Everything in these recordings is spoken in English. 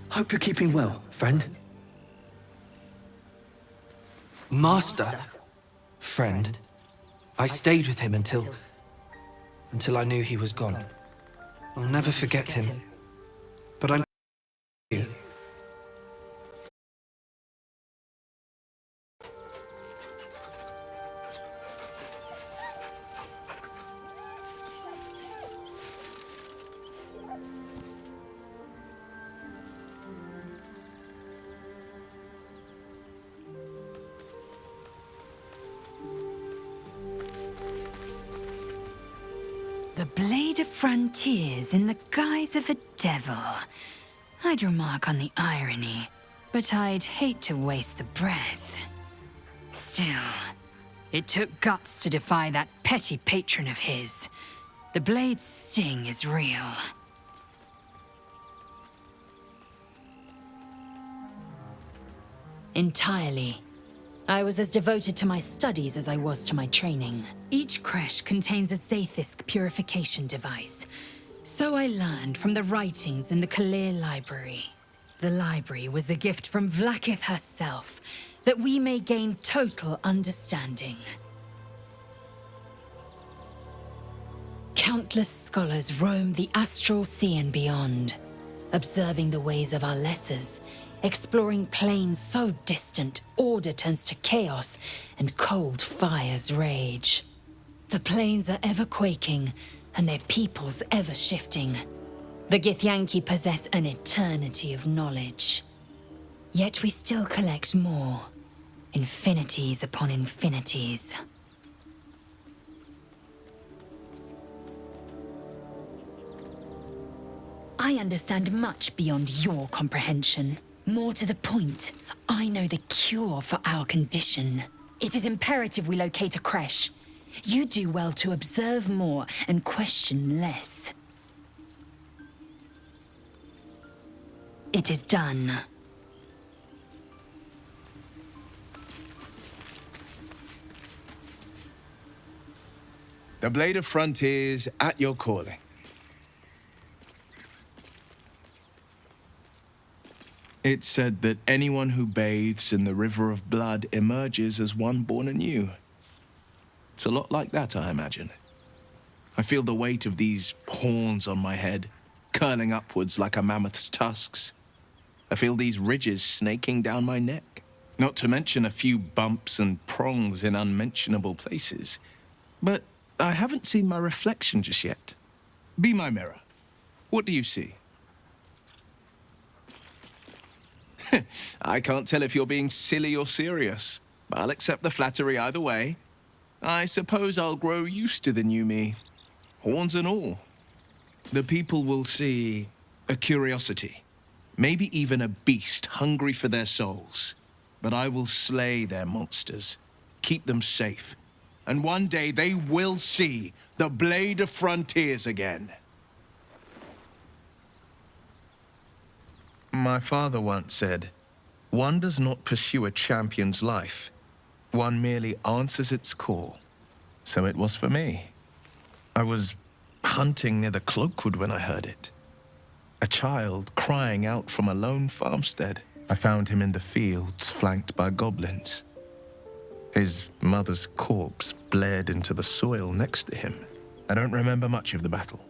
Hope you're keeping well, friend. Master? Friend? I stayed with him until I knew he was gone. I'll never forget him. But I'm you. The Blade of Frontiers in the guise of a devil. I'd remark on the irony, but I'd hate to waste the breath. Still, it took guts to defy that petty patron of his. The Blade's sting is real. Entirely. I was as devoted to my studies as I was to my training. Each creche contains a Zaithisk purification device. So I learned from the writings in the Kalir Library. The library was a gift from Vlaakith herself, that we may gain total understanding. Countless scholars roam the astral sea and beyond, observing the ways of our lessers, exploring planes so distant, order turns to chaos, and cold fires rage. The planes are ever quaking, and their peoples ever shifting. The Githyanki possess an eternity of knowledge. Yet we still collect more. Infinities upon infinities. I understand much beyond your comprehension. More to the point, I know the cure for our condition. It is imperative we locate a creche. You do well to observe more and question less. It is done. The Blade of Frontiers at your calling. It's said that anyone who bathes in the river of blood emerges as one born anew. It's a lot like that, I imagine. I feel the weight of these horns on my head, curling upwards like a mammoth's tusks. I feel these ridges snaking down my neck, not to mention a few bumps and prongs in unmentionable places. But I haven't seen my reflection just yet. Be my mirror. What do you see? I can't tell if you're being silly or serious. I'll accept the flattery either way. I suppose I'll grow used to the new me, horns and all. The people will see a curiosity, maybe even a beast hungry for their souls. But I will slay their monsters, keep them safe, and one day they will see the Blade of Frontiers again. My father once said, "One does not pursue a champion's life. One merely answers its call." So it was for me. I was hunting near the Cloakwood when I heard it. A child crying out from a lone farmstead. I found him in the fields, flanked by goblins. His mother's corpse blared into the soil next to him. I don't remember much of the battle,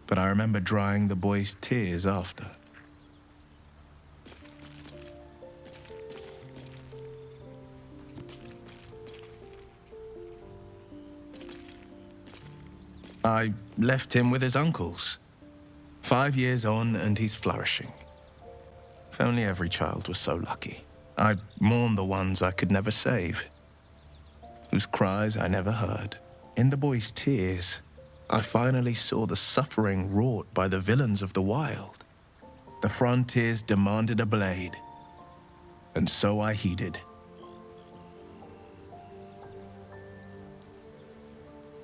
but I remember drying the boy's tears after. I left him with his uncles. 5 years on, and he's flourishing. If only every child was so lucky. I mourn the ones I could never save, whose cries I never heard. In the boy's tears, I finally saw the suffering wrought by the villains of the wild. The Frontiers demanded a blade, and so I heeded.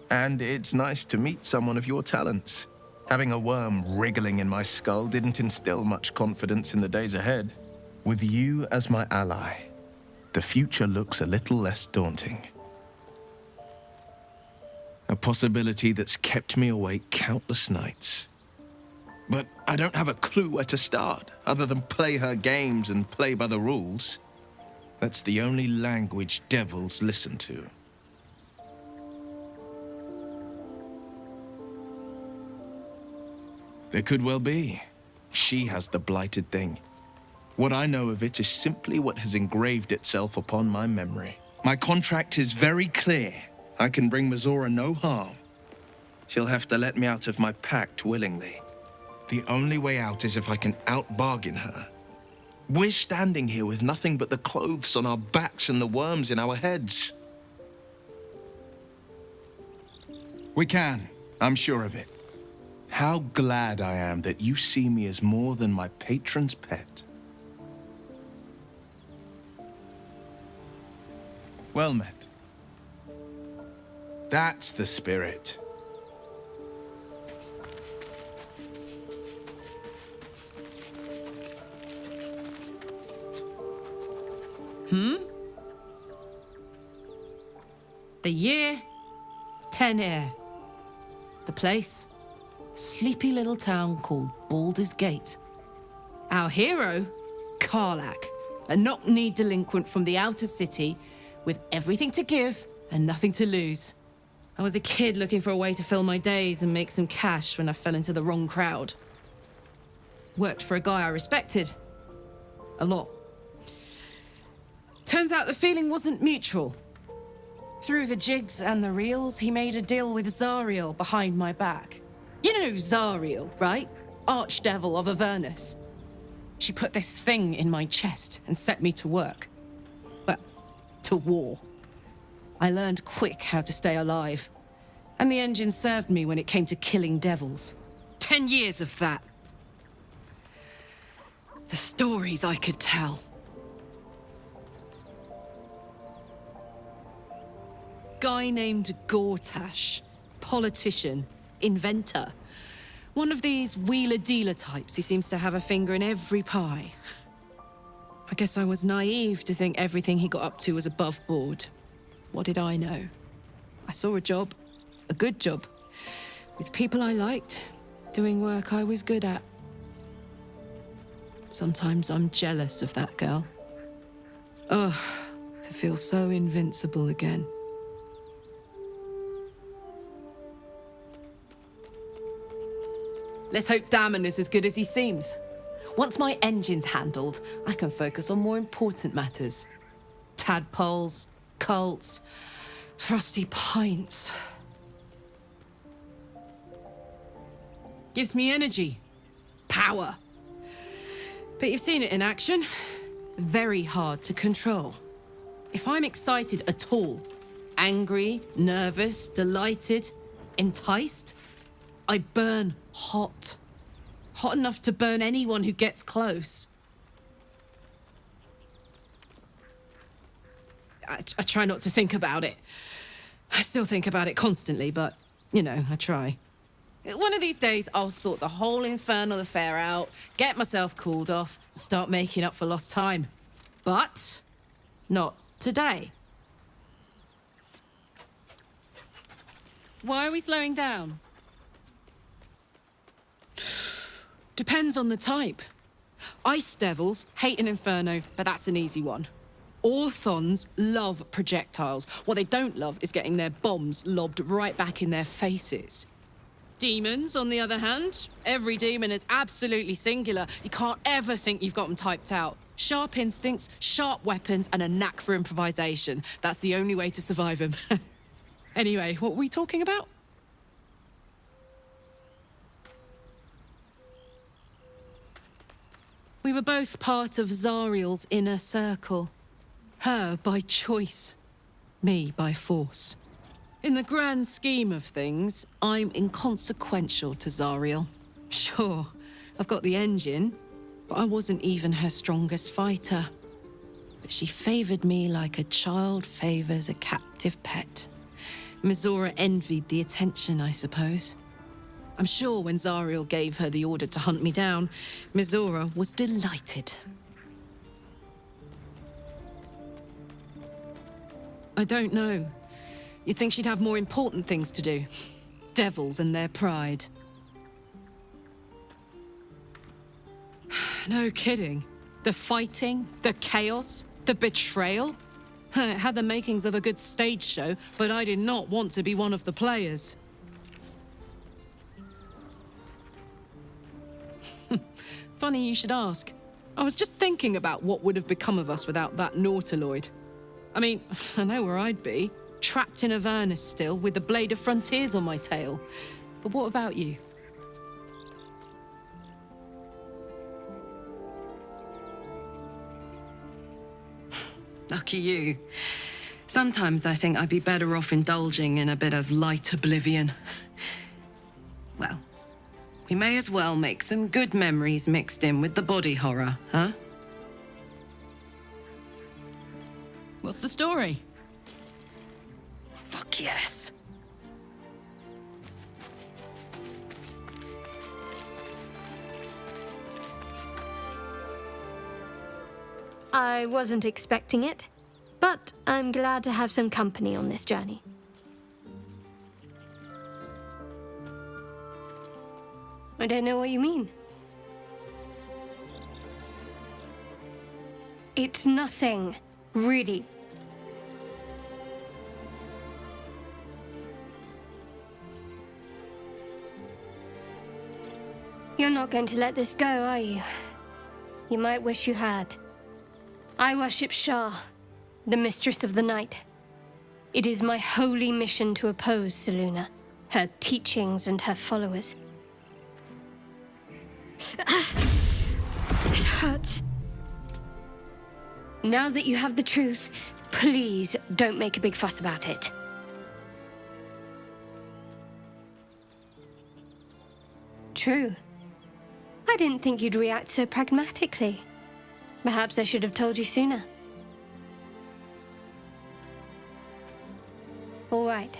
And it's nice to meet someone of your talents. Having a worm wriggling in my skull didn't instill much confidence in the days ahead. With you as my ally, the future looks a little less daunting. A possibility that's kept me awake countless nights. But I don't have a clue where to start, other than play her games and play by the rules. That's the only language devils listen to. It could well be. She has the blighted thing. What I know of it is simply what has engraved itself upon my memory. My contract is very clear. I can bring Mizora no harm. She'll have to let me out of my pact willingly. The only way out is if I can out-bargain her. We're standing here with nothing but the clothes on our backs and the worms in our heads. We can. I'm sure of it. How glad I am that you see me as more than my patron's pet. Well met. That's the spirit. The year, Tenir. The place, sleepy little town called Baldur's Gate. Our hero, Karlach, a knock-kneed delinquent from the outer city with everything to give and nothing to lose. I was a kid looking for a way to fill my days and make some cash when I fell into the wrong crowd. Worked for a guy I respected. A lot. Turns out the feeling wasn't mutual. Through the jigs and the reels, he made a deal with Zariel behind my back. You know Zariel, right? Archdevil of Avernus. She put this thing in my chest and set me to work. Well, to war. I learned quick how to stay alive. And the engine served me when it came to killing devils. 10 years of that. The stories I could tell. Guy named Gortash, politician, inventor. One of these wheeler-dealer types who seems to have a finger in every pie. I guess I was naive to think everything he got up to was above board. What did I know? I saw a job, a good job, with people I liked, doing work I was good at. Sometimes I'm jealous of that girl. Ugh, to feel so invincible again. Let's hope Damon is as good as he seems. Once my engine's handled, I can focus on more important matters. Tadpoles, cults, frosty pints. Gives me energy, power. But you've seen it in action. Very hard to control. If I'm excited at all, angry, nervous, delighted, enticed, I burn hot. Hot enough to burn anyone who gets close. I try not to think about it. I still think about it constantly, but, you know, I try. One of these days, I'll sort the whole infernal affair out, get myself cooled off, and start making up for lost time. But not today. Why are we slowing down? Depends on the type. Ice devils hate an inferno, but that's an easy one. Orthons love projectiles. What they don't love is getting their bombs lobbed right back in their faces. Demons, on the other hand, every demon is absolutely singular. You can't ever think you've got them typed out. Sharp instincts, sharp weapons, and a knack for improvisation. That's the only way to survive them. Anyway, what were we talking about? We were both part of Zariel's inner circle. Her by choice, me by force. In the grand scheme of things, I'm inconsequential to Zariel. Sure, I've got the engine, but I wasn't even her strongest fighter. But she favored me like a child favors a captive pet. Mizora envied the attention, I suppose. I'm sure when Zariel gave her the order to hunt me down, Mizora was delighted. I don't know. You'd think she'd have more important things to do. Devils and their pride. No kidding. The fighting, the chaos, the betrayal. It had the makings of a good stage show, but I did not want to be one of the players. Funny you should ask. I was just thinking about what would have become of us without that Nautiloid. I mean, I know where I'd be. Trapped in Avernus still, with the Blade of Frontiers on my tail. But what about you? Lucky you. Sometimes I think I'd be better off indulging in a bit of light oblivion. Well, we may as well make some good memories mixed in with the body horror, huh? What's the story? Fuck yes. I wasn't expecting it, but I'm glad to have some company on this journey. I don't know what you mean. It's nothing, really. You're not going to let this go, are you? You might wish you had. I worship Shah, the Mistress of the Night. It is my holy mission to oppose Selûne, her teachings and her followers. It hurts. Now that you have the truth, please don't make a big fuss about it. True. I didn't think you'd react so pragmatically. Perhaps I should have told you sooner. All right.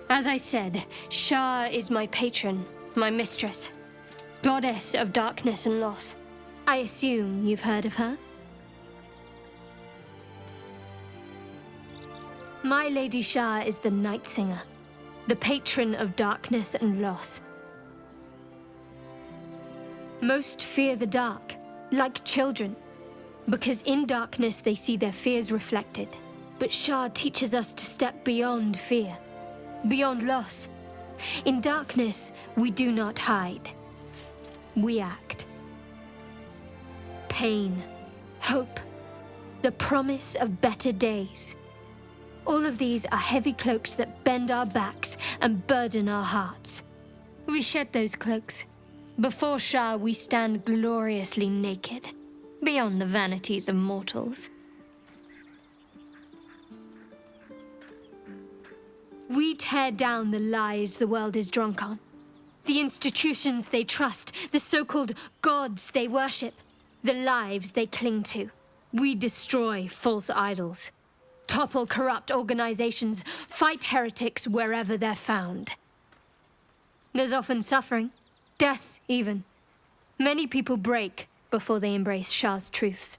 As I said, Shah is my patron, my mistress, goddess of darkness and loss. I assume you've heard of her? My Lady Shah is the Night Singer, the patron of darkness and loss. Most fear the dark, like children, because in darkness they see their fears reflected. But Shah teaches us to step beyond fear, beyond loss. In darkness, we do not hide. We act. Pain, hope, the promise of better days. All of these are heavy cloaks that bend our backs and burden our hearts. We shed those cloaks. Before Shah, we stand gloriously naked, beyond the vanities of mortals. We tear down the lies the world is drunk on, the institutions they trust, the so-called gods they worship, the lives they cling to. We destroy false idols, topple corrupt organizations, fight heretics wherever they're found. There's often suffering, death even. Many people break before they embrace Shah's truths.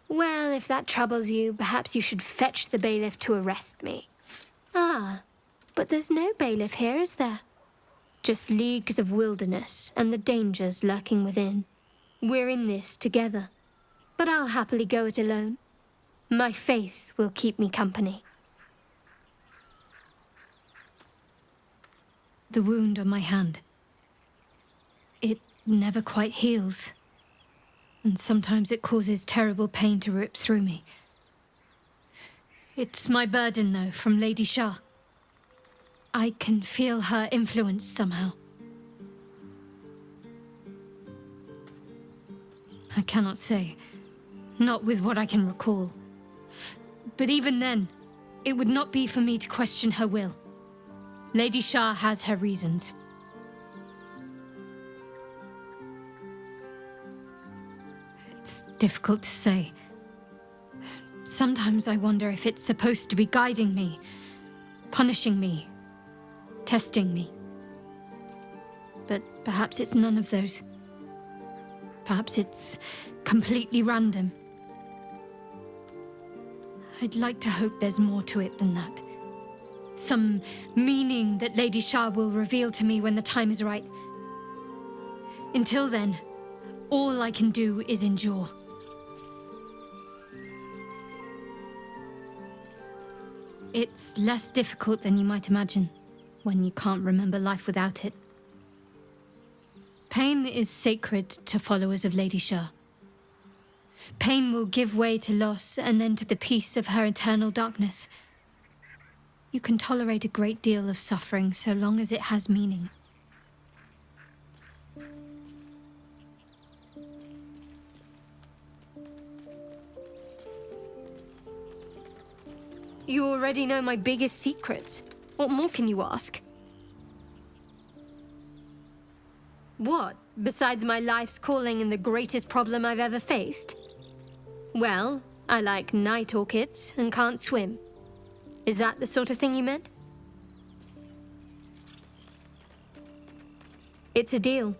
Well, if that troubles you, perhaps you should fetch the bailiff to arrest me. Ah, but there's no bailiff here, is there? Just leagues of wilderness and the dangers lurking within. We're in this together, but I'll happily go it alone. My faith will keep me company. The wound on my hand. It never quite heals. And sometimes it causes terrible pain to rip through me. It's my burden, though, from Lady Shah. I can feel her influence somehow. I cannot say. Not with what I can recall. But even then, it would not be for me to question her will. Lady Shah has her reasons. It's difficult to say. Sometimes I wonder if it's supposed to be guiding me, punishing me, testing me. But perhaps it's none of those. Perhaps it's completely random. I'd like to hope there's more to it than that. Some meaning that Lady Shah will reveal to me when the time is right. Until then, all I can do is endure. It's less difficult than you might imagine when you can't remember life without it. Pain is sacred to followers of Lady Shah. Pain will give way to loss and then to the peace of her eternal darkness. You can tolerate a great deal of suffering so long as it has meaning. You already know my biggest secrets. What more can you ask? What, besides my life's calling and the greatest problem I've ever faced? Well, I like night orchids and can't swim. Is that the sort of thing you meant? It's a deal.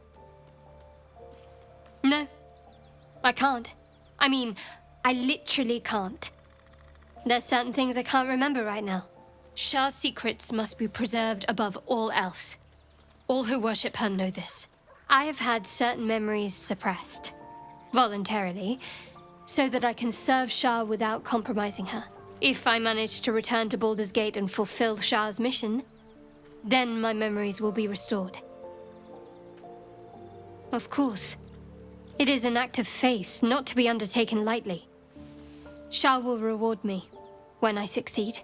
No, I can't. I mean, I literally can't. There's certain things I can't remember right now. Shah's secrets must be preserved above all else. All who worship her know this. I have had certain memories suppressed, voluntarily, so that I can serve Shah without compromising her. If I manage to return to Baldur's Gate and fulfill Shah's mission, then my memories will be restored. Of course. It is an act of faith, not to be undertaken lightly. Shah will reward me when I succeed.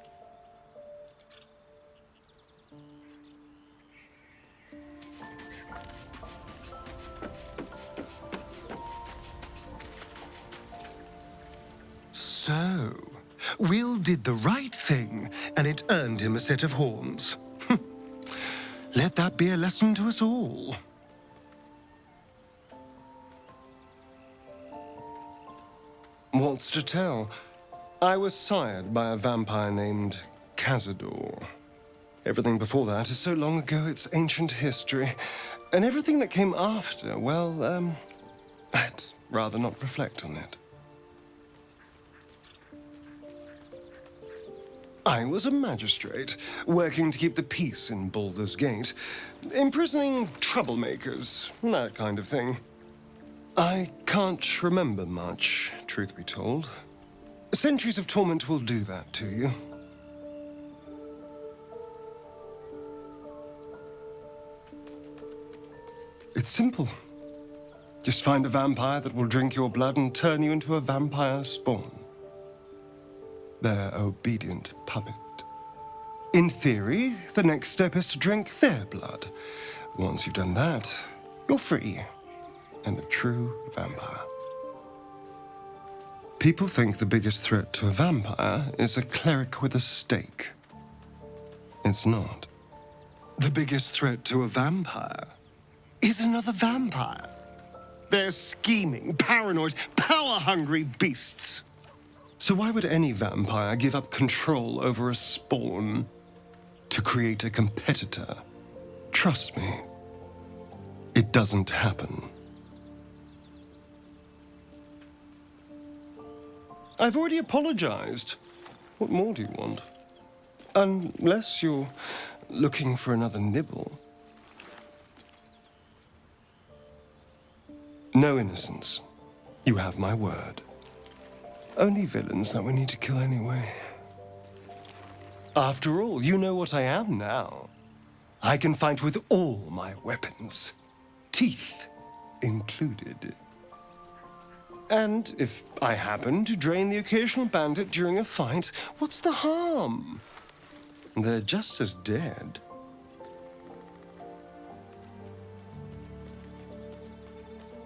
So, Will did the right thing, and it earned him a set of horns. Let that be a lesson to us all. What's to tell? I was sired by a vampire named Cazador. Everything before that is so long ago it's ancient history. And everything that came after, well, I'd rather not reflect on it. I was a magistrate, working to keep the peace in Baldur's Gate, imprisoning troublemakers, that kind of thing. I can't remember much, truth be told. Centuries of torment will do that to you. It's simple. Just find a vampire that will drink your blood and turn you into a vampire spawn. Their obedient puppet. In theory, the next step is to drink their blood. Once you've done that, you're free and a true vampire. People think the biggest threat to a vampire is a cleric with a stake. It's not. The biggest threat to a vampire is another vampire. They're scheming, paranoid, power-hungry beasts. So why would any vampire give up control over a spawn to create a competitor? Trust me, it doesn't happen. I've already apologized. What more do you want? Unless you're looking for another nibble. No innocence. You have my word. Only villains that we need to kill anyway. After all, you know what I am now. I can fight with all my weapons, teeth included. And if I happen to drain the occasional bandit during a fight, what's the harm? They're just as dead.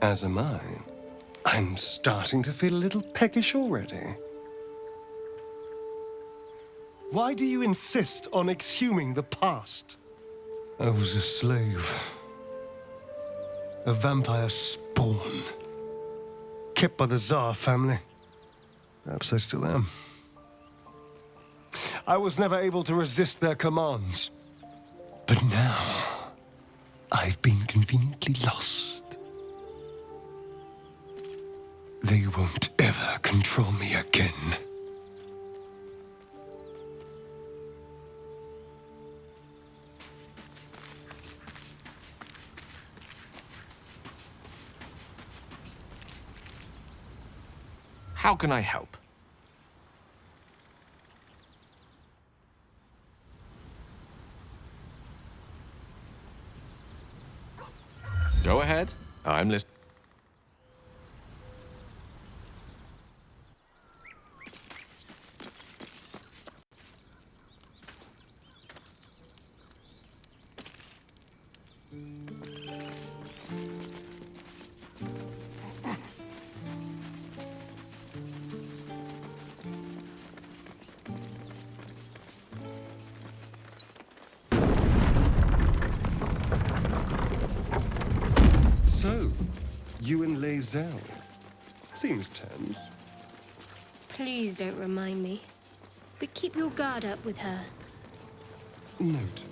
As am I. I'm starting to feel a little peckish already. Why do you insist on exhuming the past? I was a slave. A vampire spawn. Kept by the Tsar family. Perhaps I still am. I was never able to resist their commands. But now, I've been conveniently lost. They won't ever control me again. How can I help? Go ahead. I'm listening. So, you and Lae'zel. Seems tense. Please don't remind me. But keep your guard up with her. Note.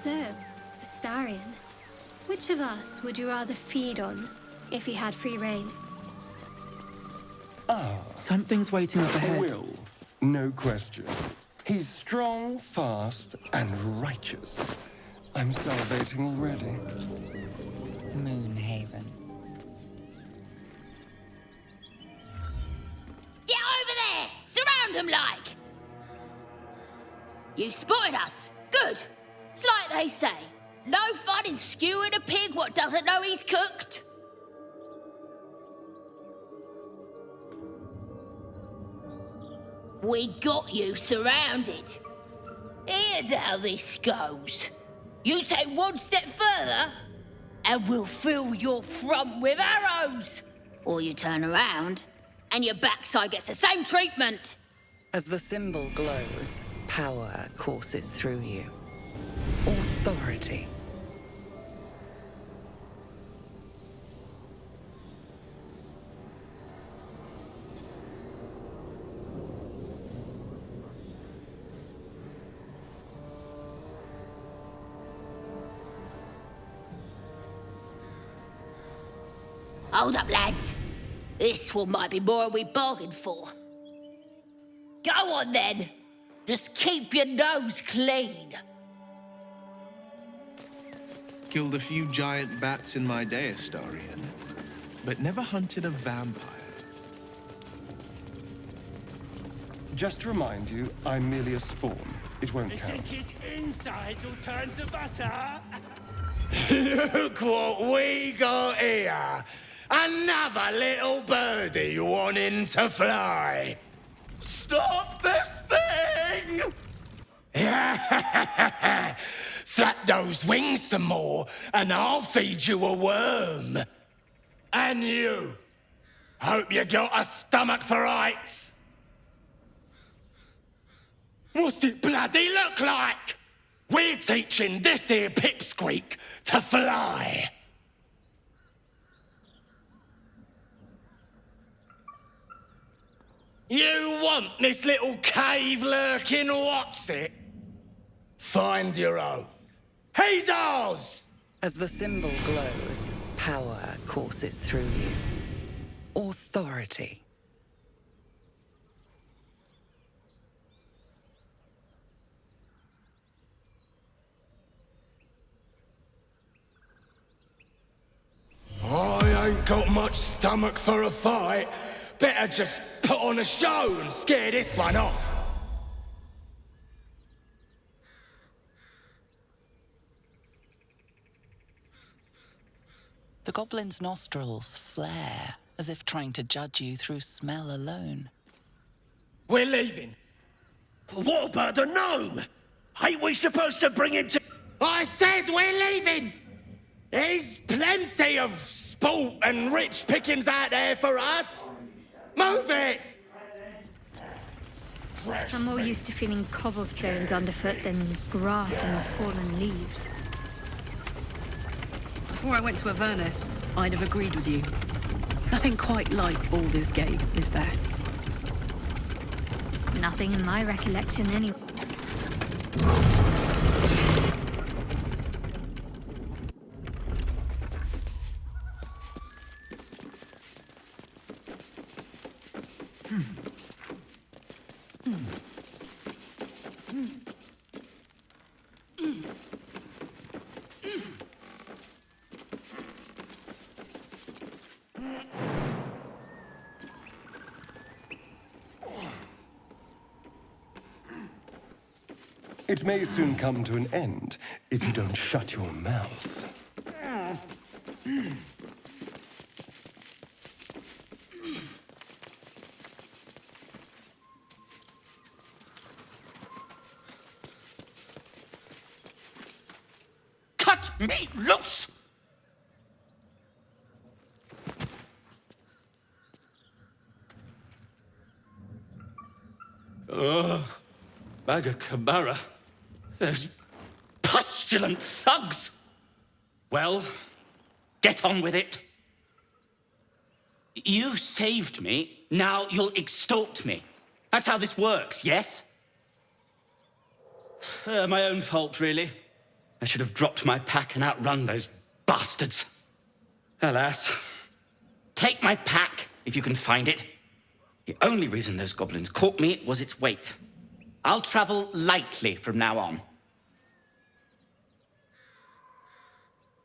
So, Astarion, which of us would you rather feed on if you had free reign? Something's waiting up ahead. Will, no question. He's strong, fast, and righteous. I'm salivating already. Moonhaven. Get over there! Surround them like! You spotted us. Good. It's like they say. No fun in skewing a pig what doesn't know he's cooked. We got you surrounded. Here's how this goes. You take one step further, and we'll fill your front with arrows. Or you turn around, and your backside gets the same treatment. As the symbol glows, power courses through you. Authority. Hold up, lads. This one might be more than we bargained for. Go on, then. Just keep your nose clean. Killed a few giant bats in my day, Astarion, but never hunted a vampire. Just to remind you, I'm merely a spawn. It won't You count. think his insides will turn to butter? Look what we got here! Another little birdie wanting to fly! Stop this thing! Flap those wings some more, and I'll feed you a worm. And you! Hope you got a stomach for heights! What's it bloody look like? We're teaching this here pipsqueak to fly. You want this little cave lurking what's it? Find your own. He's ours! As the symbol glows, power courses through you. Authority. I ain't got much stomach for a fight. Better just put on a show and scare this one off. The goblin's nostrils flare, as if trying to judge you through smell alone. We're leaving. What about the gnome? Ain't we supposed to bring him to... I said we're leaving! There's plenty of sport and rich pickings out there for us. Move it! Fresh I'm more used to feeling cobblestones underfoot than grass and fallen leaves. Before I went to Avernus, I'd have agreed with you. Nothing quite like Baldur's Gate, is there? Nothing in my recollection, anyway. It may soon come to an end if you don't shut your mouth. Cut me loose! Maga Kamara. Those pustulant thugs! Well, get on with it. You saved me, now you'll extort me. That's how this works, yes? My own fault, really. I should have dropped my pack and outrun those bastards. Alas. Take my pack, if you can find it. The only reason those goblins caught me was its weight. I'll travel lightly from now on.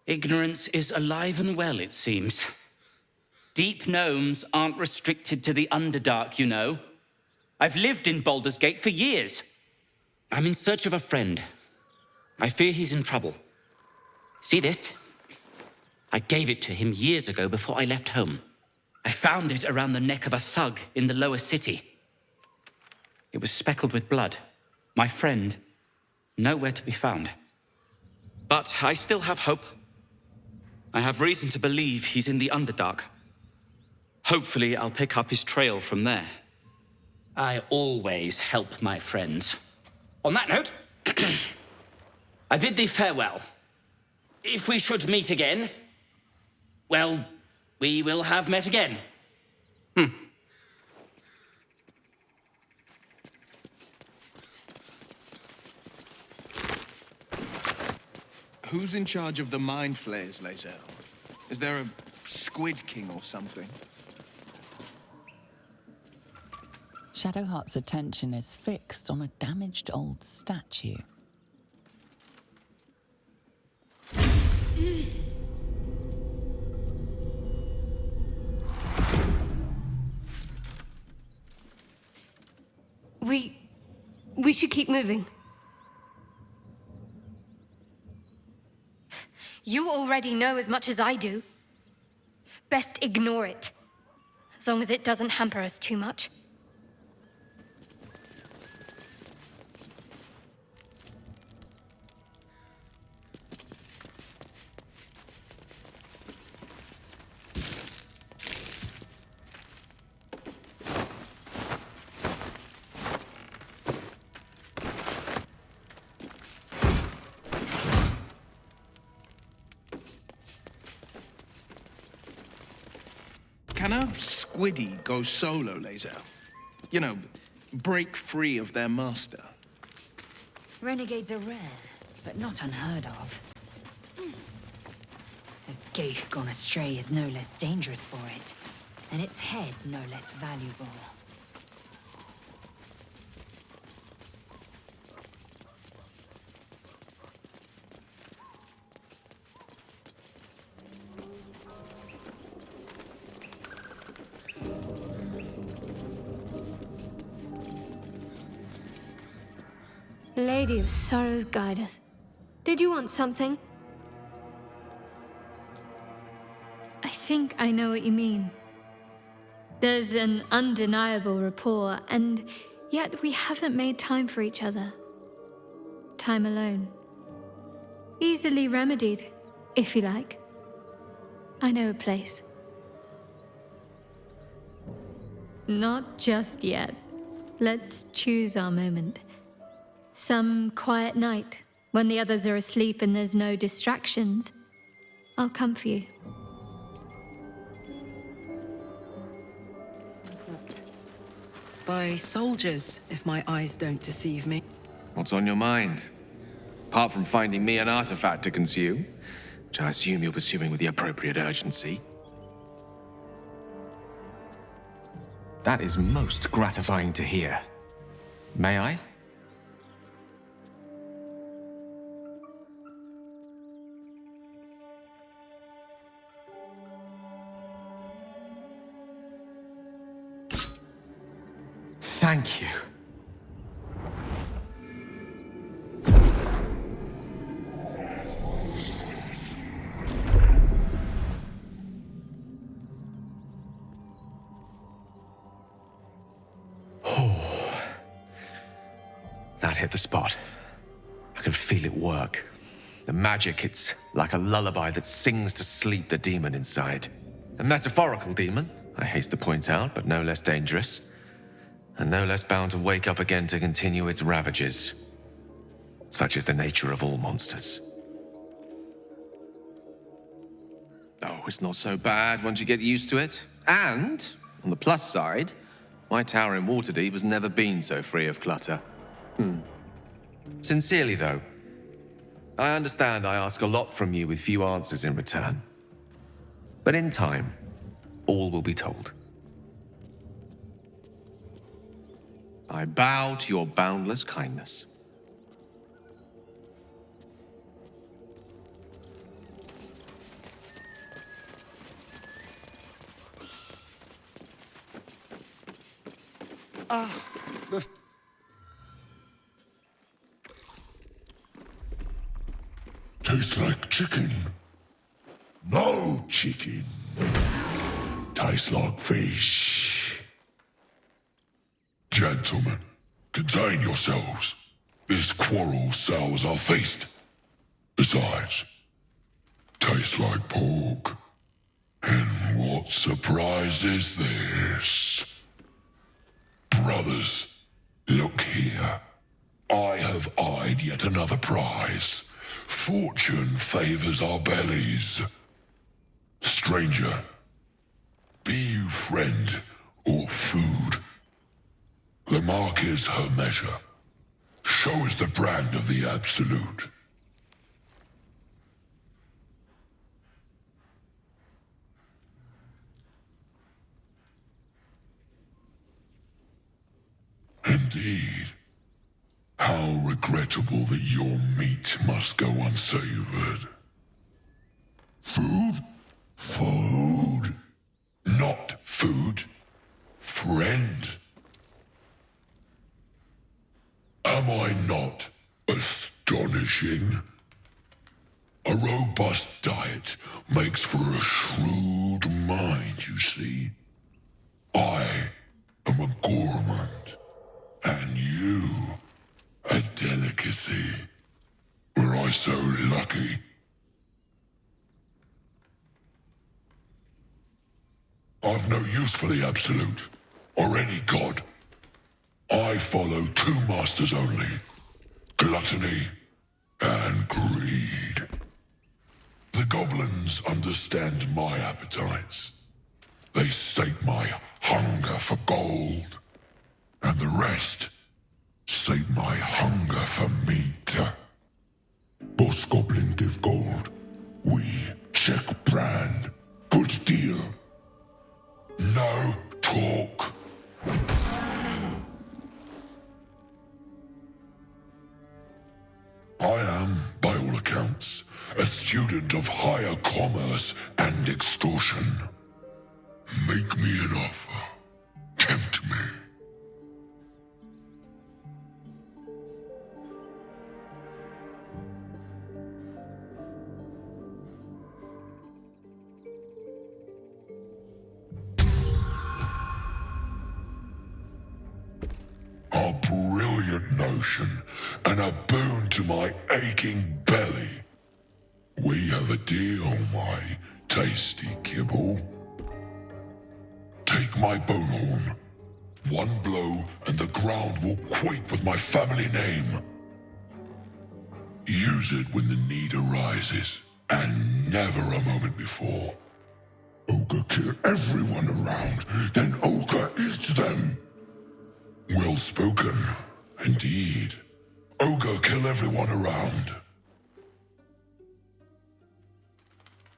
Ignorance is alive and well, it seems. Deep gnomes aren't restricted to the Underdark, you know. I've lived in Baldur's Gate for years. I'm in search of a friend. I fear he's in trouble. See this? I gave it to him years ago before I left home. I found it around the neck of a thug in the lower city. It was speckled with blood. My friend, nowhere to be found. But I still have hope. I have reason to believe he's in the Underdark. Hopefully, I'll pick up his trail from there. I always help my friends. On that note, I bid thee farewell. If we should meet again, well, we will have met again. Who's in charge of the mind flayers, Lae'zel? Is there a Squid King or something? Shadowheart's attention is fixed on a damaged old statue. We should keep moving. You already know as much as I do. Best ignore it, as long as it doesn't hamper us too much. Can a squiddy go solo, Lae'zel? You know, break free of their master. Renegades are rare, but not unheard of. A ghaik gone astray is no less dangerous for it, and its head no less valuable. Lady of Sorrows, guide us. Did you want something? I think I know what you mean. There's an undeniable rapport, and yet we haven't made time for each other. Time alone. Easily remedied, if you like. I know a place. Not just yet. Let's choose our moment. Some quiet night, when the others are asleep and there's no distractions, I'll come for you. By soldiers, if my eyes don't deceive me. What's on your mind? Apart from finding me an artifact to consume, which I assume you're pursuing with the appropriate urgency. That is most gratifying to hear. May I? Thank you. That hit the spot. I can feel it work. The magic, it's like a lullaby that sings to sleep the demon inside. A metaphorical demon, I haste to point out, but no less dangerous. And no less bound to wake up again to continue its ravages. Such is the nature of all monsters. Oh, it's not so bad once you get used to it. And, on the plus side, my tower in Waterdeep has never been so free of clutter. Sincerely, though, I understand I ask a lot from you with few answers in return. But in time, all will be told. I bow to your boundless kindness. Tastes like chicken. No chicken. Tastes like fish. Gentlemen, contain yourselves. This quarrel sours our feast. Besides, tastes like pork. And what surprise is this? Brothers, look here. I have eyed yet another prize. Fortune favors our bellies. Stranger, be you friend or food? The mark is her measure. Show us the brand of the absolute. Indeed. How regrettable that your meat must go unsavored. Food? Food. Not food. Friend. Am I not astonishing? A robust diet makes for a shrewd mind, you see. I am a gourmand, and you a delicacy. Were I so lucky? I've no use for the Absolute, or any god. I follow two masters only, gluttony and greed. The goblins understand my appetites. They sate my hunger for gold, and the rest sate my hunger for meat. Boss Goblin give gold. We check brand. Good deal. No talk. I am, by all accounts, a student of higher commerce and extortion. Make me an offer. Tempt me. A brilliant notion, and a boon to my aching belly. We have a deal, my tasty kibble. Take my bone horn. One blow and the ground will quake with my family name. Use it when the need arises, and never a moment before. Ogre kill everyone around, then Ogre eats them. Well spoken, indeed. Ogre kill everyone around.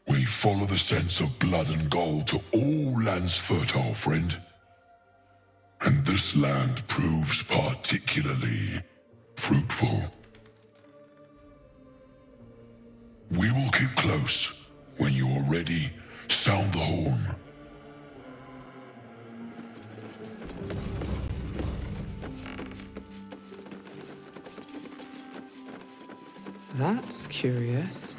We follow the sense of blood and gold to all lands fertile, friend. And this land proves particularly fruitful. We will keep close. When you are ready, sound the horn. That's curious.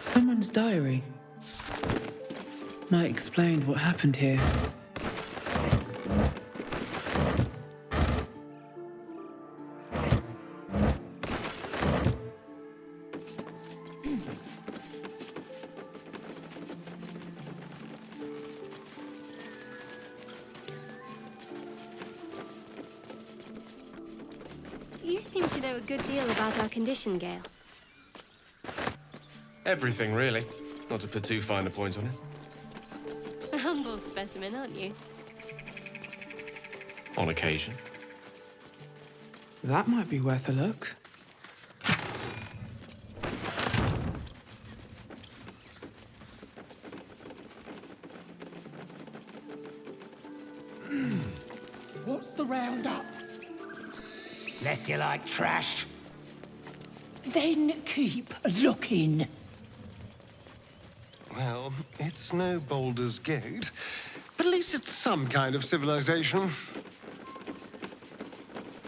Someone's diary. Might explain what happened here. You seem to know a good deal about our condition, Gale. Everything, really. Not to put too fine a point on it. A humble specimen, aren't you? On occasion. That might be worth a look. What's the roundup? Less you like trash. Then keep looking. Well, it's no Baldur's Gate, but at least it's some kind of civilization.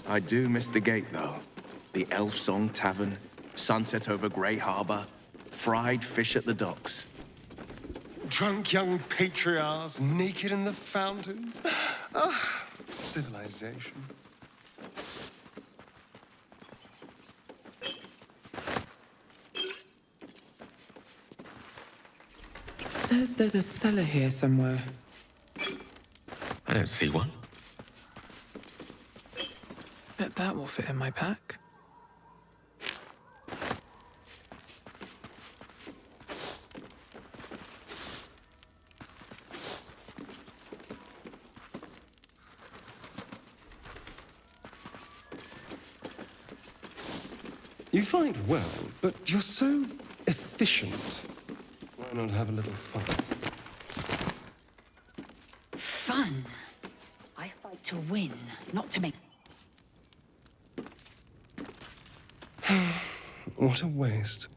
I do miss the gate, though. The Elf Song Tavern, sunset over Grey Harbor, fried fish at the docks. Drunk young patriarchs, naked in the fountains. Ah, civilization. Says there's a cellar here somewhere. I don't see one. Bet that will fit in my pack. You fight well, but you're so efficient. Why not have a little fun? Fun? I fight to win, not to make... What a waste.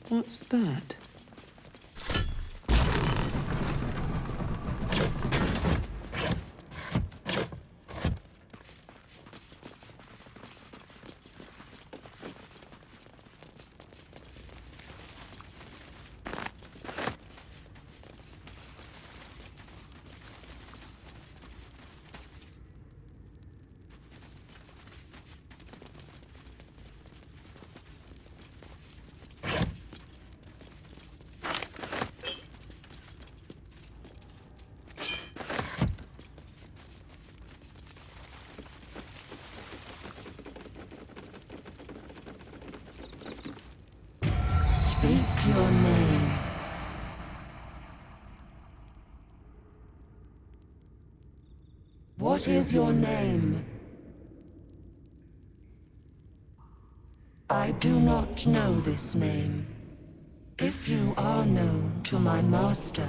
What's that? What is your name? I do not know this name. If you are known to my master,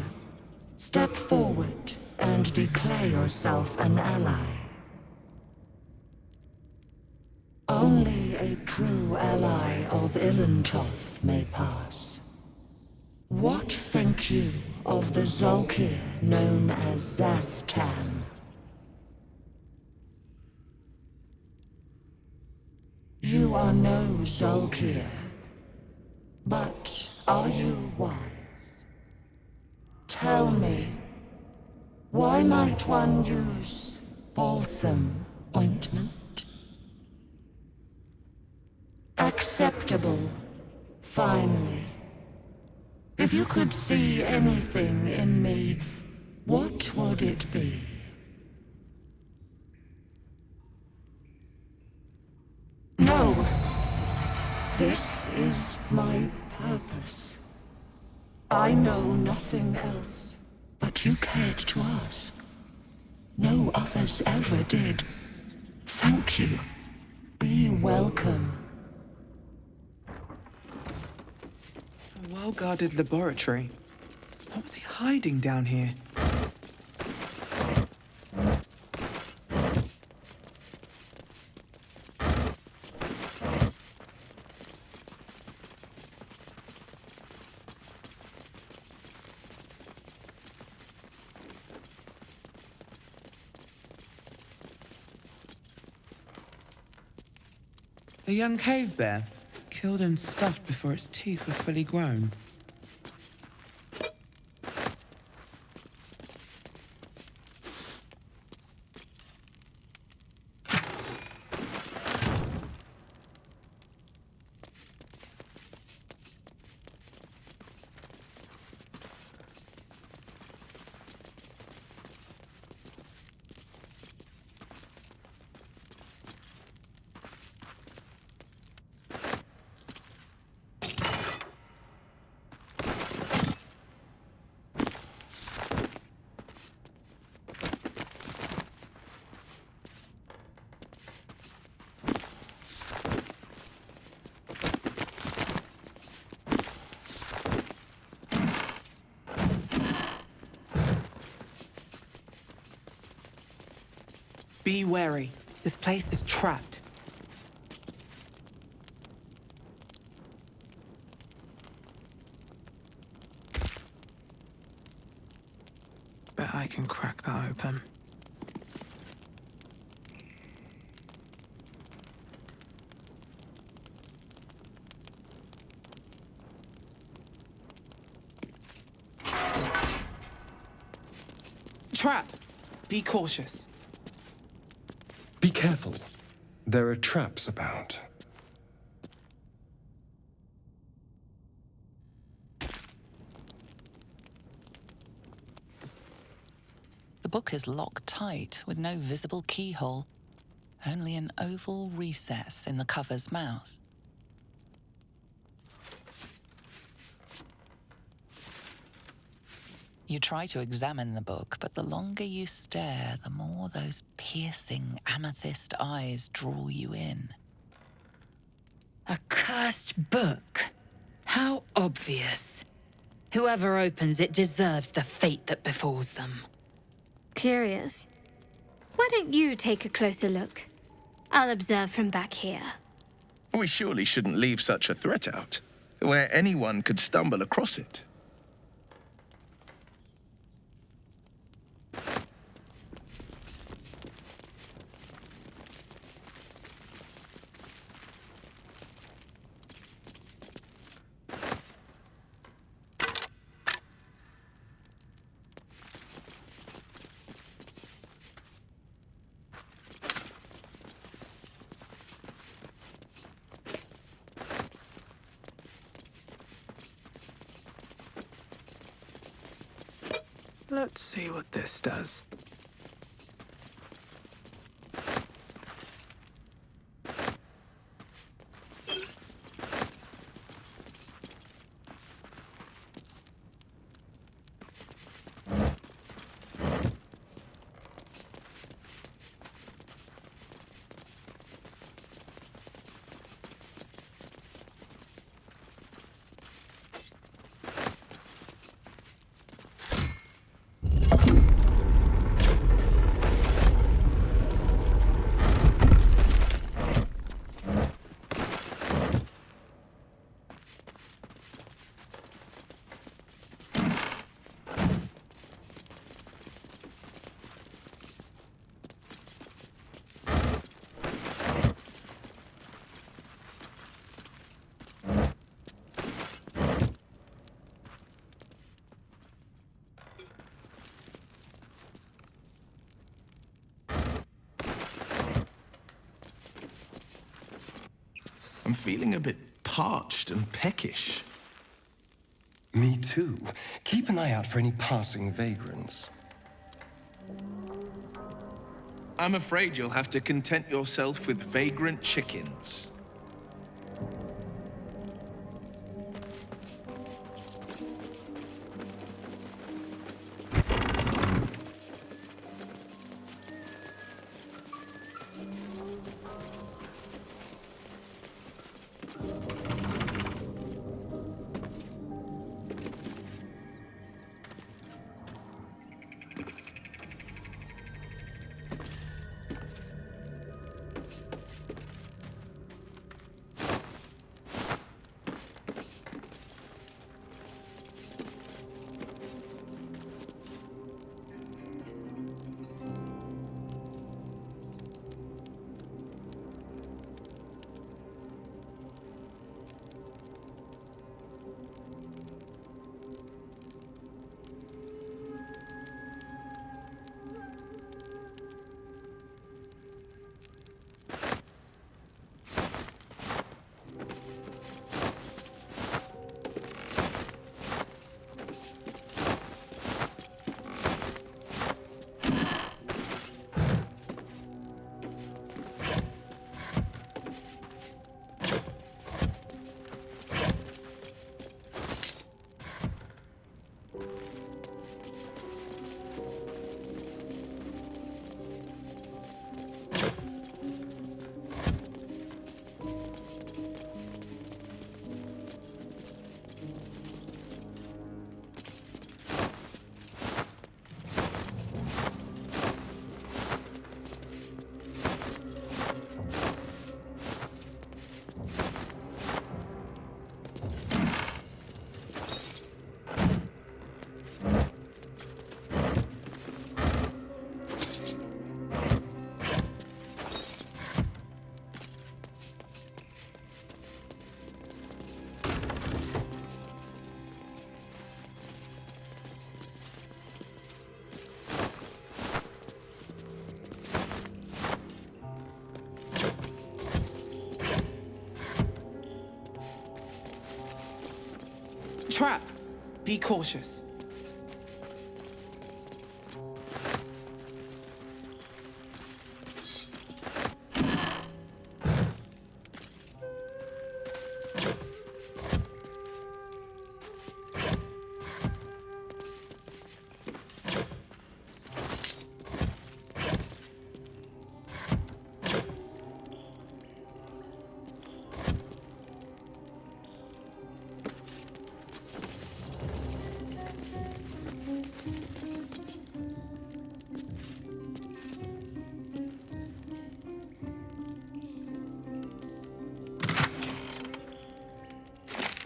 step forward and declare yourself an ally. Only a true ally of Ilantoth may pass. What think you of the Zolkir known as Zastan? You are no Zolkir, but are you wise? Tell me, why might one use balsam ointment? Acceptable, finally. If you could see anything in me, what would it be? No! This is my purpose. I know nothing else, but you cared to ask. No others ever did. Thank you. Be welcome. A well-guarded laboratory. What were they hiding down here? A young cave bear, killed and stuffed before its teeth were fully grown. Be wary. This place is trapped. Bet I can crack that open. Trap! Be cautious. Be careful. There are traps about. The book is locked tight with no visible keyhole, only an oval recess in the cover's mouth. You try to examine the book, but the longer you stare, the more those piercing amethyst eyes draw you in. A cursed book. How obvious. Whoever opens it deserves the fate that befalls them. Curious. Why don't you take a closer look? I'll observe from back here. We surely shouldn't leave such a threat out, where anyone could stumble across it. Let's see what this does. I'm feeling a bit parched and peckish. Me too. Keep an eye out for any passing vagrants. I'm afraid you'll have to content yourself with vagrant chickens. Trap. Be cautious.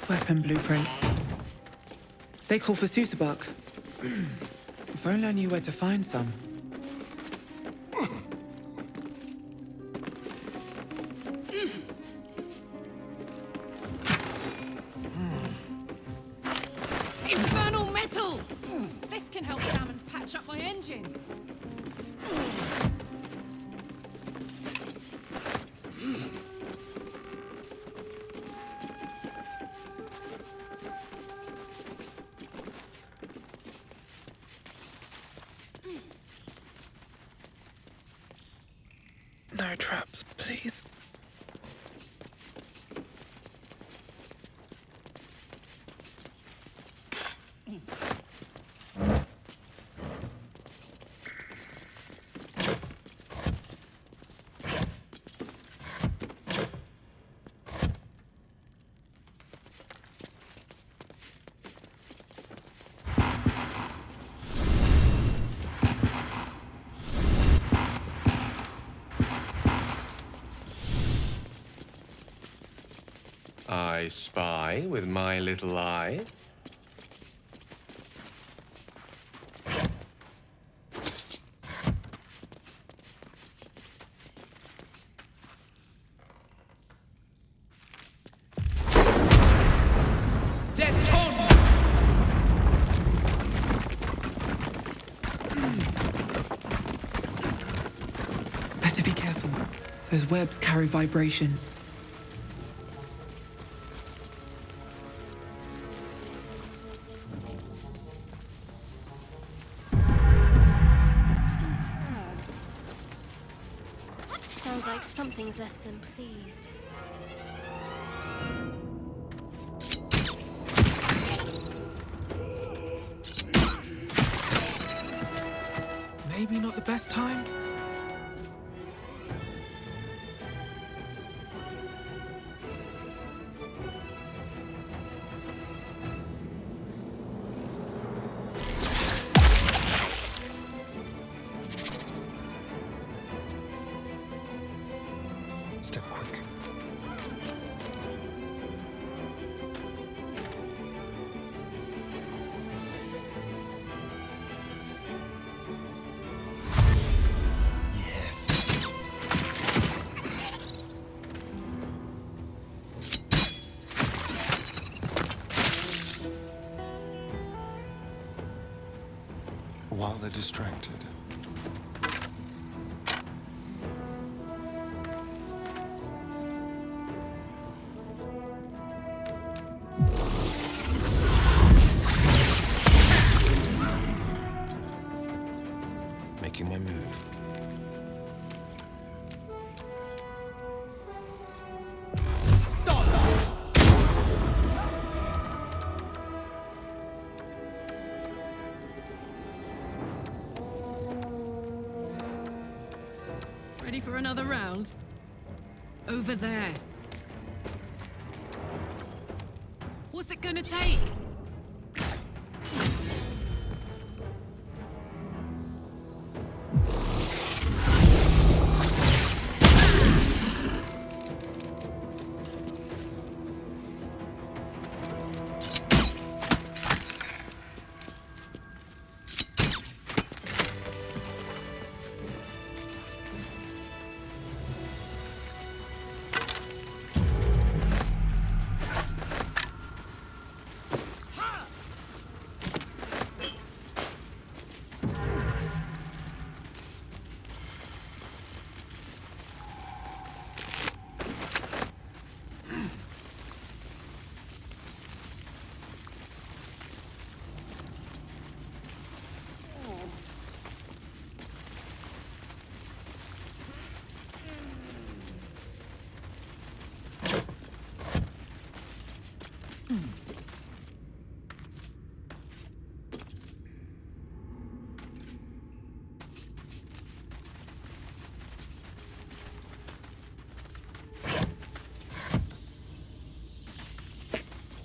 Weapon blueprints. They call for Susabak. If only I knew where to find some. Infernal metal! This can help Sam and patch up my engine. No traps, please. I spy with my little eye. Better be careful. Those webs carry vibrations. like something's less than pleased. Maybe not the best time? Step quick. Yes. While they're distracted. Making my move. Ready for another round? Over there. What's it gonna take?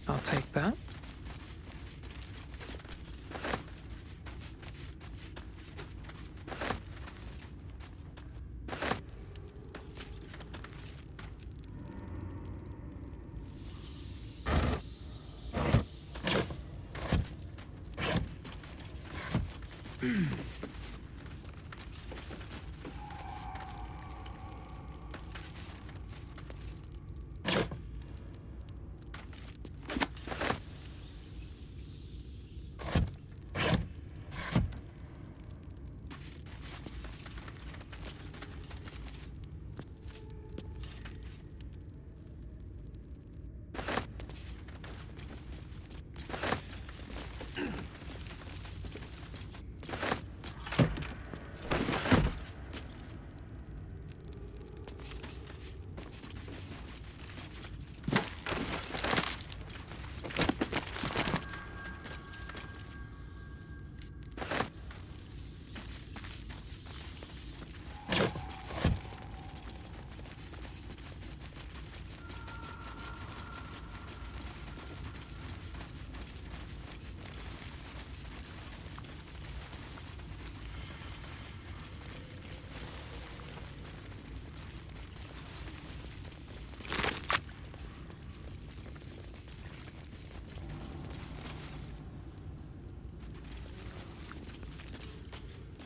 I'll take that.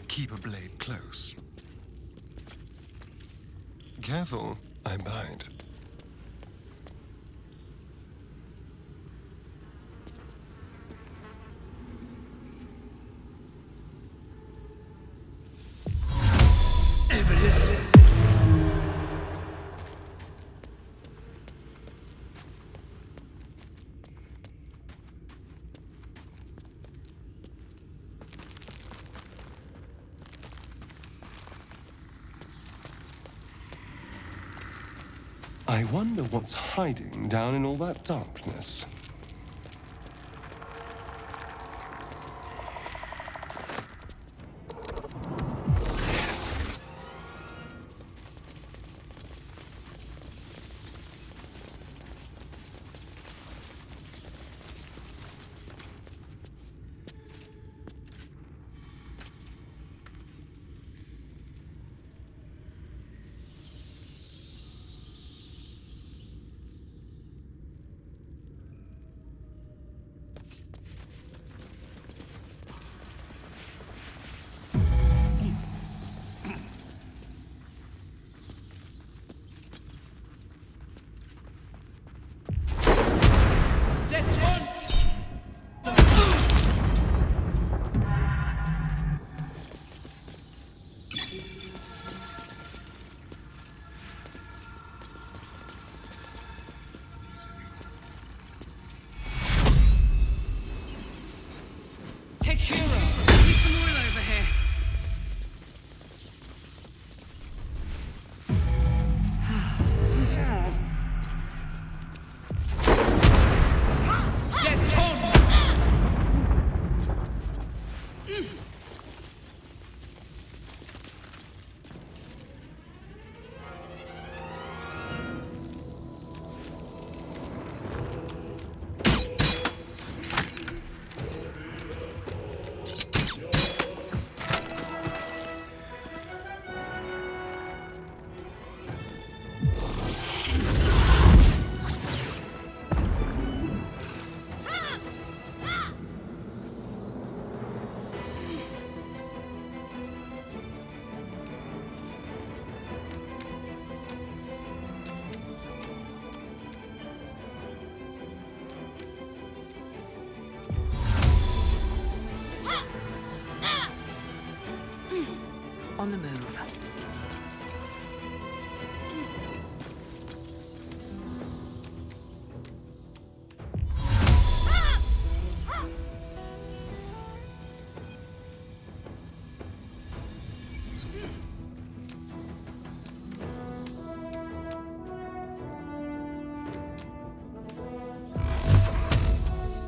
Keep a blade close. Careful, I bite. I wonder what's hiding down in all that darkness. Take Hero. Need some oil over here. Get on! On the move.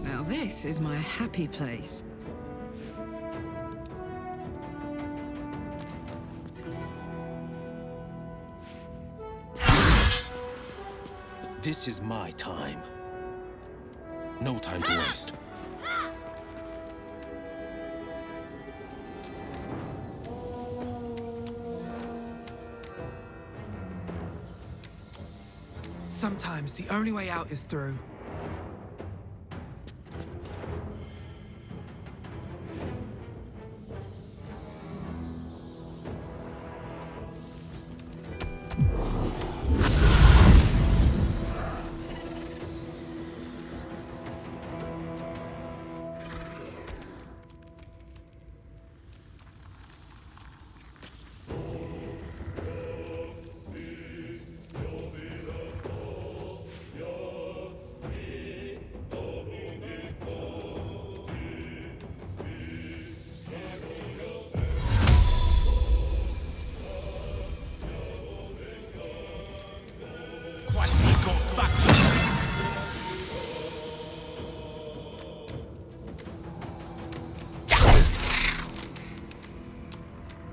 Now this is my happy place. This is my time. No time to waste. Sometimes the only way out is through.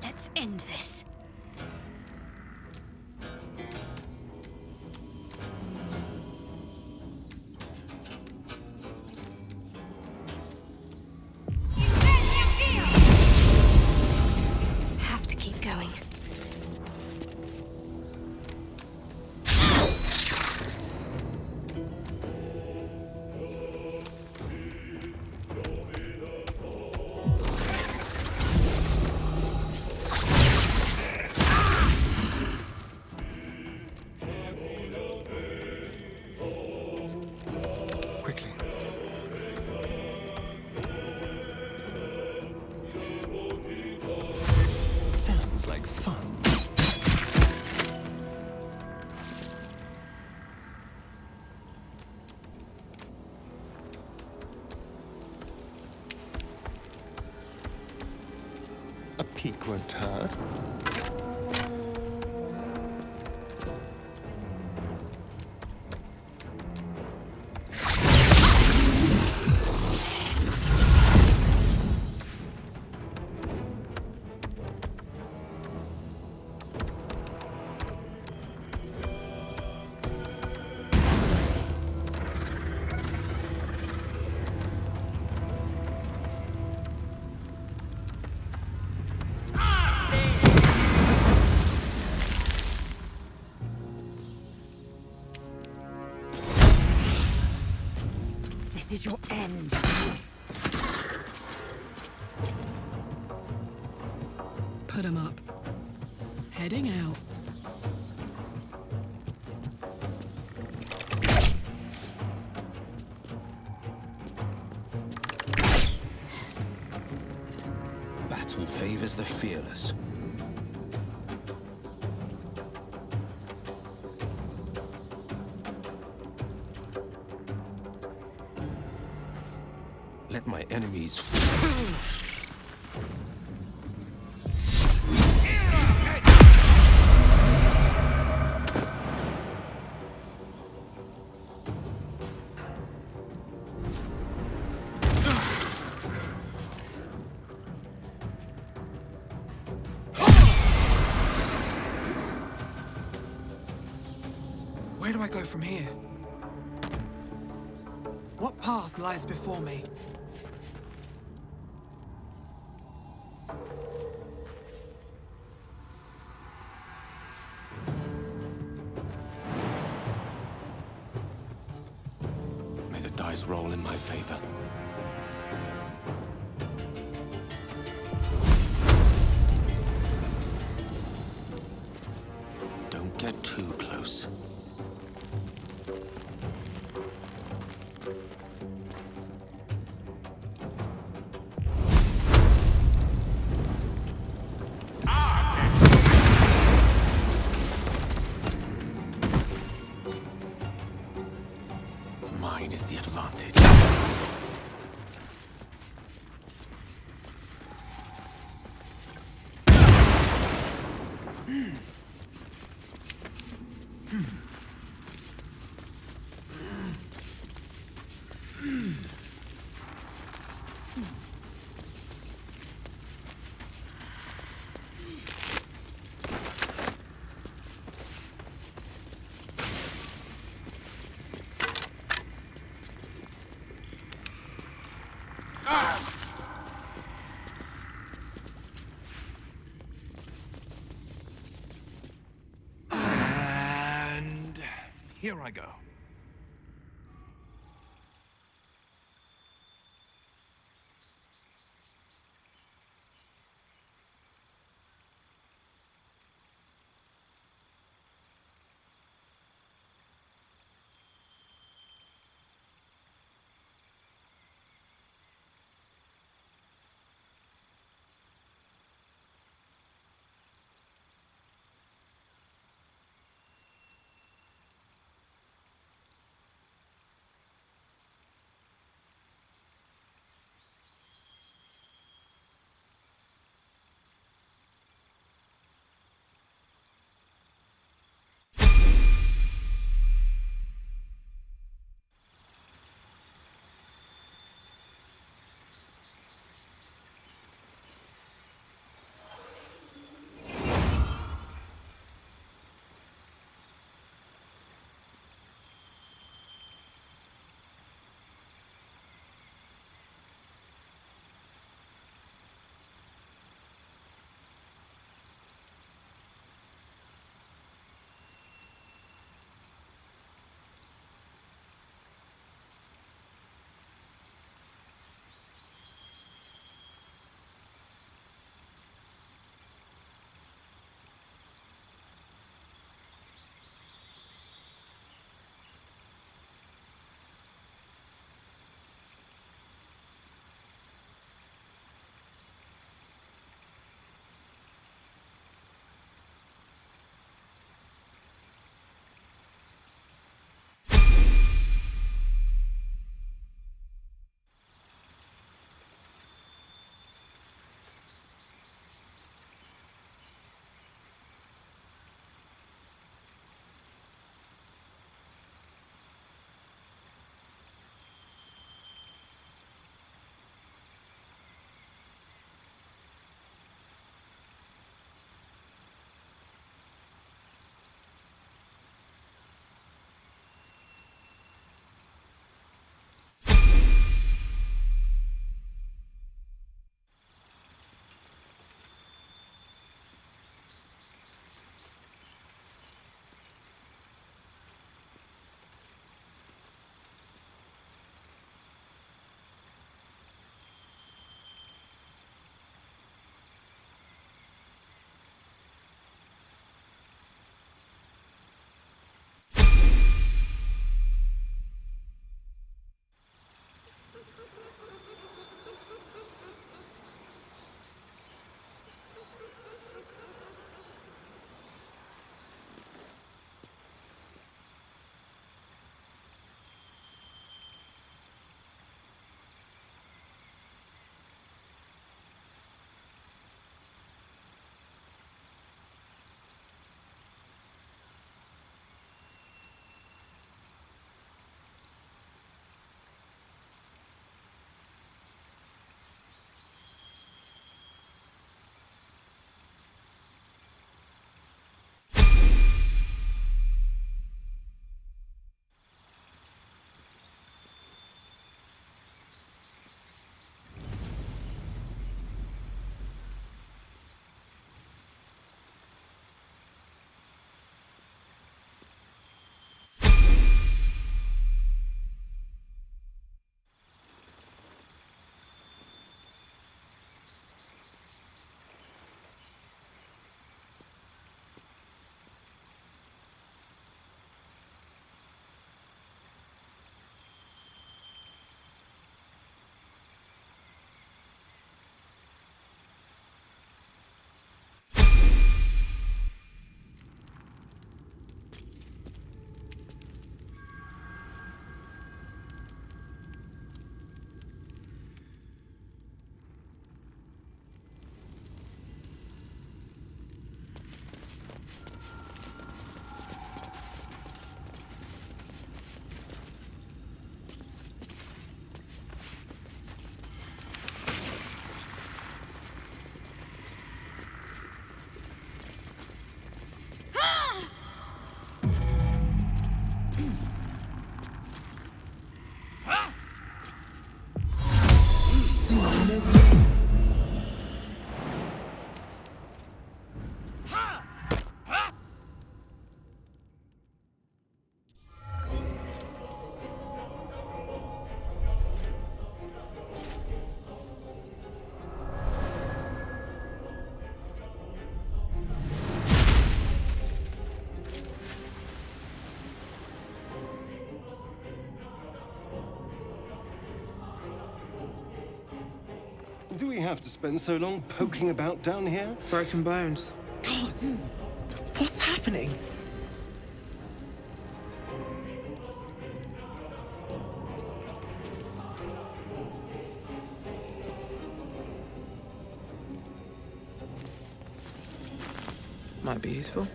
Let's end this. Have to keep going. Sounds like fun. A peek won't hurt. is your end. Put 'em up. Heading out. Battle favors the fearless. Let my enemies fall. Where do I go from here? What path lies before me? May the dice roll in my favor. Don't get too close. Mine is the advantage. And here I go. we have to spend so long poking about down here? Broken bones. Gods! What's happening? Might be useful.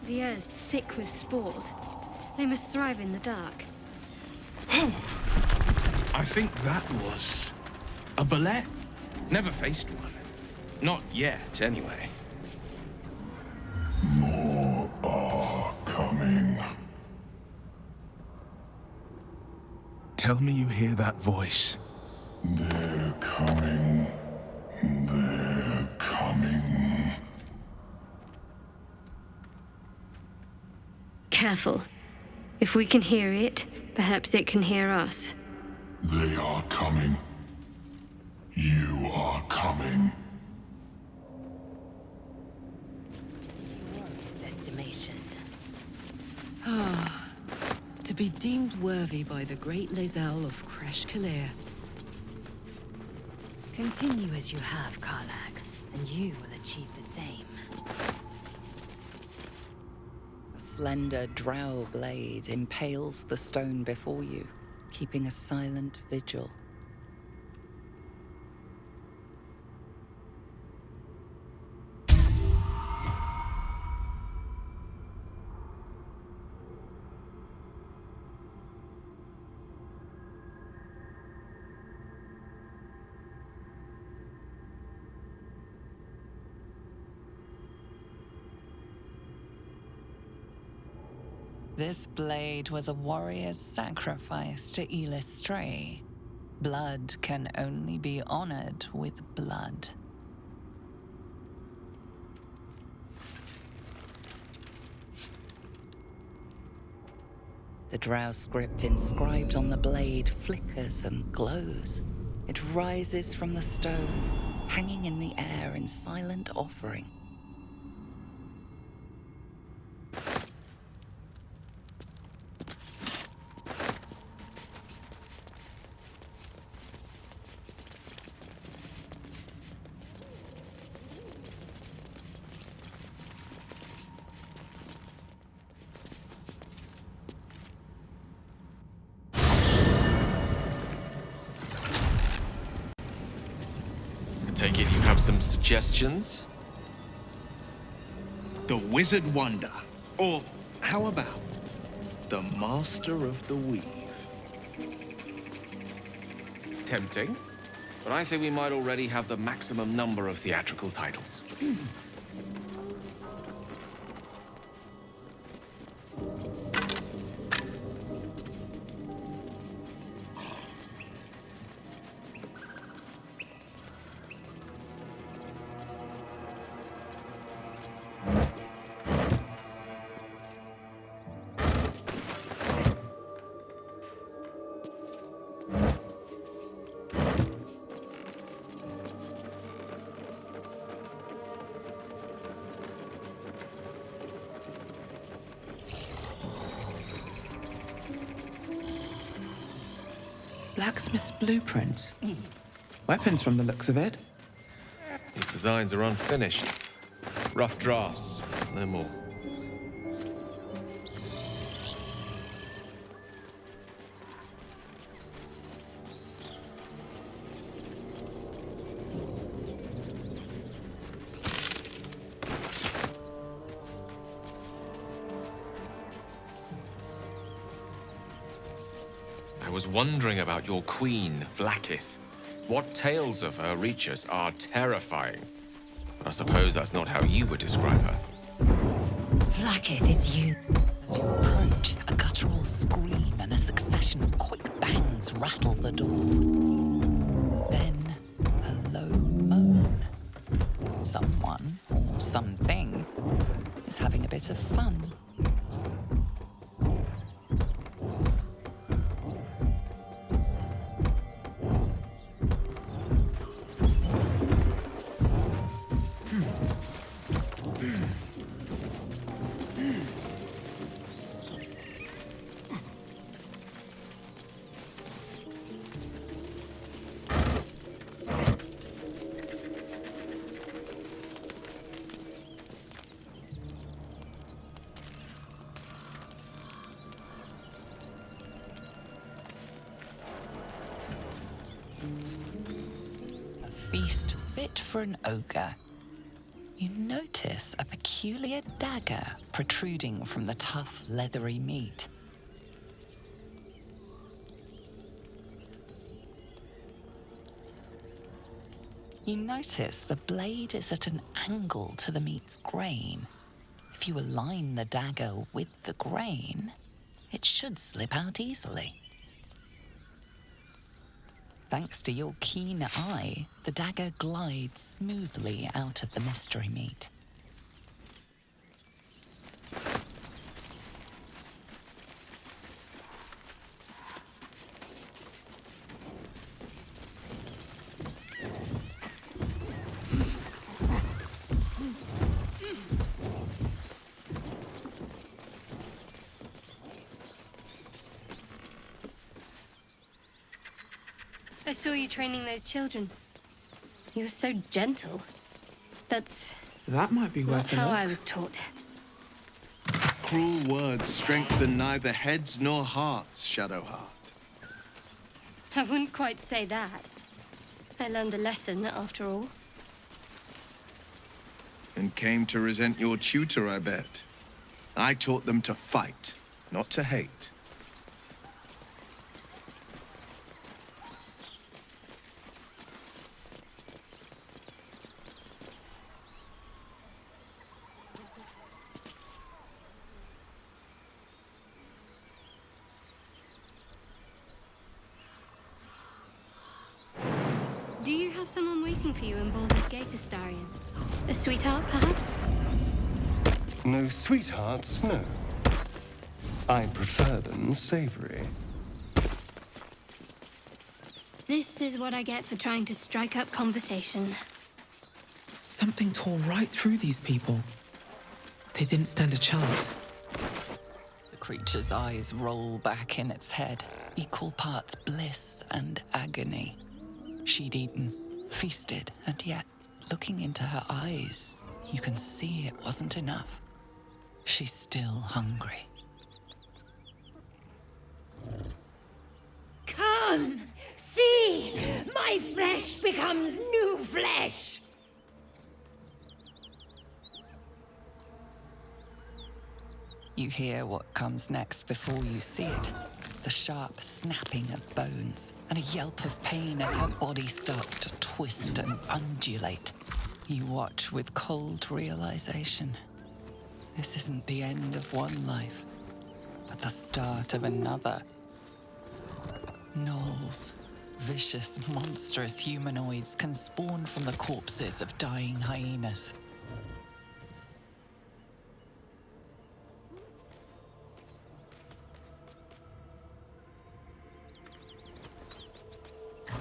The air is thick with spores. They must thrive in the dark. I think that was a ballet. Never faced one. Not yet, anyway. More are coming. Tell me you hear that voice. They're coming. They're coming. Careful. If we can hear it, perhaps it can hear us. They are coming. You are coming. His estimation. Ah, to be deemed worthy by the great Lae'zel of Kresh Kalir. Continue as you have, Karlach, and you will achieve the same. A slender drow blade impales the stone before you, keeping a silent vigil. This blade was a warrior's sacrifice to Elistray. Blood can only be honored with blood. The drow script inscribed on the blade flickers and glows. It rises from the stone, hanging in the air in silent offering. Take it you have some suggestions? The Wizard Wonder. Or how about the Master of the Weave? Tempting. But I think we might already have the maximum number of theatrical titles. Blacksmith's blueprints. Weapons from the looks of it. These designs are unfinished. Rough drafts, no more. I was wondering about your queen, Vlaakith. What tales of her reach us are terrifying. But I suppose that's not how you would describe her. Vlaakith is you. As you approach, a guttural scream and a succession of quick bangs rattle the door. Then, a low moan. Someone, or something, is having a bit of fun. feast fit for an ogre. You notice a peculiar dagger protruding from the tough, leathery meat. You notice the blade is at an angle to the meat's grain. If you align the dagger with the grain, it should slip out easily. Thanks to your keen eye, the dagger glides smoothly out of the mystery meat. I saw you training those children. You were so gentle. That might be Not worth a how look. I was taught. Cruel words strengthen neither heads nor hearts, Shadowheart. I wouldn't quite say that. I learned a lesson, after all. And came to resent your tutor, I bet. I taught them to fight, not to hate. Do you have someone waiting for you in Baldur's Gate, Astarion? A sweetheart, perhaps? No sweethearts, no. I prefer them savory. This is what I get for trying to strike up conversation. Something tore right through these people. They didn't stand a chance. The creature's eyes roll back in its head, equal parts bliss and agony. She'd eaten, feasted, and yet, looking into her eyes, you can see it wasn't enough. She's still hungry. Come, see! My flesh becomes new flesh! You hear what comes next before you see it. The sharp snapping of bones, and a yelp of pain as her body starts to twist and undulate. You watch with cold realization. This isn't the end of one life, but the start of another. Gnolls, vicious, monstrous humanoids can spawn from the corpses of dying hyenas.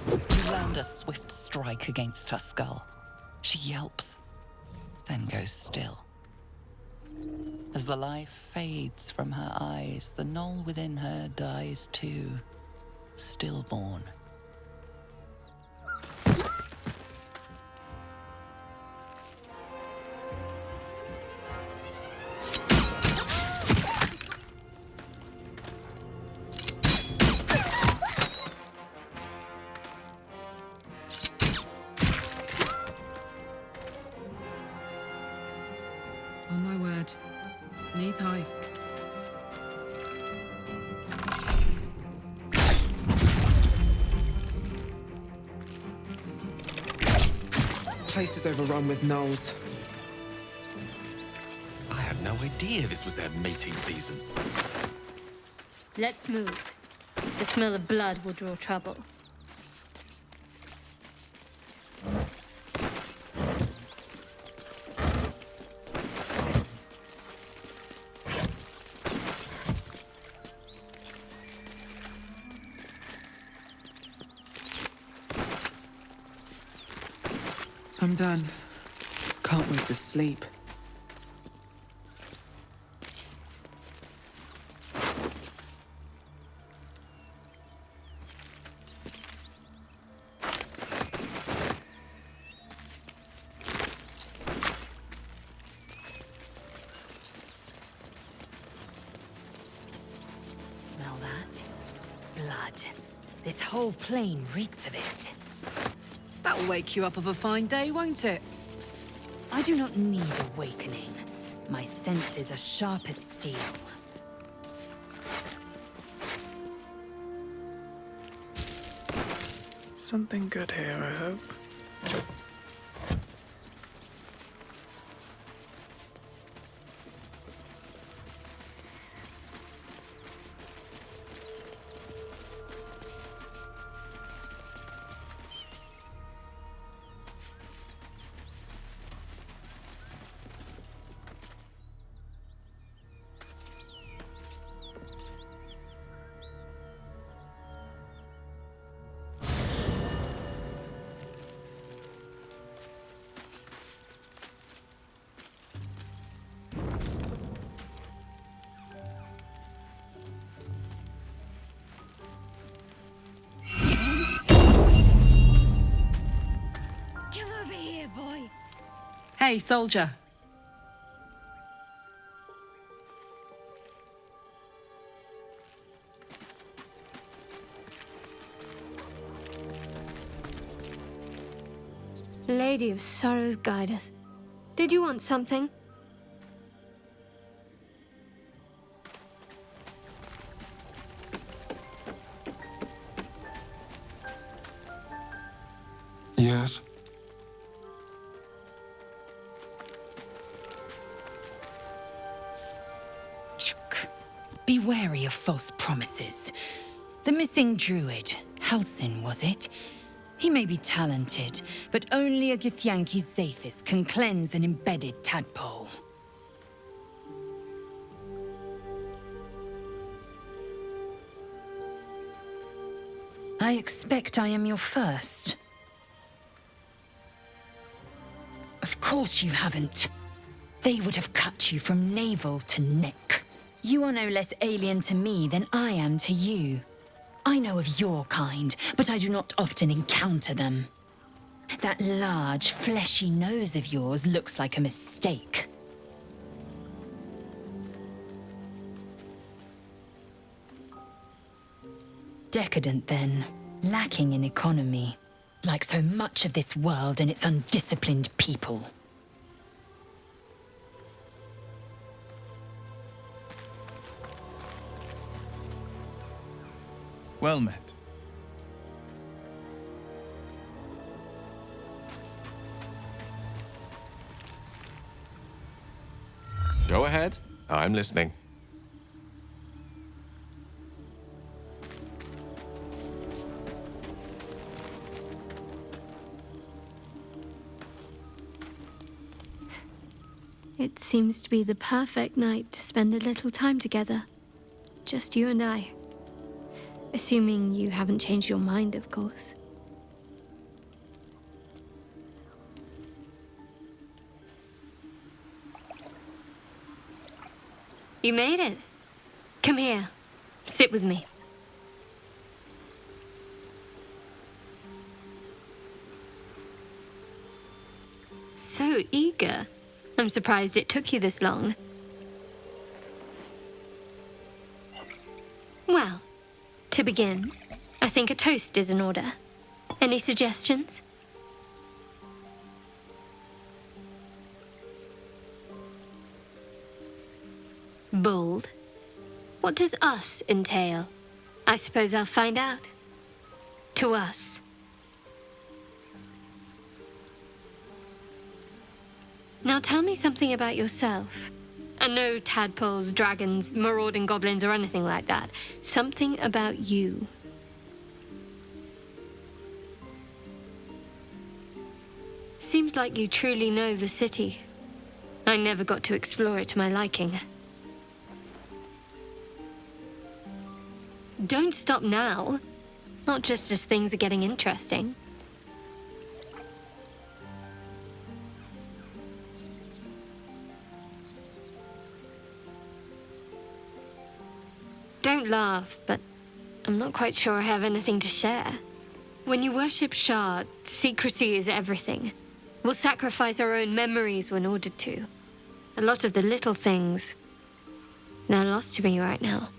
You land a swift strike against her skull. She yelps, then goes still. As the life fades from her eyes, the gnoll within her dies too, stillborn. On my word. Knees high. Place is overrun with gnolls. I had no idea this was their mating season. Let's move. The smell of blood will draw trouble. I'm done. Can't wait to sleep. Smell that? Blood. This whole plain reeks of it. That'll wake you up of a fine day, won't it? I do not need awakening. My senses are sharp as steel. Something good here, I hope. Come over here, boy. Hey, soldier. Lady of Sorrows, guide us. Did you want something? Yes? Be wary of false promises. The missing druid, Halsin, was it? He may be talented, but only a Githyanki Zathis can cleanse an embedded tadpole. I expect I am your first. Of course you haven't. They would have cut you from navel to neck. You are no less alien to me than I am to you. I know of your kind, but I do not often encounter them. That large, fleshy nose of yours looks like a mistake. Decadent, then. Lacking in economy. Like so much of this world and its undisciplined people. Well met. Go ahead. I'm listening. It seems to be the perfect night to spend a little time together. Just you and I. Assuming you haven't changed your mind, of course. You made it. Come here. Sit with me. So eager. I'm surprised it took you this long. Well, to begin, I think a toast is in order. Any suggestions? Bold. What does us entail? I suppose I'll find out. To us. Now tell me something about yourself. And no tadpoles, dragons, marauding goblins, or anything like that. Something about you. Seems like you truly know the city. I never got to explore it to my liking. Don't stop now. Not just as things are getting interesting. Don't laugh, but I'm not quite sure I have anything to share. When you worship Shard, secrecy is everything. We'll sacrifice our own memories when ordered to. A lot of the little things, they're lost to me right now.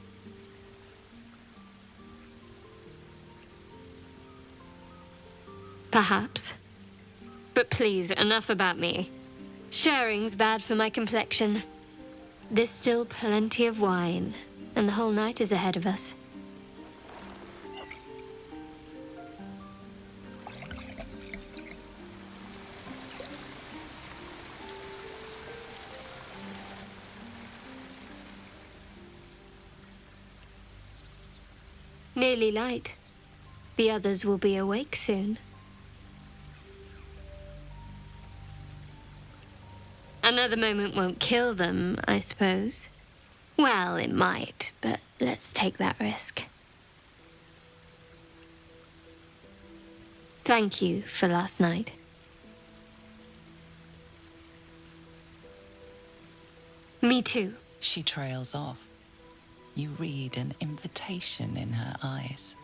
Perhaps. But please, enough about me. Sharing's bad for my complexion. There's still plenty of wine, and the whole night is ahead of us. Nearly light. The others will be awake soon. Another moment won't kill them, I suppose. Well, it might, but let's take that risk. Thank you for last night. Me too. She trails off. You read an invitation in her eyes.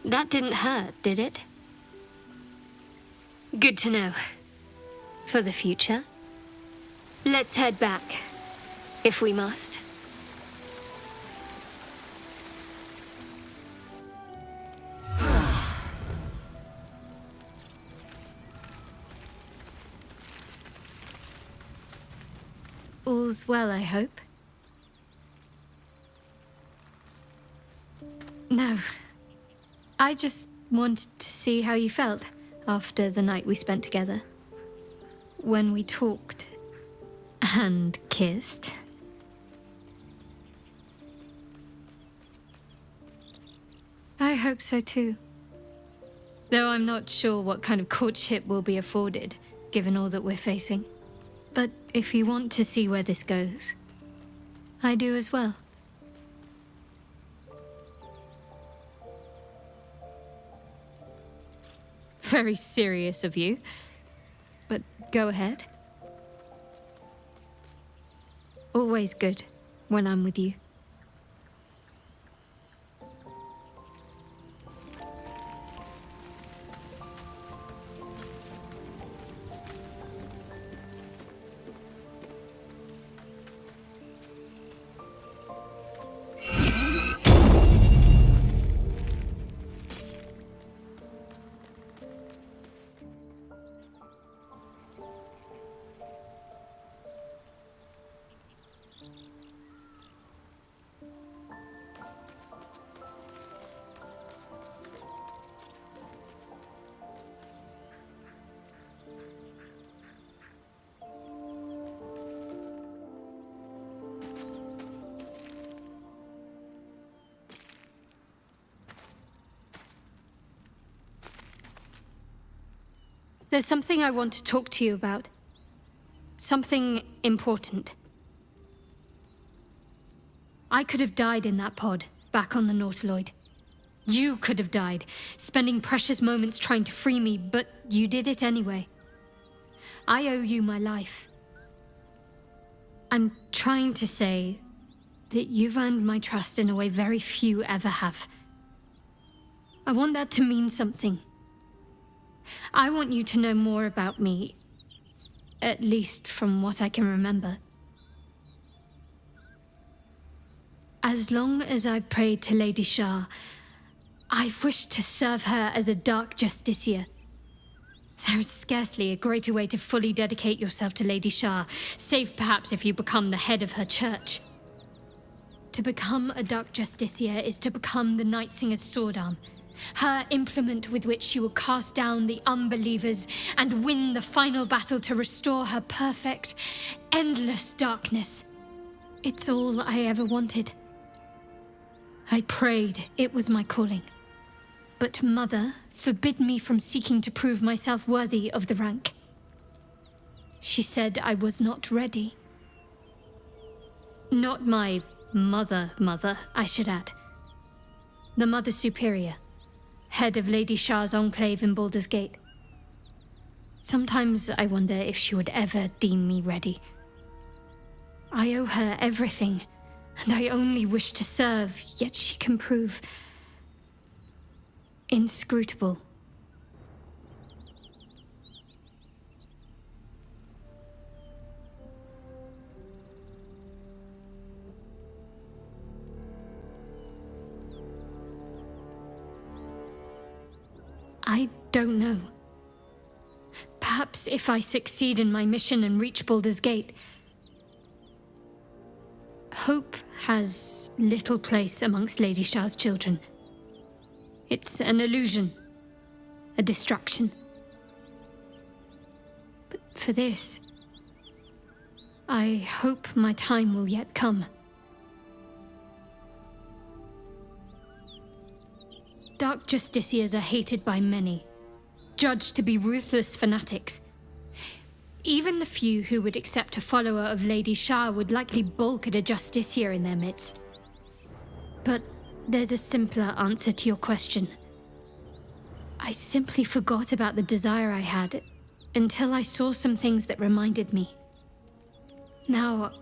That didn't hurt, did it? Good to know. For the future. Let's head back, if we must. All's well, I hope. No. I just wanted to see how you felt after the night we spent together. When we talked and kissed. I hope so too. Though I'm not sure what kind of courtship will be afforded, given all that we're facing. But if you want to see where this goes, I do as well. Very serious of you, but go ahead. Always good when I'm with you. There's something I want to talk to you about. Something important. I could have died in that pod, back on the Nautiloid. You could have died, spending precious moments trying to free me, but you did it anyway. I owe you my life. I'm trying to say that you've earned my trust in a way very few ever have. I want that to mean something. I want you to know more about me, at least from what I can remember. As long as I've prayed to Lady Shah, I've wished to serve her as a dark justiciar. There is scarcely a greater way to fully dedicate yourself to Lady Shah, save perhaps if you become the head of her church. To become a dark justiciar is to become the Night Singer's sword arm, her implement with which she will cast down the unbelievers and win the final battle to restore her perfect, endless darkness. It's all I ever wanted. I prayed it was my calling. But Mother forbid me from seeking to prove myself worthy of the rank. She said I was not ready. Not my mother, I should add. The Mother Superior. head of Lady Shah's enclave in Baldur's Gate. Sometimes I wonder if she would ever deem me ready. I owe her everything, and I only wish to serve, yet she can prove inscrutable. I don't know. Perhaps if I succeed in my mission and reach Baldur's Gate, hope has little place amongst Lady Shah's children. It's an illusion, a distraction. But for this, I hope my time will yet come. Dark Justiciars are hated by many, judged to be ruthless fanatics. Even the few who would accept a follower of Lady Shah would likely balk at a Justiciar in their midst. But there's a simpler answer to your question. I simply forgot about the desire I had until I saw some things that reminded me. Now,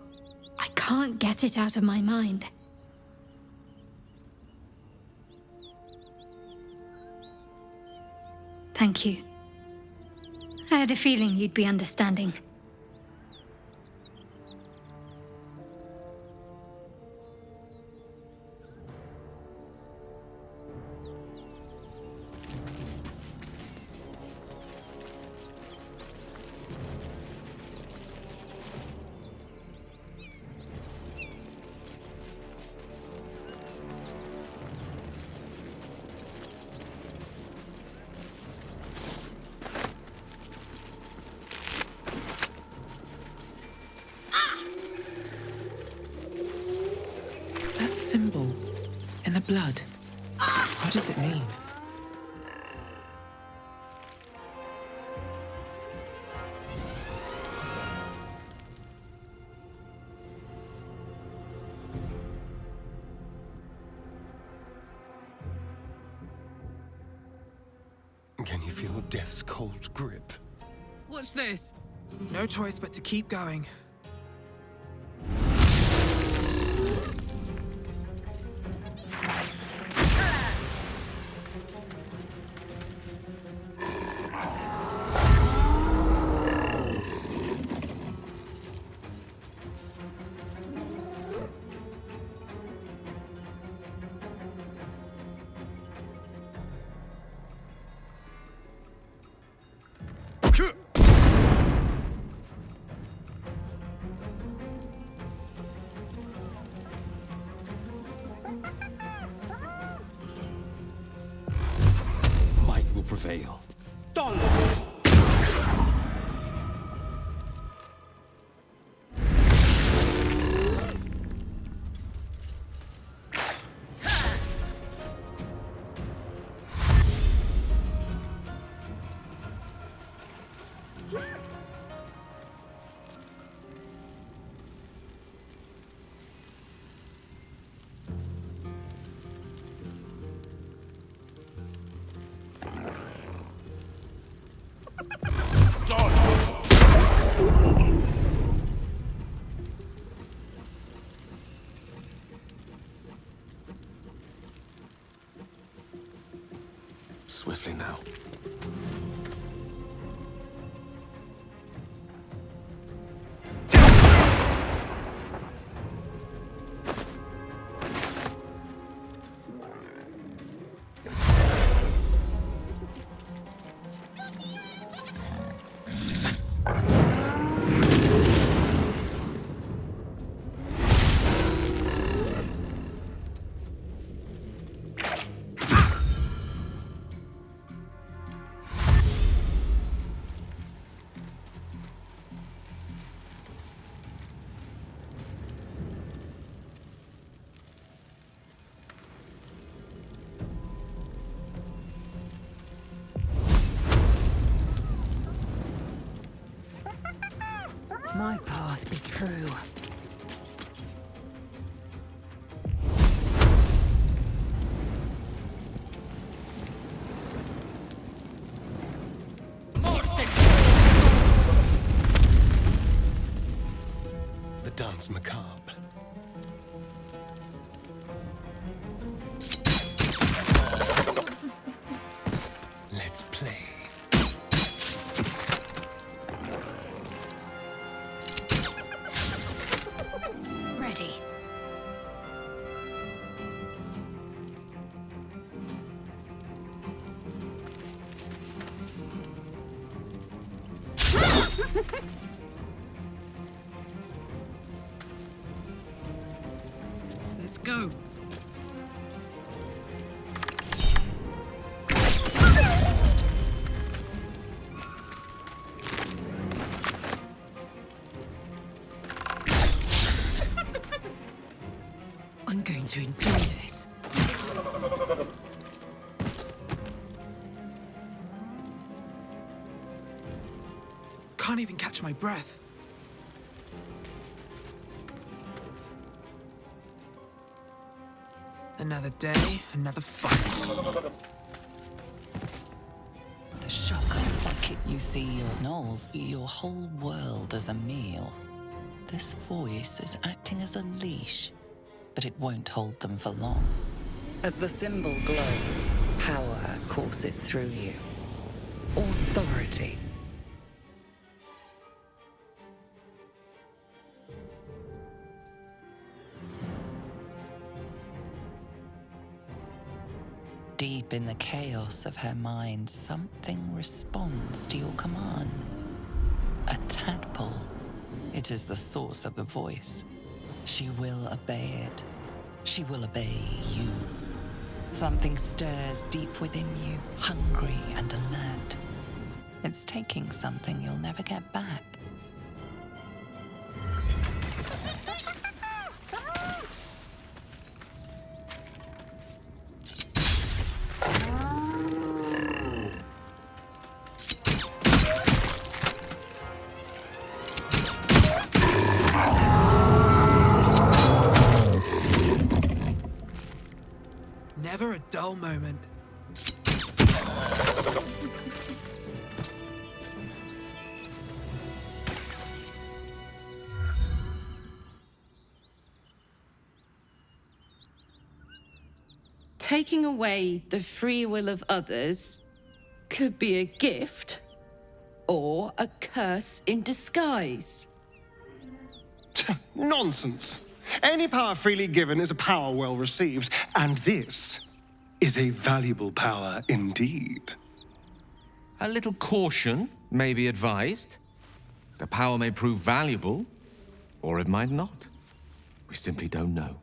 I can't get it out of my mind. Thank you. I had a feeling you'd be understanding. Symbol in the blood. What does it mean? Can you feel death's cold grip? Watch this. No choice but to keep going. Might will prevail. Swiftly now. My path be true. sounds macabre. Let's play. Ready. Let's go. I'm going to enjoy this. Can't even catch my breath. Another day, another fight. With a shock of circuit, you see your whole world as a meal. This voice is acting as a leash, but it won't hold them for long. As the symbol glows, power courses through you. Authority. Deep in the chaos of her mind, something responds to your command. A tadpole. It is the source of the voice. She will obey it. She will obey you. Something stirs deep within you, hungry and alert. It's taking something you'll never get back. Never a dull moment. Taking away the free will of others could be a gift or a curse in disguise. Nonsense. Any power freely given is a power well received, and this is a valuable power indeed. A little caution may be advised. The power may prove valuable, or it might not. We simply don't know.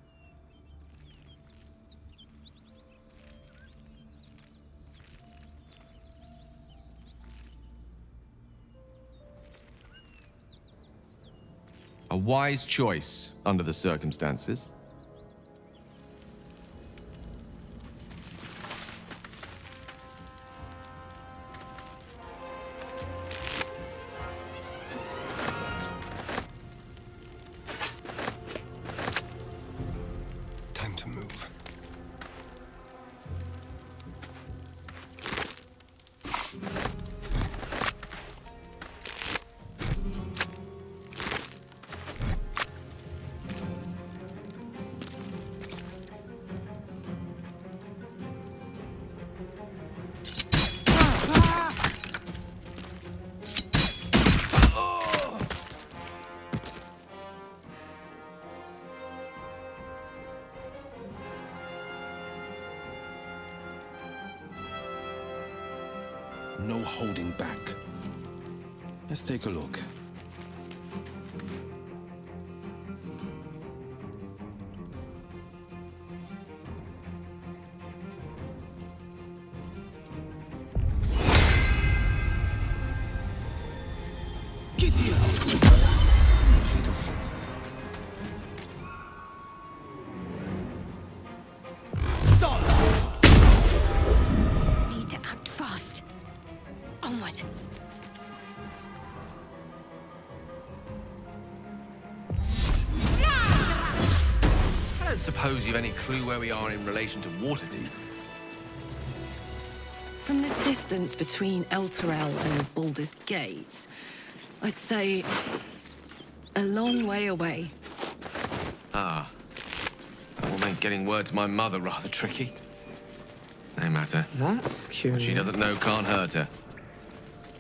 A wise choice under the circumstances. Time to move. No holding back. Let's take a look. Get here! Little fool. Need to act fast. Onward. I don't suppose you've any clue where we are in relation to Waterdeep. From this distance between Elturel and Baldur's Gate, I'd say a long way away. Ah. That will make getting word to my mother rather tricky. No matter. That's curious. What she doesn't know can't hurt her.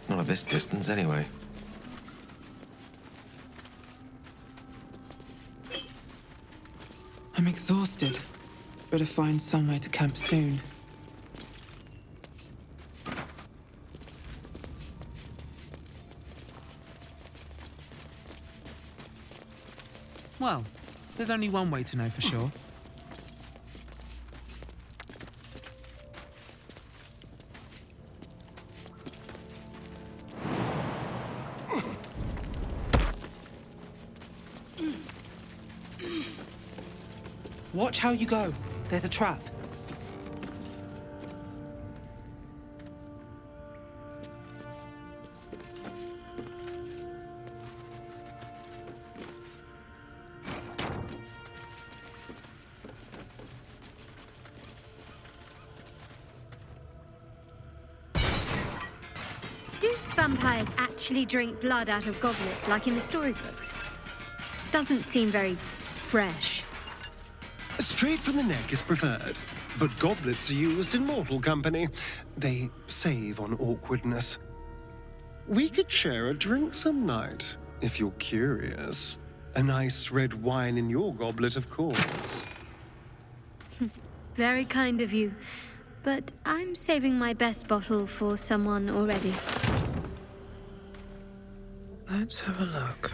Not at this distance, anyway. I'm exhausted. Better find somewhere to camp soon. Well, there's only one way to know for sure. Watch how you go. There's a trap. Do vampires actually drink blood out of goblets like in the storybooks? Doesn't seem very fresh. Straight from the neck is preferred, but goblets are used in mortal company. They save on awkwardness. We could share a drink some night, if you're curious. A nice red wine in your goblet, of course. Very kind of you. But I'm saving my best bottle for someone already. Let's have a look.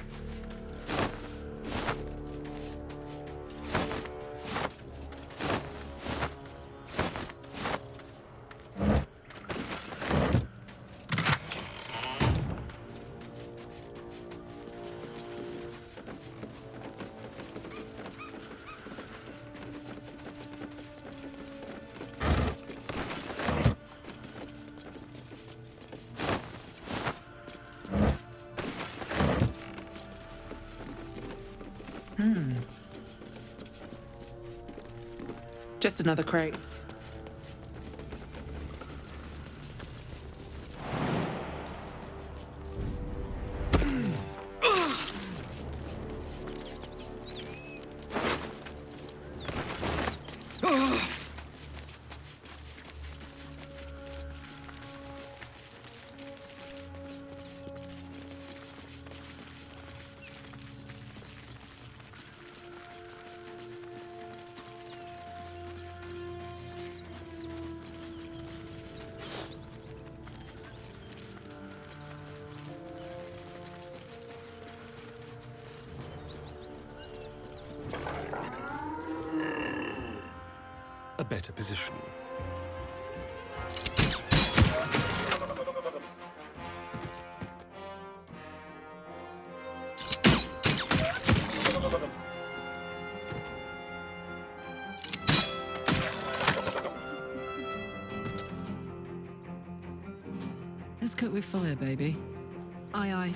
Just another crate. A better position. Let's cook with fire, baby. Aye, aye.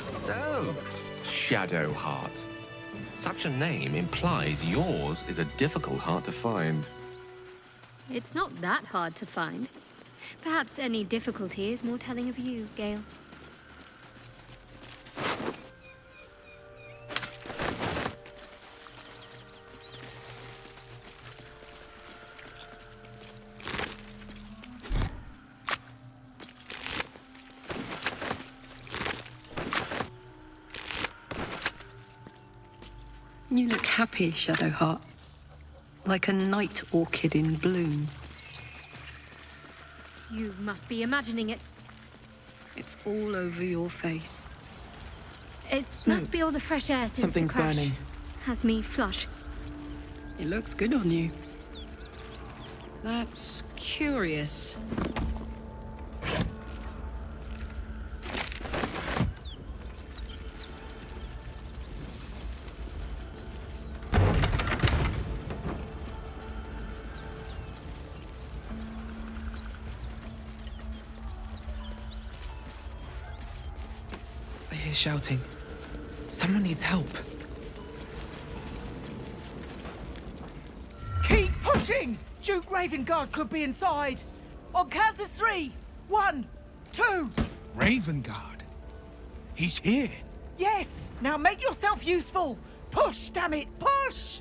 So, Shadowheart. Such a name implies yours is a difficult heart to find. It's not that hard to find. Perhaps any difficulty is more telling of you, Gale. You look happy, Shadowheart. Like a night orchid in bloom. You must be imagining it. It's all over your face. It must be all the fresh air since Something's the crash. burning. Has me flush. It looks good on you. That's curious. I hear shouting. Someone needs help. Keep pushing! Duke Ravengard could be inside. On count of 3. 1, too! Ravengard? He's here. Yes! Now make yourself useful! Push, damn it, push!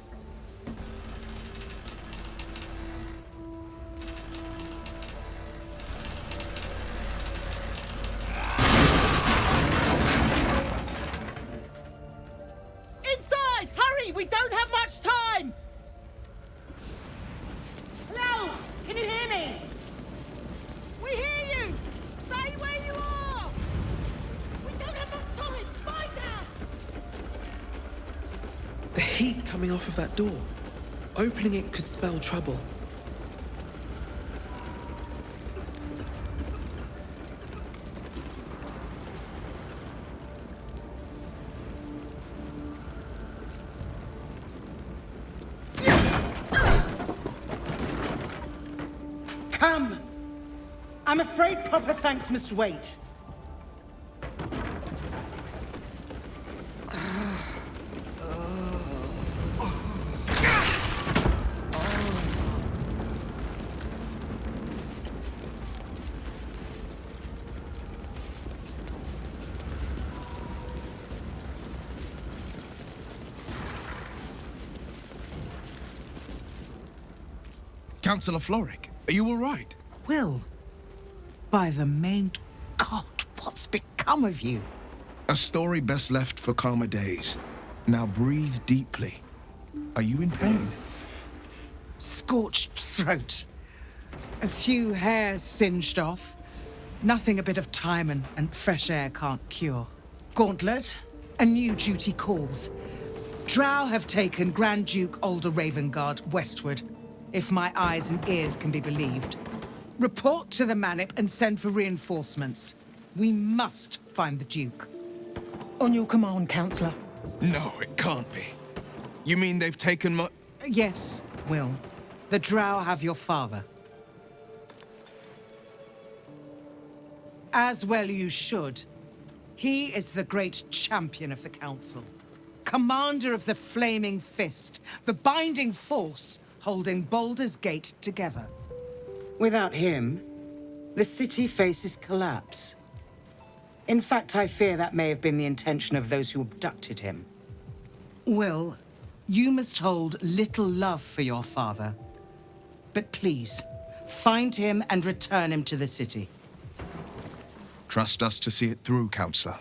Inside! Hurry! We don't have much time! Hello! Can you hear me? We hear you! Stay where you are! We don't have much time! Fight out! The heat coming off of that door. Opening it could spell trouble. Come! I'm afraid proper thanks must wait. Councillor Floric, are you all right? Will, by the main God, what's become of you? A story best left for calmer days. Now breathe deeply. Are you in pain? Scorched throat. A few hairs singed off. Nothing a bit of time and fresh air can't cure. Gauntlet, a new duty calls. Drow have taken Grand Duke Alder Ravengard westward, if my eyes and ears can be believed. Report to the Manip and send for reinforcements. We must find the Duke. On your command, Councillor. No, it can't be. You mean they've taken my... Yes, Will. The Drow have your father. As well you should. He is the great champion of the Council. Commander of the Flaming Fist, the binding force holding Baldur's Gate together. Without him, the city faces collapse. In fact, I fear that may have been the intention of those who abducted him. Will, you must hold little love for your father. But please, find him and return him to the city. Trust us to see it through, Councillor.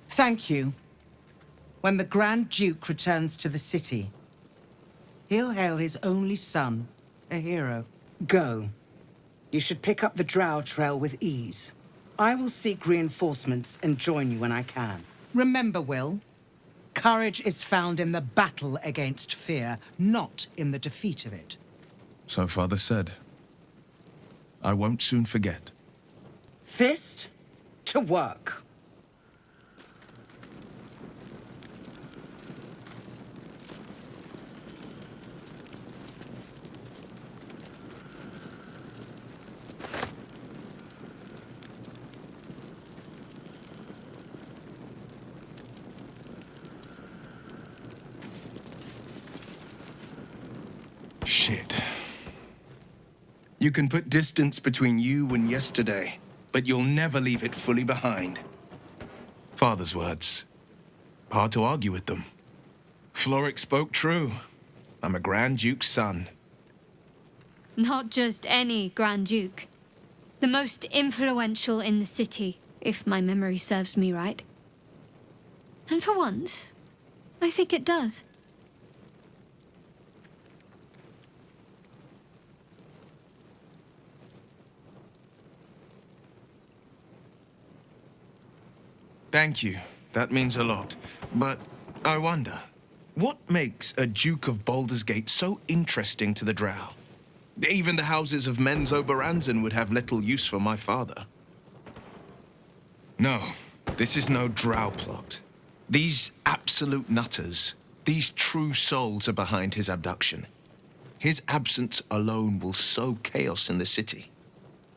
Thank you. When the Grand Duke returns to the city, he'll hail his only son, a hero. Go. You should pick up the Drow trail with ease. I will seek reinforcements and join you when I can. Remember, Will, courage is found in the battle against fear, not in the defeat of it. So Father said. I won't soon forget. Fist to work. Shit. You can put distance between you and yesterday, but you'll never leave it fully behind. Father's words. Hard to argue with them. Floric spoke true. I'm a Grand Duke's son. Not just any Grand Duke. The most influential in the city, if my memory serves me right. And for once, I think it does. Thank you. That means a lot. But I wonder, what makes a Duke of Baldur's Gate so interesting to the Drow? Even the houses of Menzoberranzan would have little use for my father. No, this is no Drow plot. These absolute nutters, these true souls are behind his abduction. His absence alone will sow chaos in the city.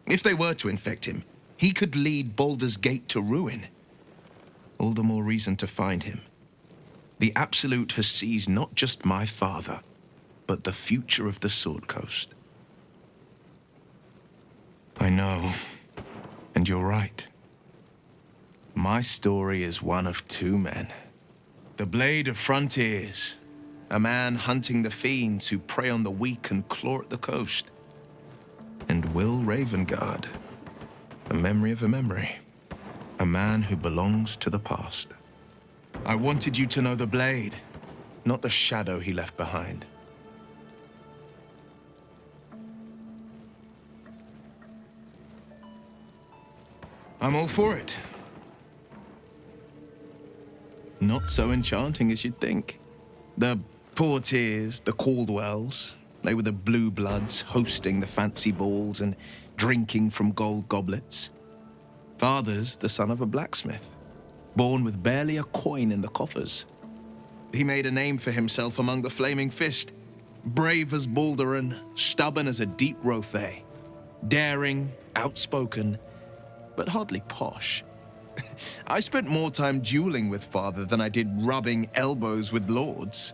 If they were to infect him, he could lead Baldur's Gate to ruin. All the more reason to find him. The Absolute has seized not just my father, but the future of the Sword Coast. I know, and you're right. My story is one of two men. The Blade of Frontiers, a man hunting the fiends who prey on the weak and claw at the coast. And Will Ravengard, a memory of a memory, a man who belongs to the past. I wanted you to know the Blade, not the shadow he left behind. I'm all for it. Not so enchanting as you'd think. The Portiers, the Caldwells, they were the blue bloods hosting the fancy balls and drinking from gold goblets. Father's the son of a blacksmith, born with barely a coin in the coffers. He made a name for himself among the Flaming Fist, brave as Balduran, stubborn as a deep Rothay, daring, outspoken, but hardly posh. I spent more time dueling with Father than I did rubbing elbows with lords.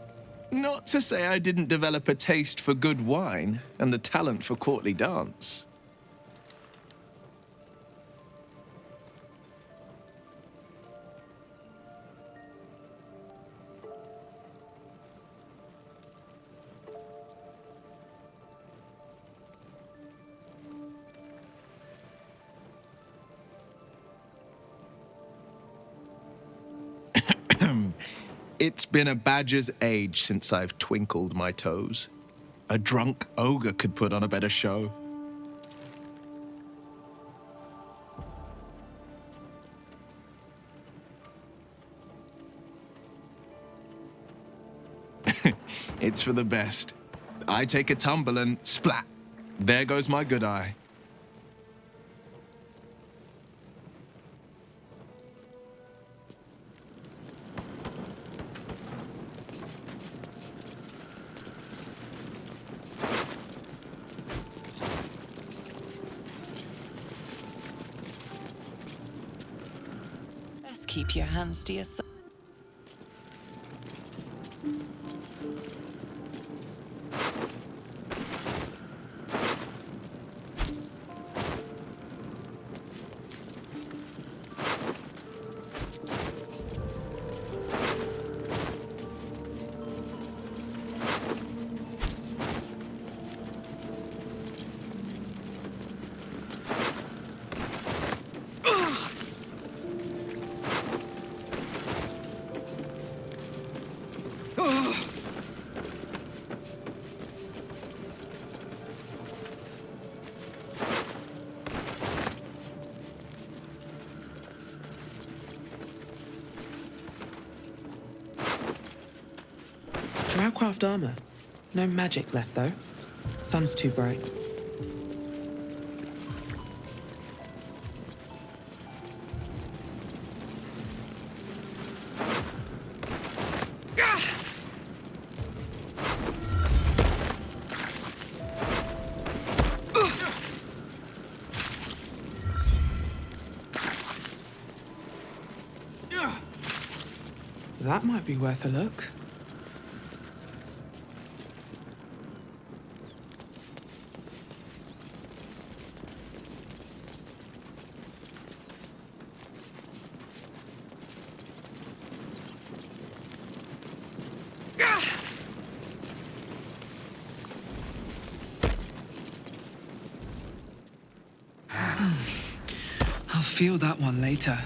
Not to say I didn't develop a taste for good wine and a talent for courtly dance. It's been a badger's age since I've twinkled my toes. A drunk ogre could put on a better show. It's for the best. I take a tumble and splat. There goes my good eye. Keep your hands to yourself. Drow-craft armor. No magic left, though. Sun's too bright. That might be worth a look. I'll feel that one later.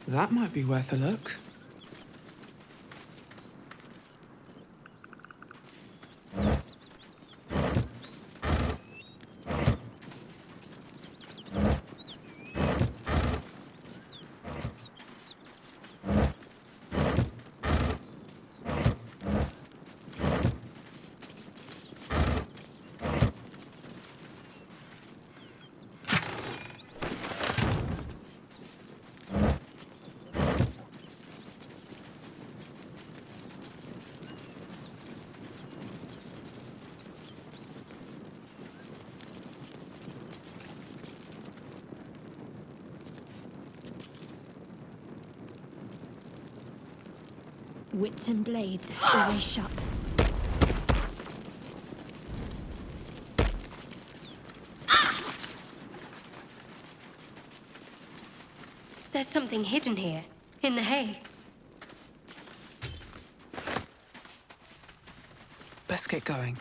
That might be worth a look. Wits and blades, always sharp. There's something hidden here, in the hay. Best get going.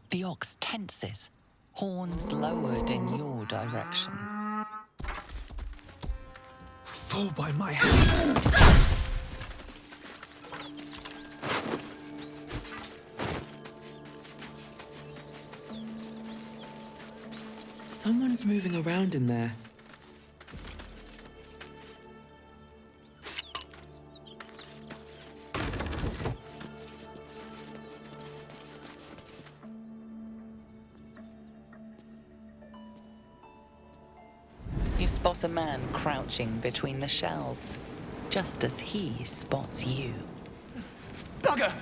The ox tenses, horns lowered in your direction. Fall by my hand. Someone's moving around in there. You spot a man crouching between the shelves, just as he spots you. Bugger!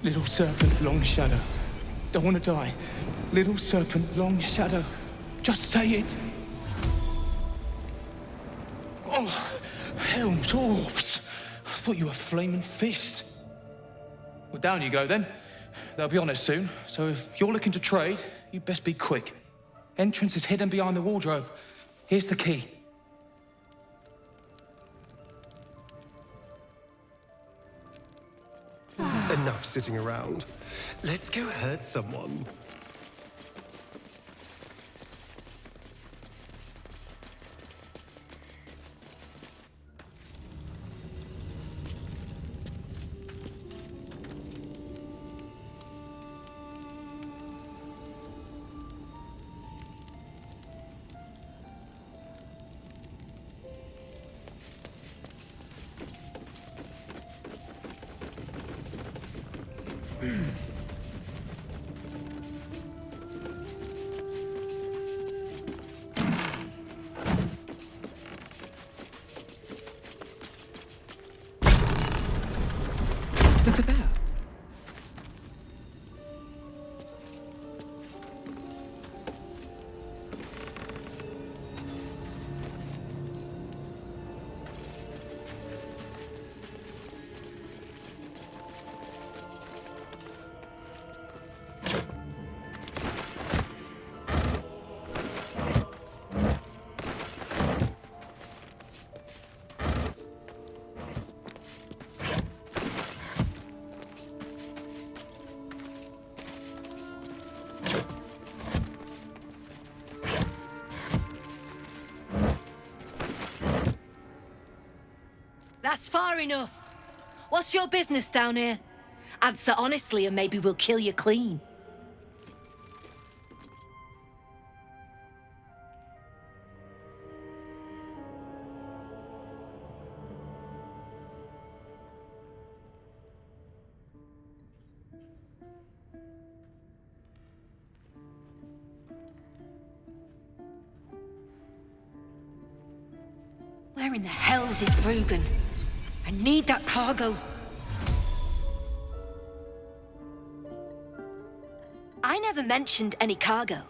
Little serpent, long shadow. Don't want to die. Little serpent, long shadow. Just say it. Oh, helms, orbs. I thought you were flaming fist. Well, down you go then. They'll be on us soon, so if you're looking to trade, you best be quick. Entrance is hidden behind the wardrobe. Here's the key. Enough sitting around. Let's go hurt someone. Look at that. That's far enough. What's your business down here? Answer honestly and maybe we'll kill you clean. Where in the hell's is Rugen? I need that cargo. I never mentioned any cargo.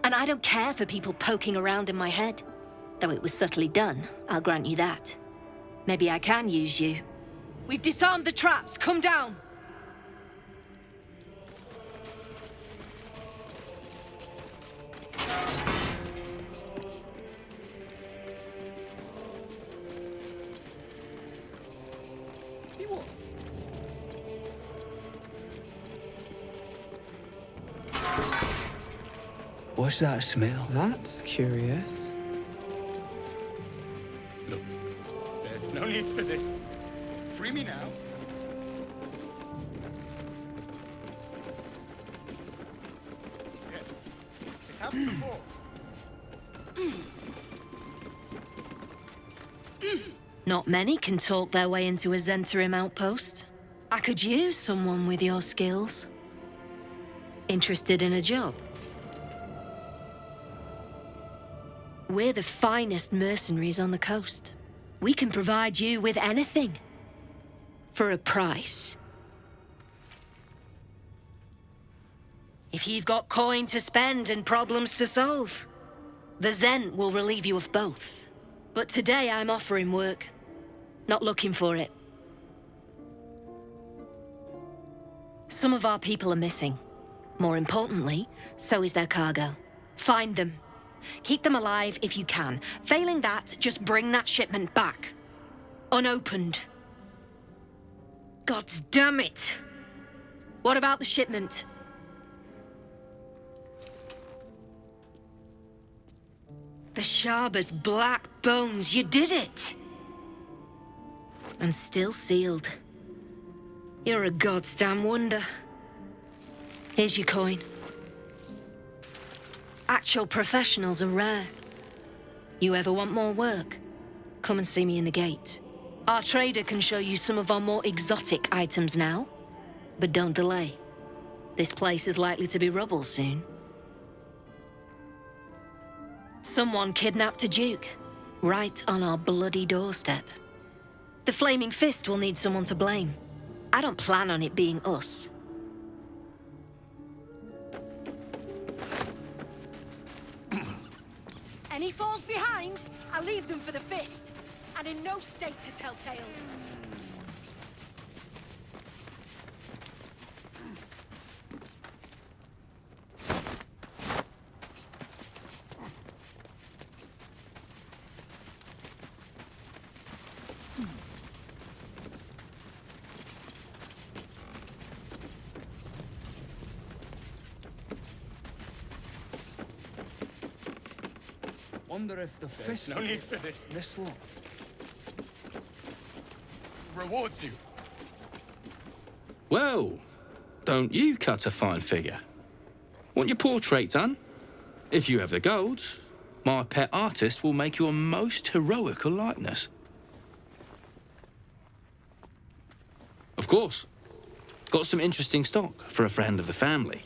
And I don't care for people poking around in my head. Though it was subtly done, I'll grant you that. Maybe I can use you. We've disarmed the traps. Come down. What's that smell? That's curious. Look, there's no need for this. Free me now. Yes, it's happened before. Not many can talk their way into a Zentarim outpost. I could use someone with your skills. Interested in a job? We're the finest mercenaries on the coast. We can provide you with anything. For a price. If you've got coin to spend and problems to solve, the Zent will relieve you of both. But today I'm offering work, not looking for it. Some of our people are missing. More importantly, so is their cargo. Find them. Keep them alive if you can. Failing that, just bring that shipment back. Unopened. God damn it! What about the shipment? The Sharber's black bones, you did it! And still sealed. You're a goddamn wonder. Here's your coin. Actual professionals are rare. You ever want more work? Come and see me in the gate. Our trader can show you some of our more exotic items now. But don't delay. This place is likely to be rubble soon. Someone kidnapped a duke, right on our bloody doorstep. The Flaming Fist will need someone to blame. I don't plan on it being us. Any falls behind, I'll leave them for the Fist. And in no state to tell tales. Wonder if the fist... no need for this. This lot. Rewards you. Well, don't you cut a fine figure? Want your portrait done? If you have the gold, my pet artist will make you a most heroical likeness. Of course. Got some interesting stock for a friend of the family.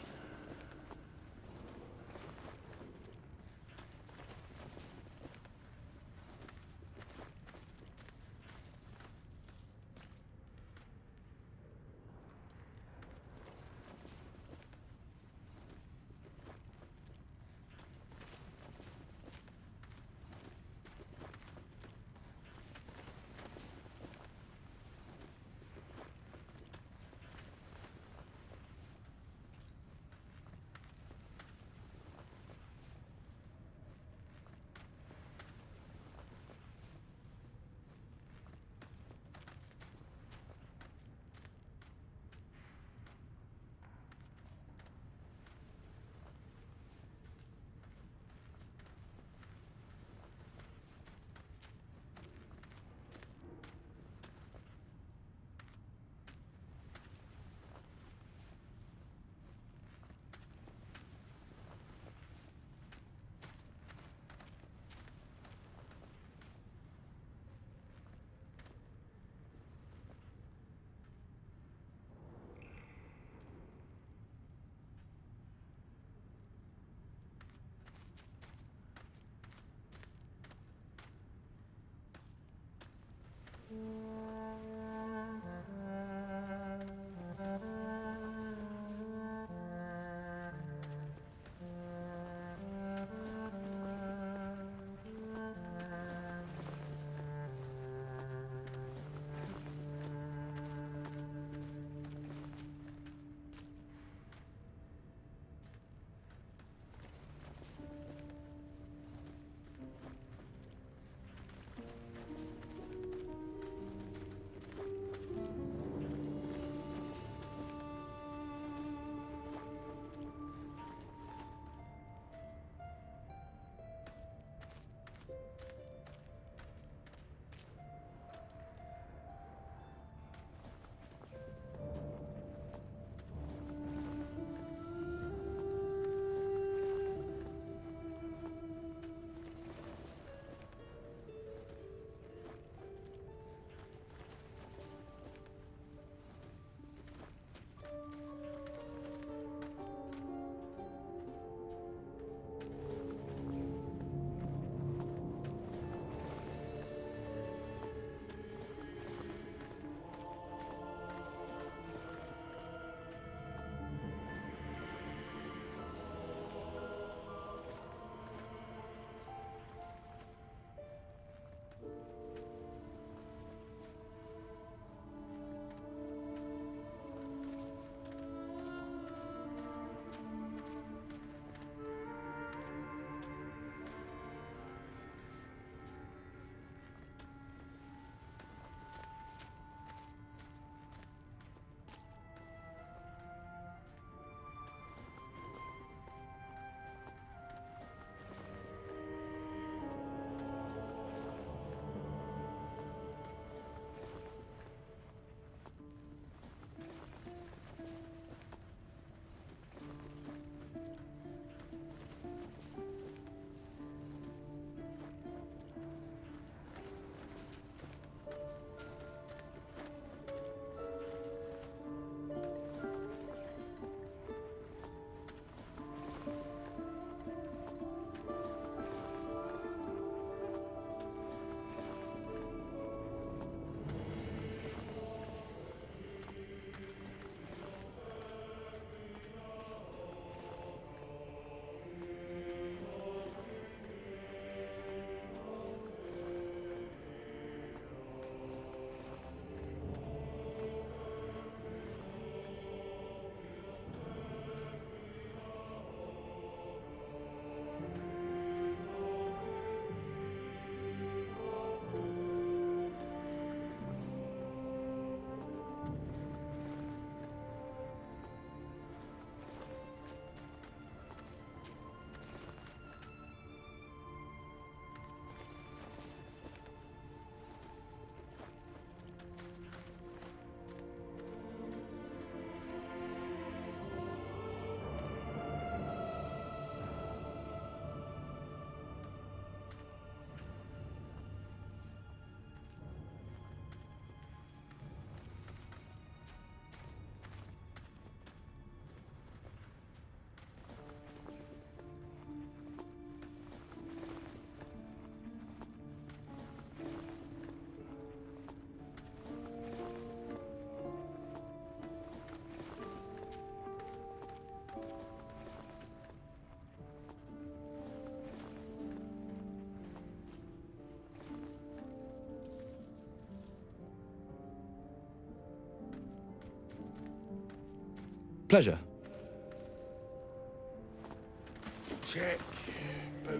Pleasure.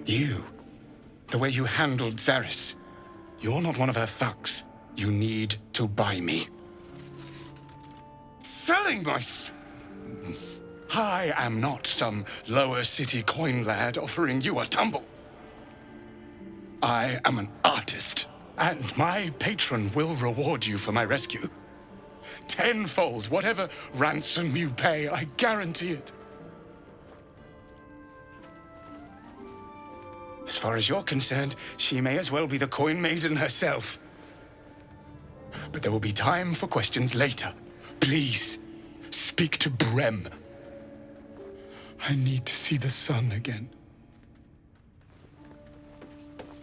You. The way you handled Zaris. You're not one of her thugs. You need to buy me. Selling my... I am not some lower city coin lad offering you a tumble. I am an artist, and my patron will reward you for my rescue. Tenfold, whatever ransom you pay, I guarantee it. As far as you're concerned, she may as well be the coin maiden herself. But there will be time for questions later. Please, speak to Brem. I need to see the sun again.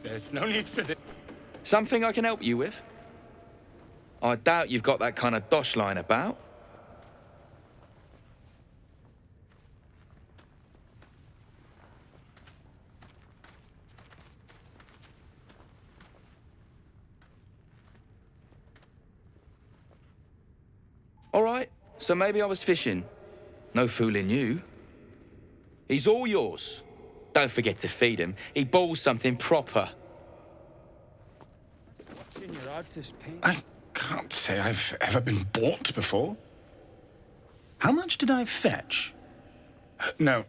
There's no need for this. Something I can help you with? I doubt you've got that kind of dosh line about. All right, so maybe I was fishing. No fooling you. He's all yours. Don't forget to feed him. He balls something proper. I can't say I've ever been bought before. How much did I fetch? No,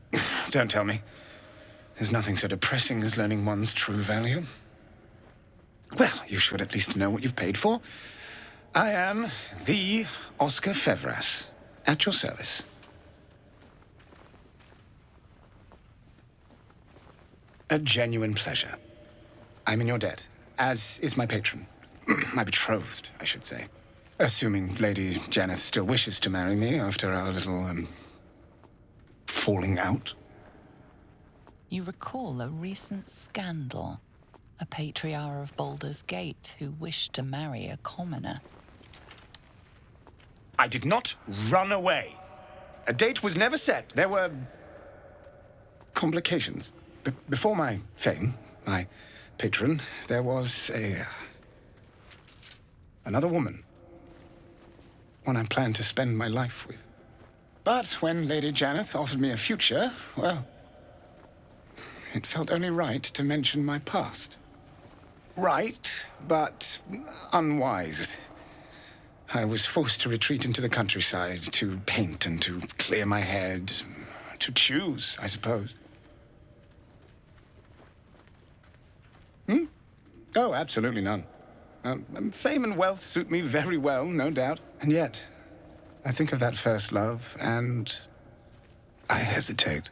don't tell me. There's nothing so depressing as learning one's true value. Well, you should at least know what you've paid for. I am the Oscar Fevras, at your service. A genuine pleasure. I'm in your debt, as is my patron. My betrothed, I should say. Assuming Lady Janeth still wishes to marry me after our little, falling out. You recall a recent scandal. A patriarch of Baldur's Gate who wished to marry a commoner. I did not run away. A date was never set. There were complications. Before my fame, my patron, there was another woman. One I planned to spend my life with. But when Lady Janeth offered me a future, well, it felt only right to mention my past. Right, but unwise. I was forced to retreat into the countryside, to paint and to clear my head, to choose, I suppose. Oh, absolutely none. Fame and wealth suit me very well, no doubt. And yet, I think of that first love, and I hesitate.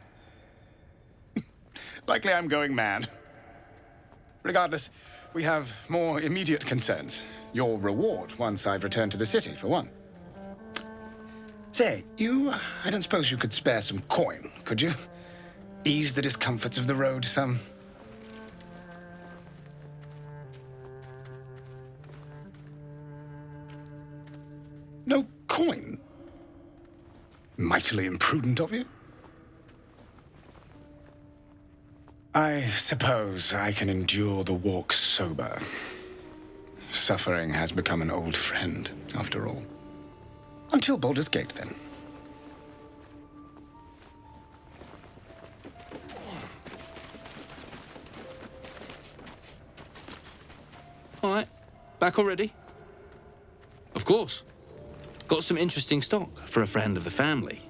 Likely I'm going mad. Regardless, we have more immediate concerns. Your reward once I've returned to the city, for one. Say, I don't suppose you could spare some coin, could you? Ease the discomforts of the road some. No coin? Mightily imprudent of you. I suppose I can endure the walk sober. Suffering has become an old friend, after all. Until Baldur's Gate, then. All right, back already? Of course. Got some interesting stock for a friend of the family.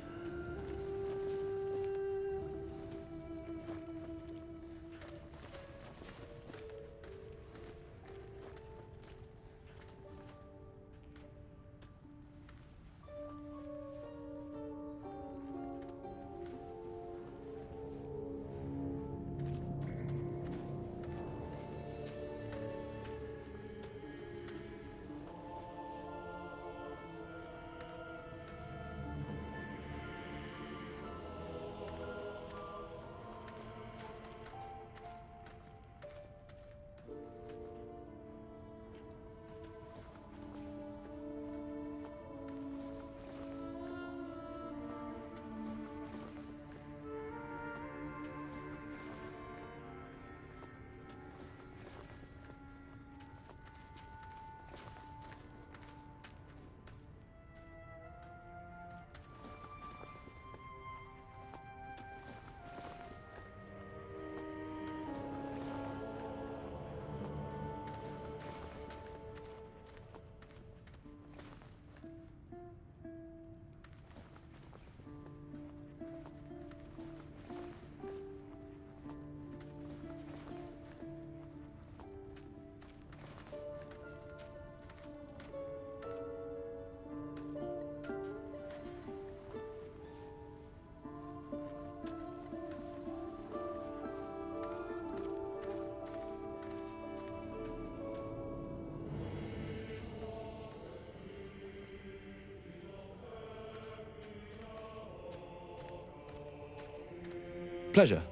Pleasure.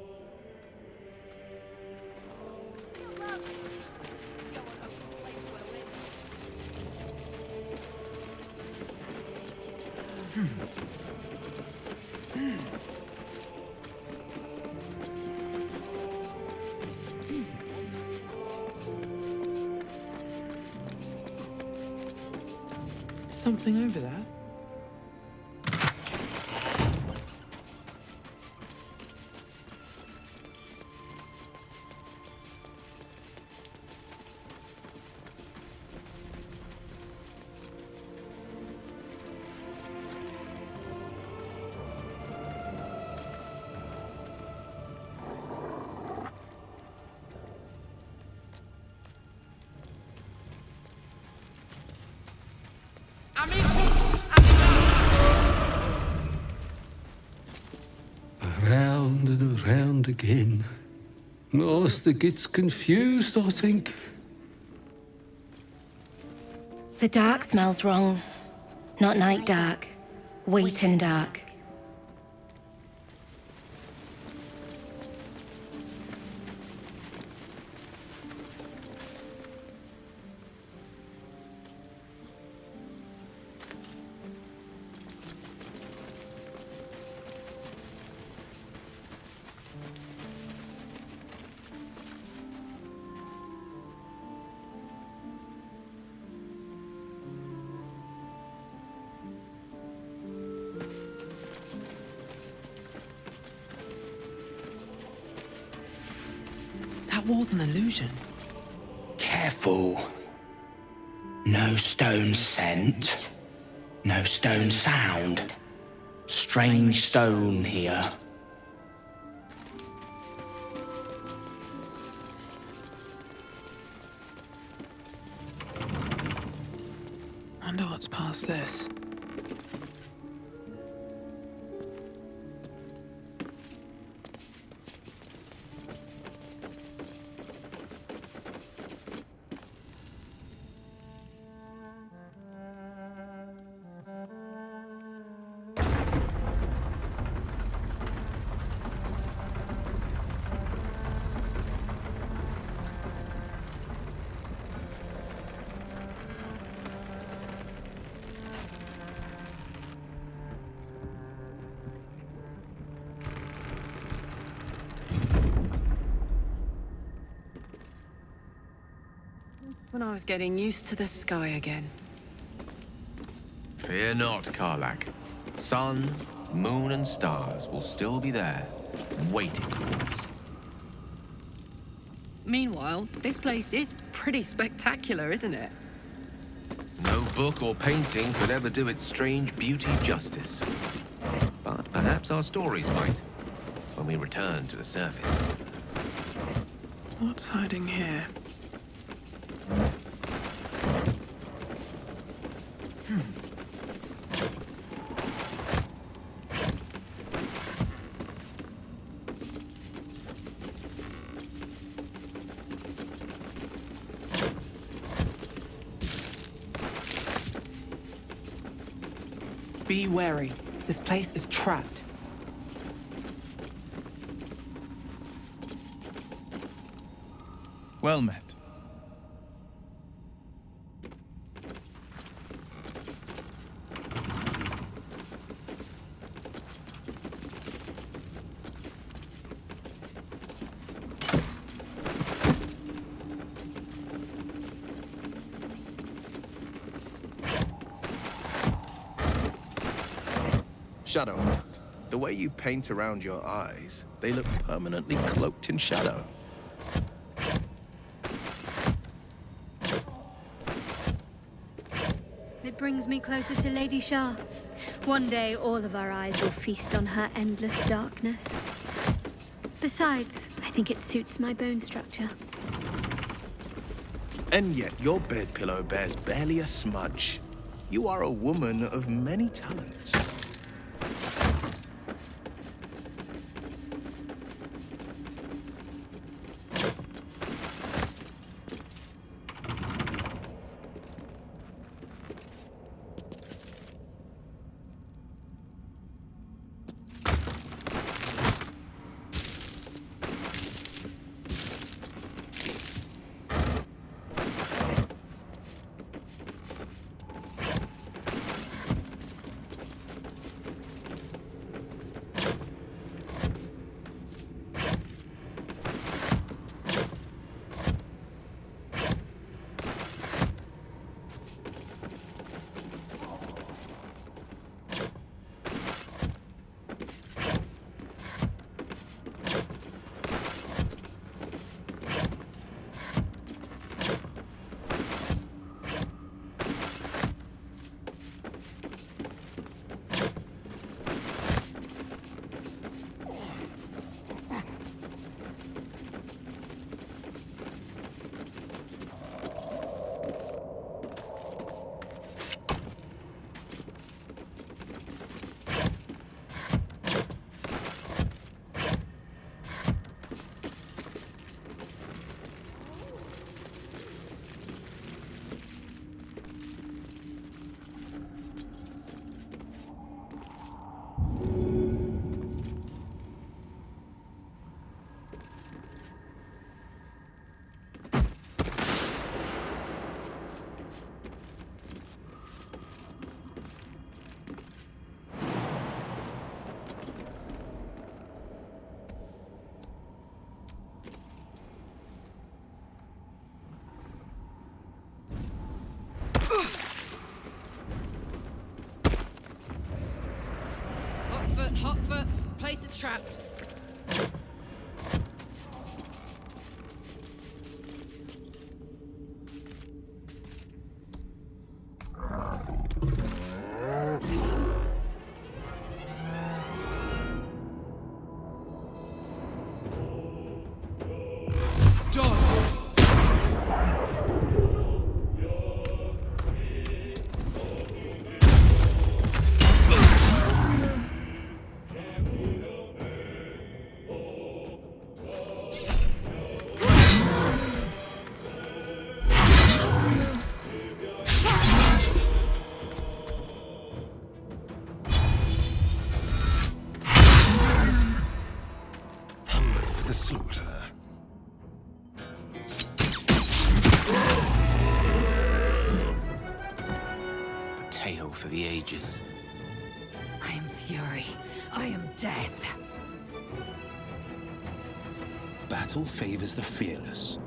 Something over there? Around and around again. Master gets confused, I think. The dark smells wrong. Not night dark. Wheaten dark. That wall's an illusion. Careful. No stone scent. No stone sound. Strange stone here. Wonder what's past this. When I was getting used to the sky again. Fear not, Karlach. Sun, moon, and stars will still be there, waiting for us. Meanwhile, this place is pretty spectacular, isn't it? No book or painting could ever do its strange beauty justice. But perhaps our stories might, when we return to the surface. What's hiding here? Be wary. This place is trapped. Well met. Shadowheart, the way you paint around your eyes, they look permanently cloaked in shadow. It brings me closer to Lady Shah. One day, all of our eyes will feast on her endless darkness. Besides, I think it suits my bone structure. And yet your bed pillow bears barely a smudge. You are a woman of many talents. Hotfoot, place is trapped. For the slaughter. A tale for the ages. I am fury. I am death. Battle favors the fearless.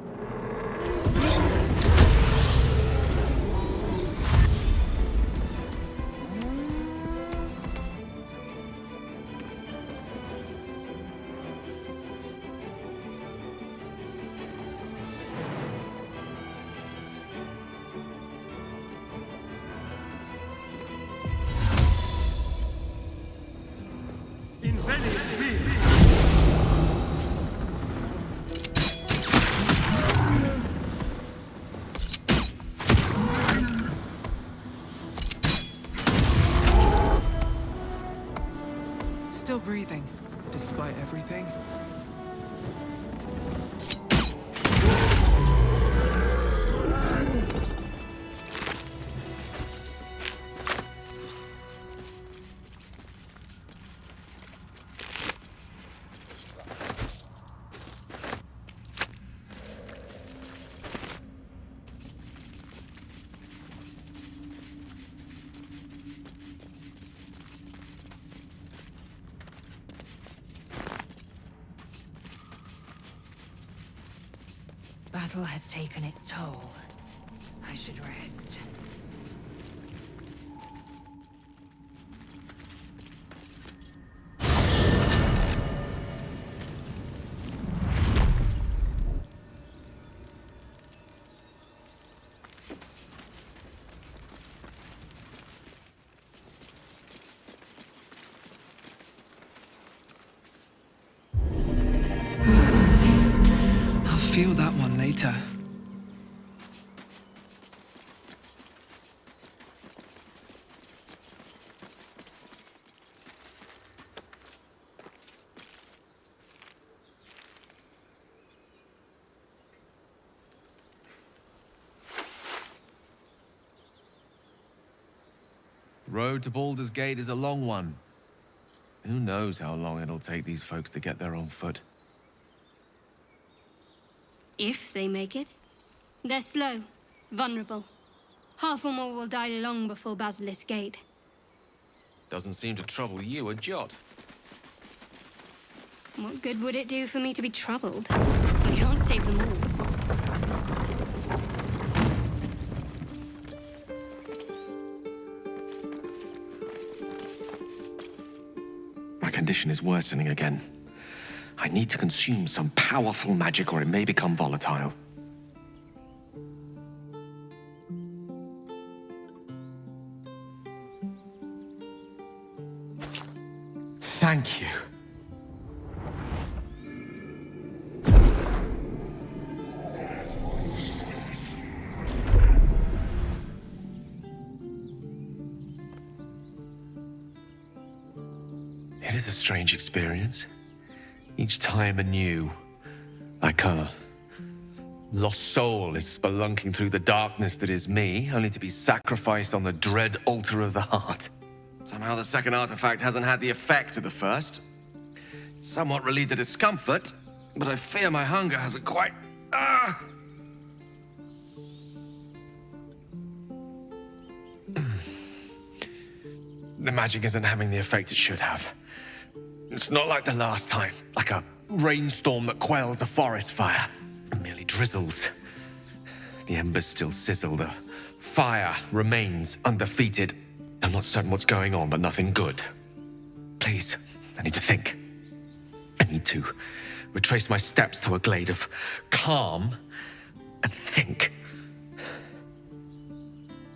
Still breathing, despite everything. Battle has taken its toll. I should rest. I'll feel that one later. The road to Baldur's Gate is a long one. Who knows how long it'll take these folks to get there on foot. If they make it. They're slow, vulnerable. Half or more will die long before Basilisk Gate. Doesn't seem to trouble you a jot. What good would it do for me to be troubled? We can't save them all. My condition is worsening again. I need to consume some powerful magic or it may become volatile. Thank you. It is a strange experience. Each time anew, like a lost soul is spelunking through the darkness that is me, only to be sacrificed on the dread altar of the heart. Somehow the second artifact hasn't had the effect of the first. It's somewhat relieved the discomfort, but I fear my hunger hasn't quite... The magic isn't having the effect it should have. It's not like the last time, like a rainstorm that quells a forest fire. It merely drizzles. The embers still sizzle, the fire remains undefeated. I'm not certain what's going on, but nothing good. Please, I need to think. I need to retrace my steps to a glade of calm and think.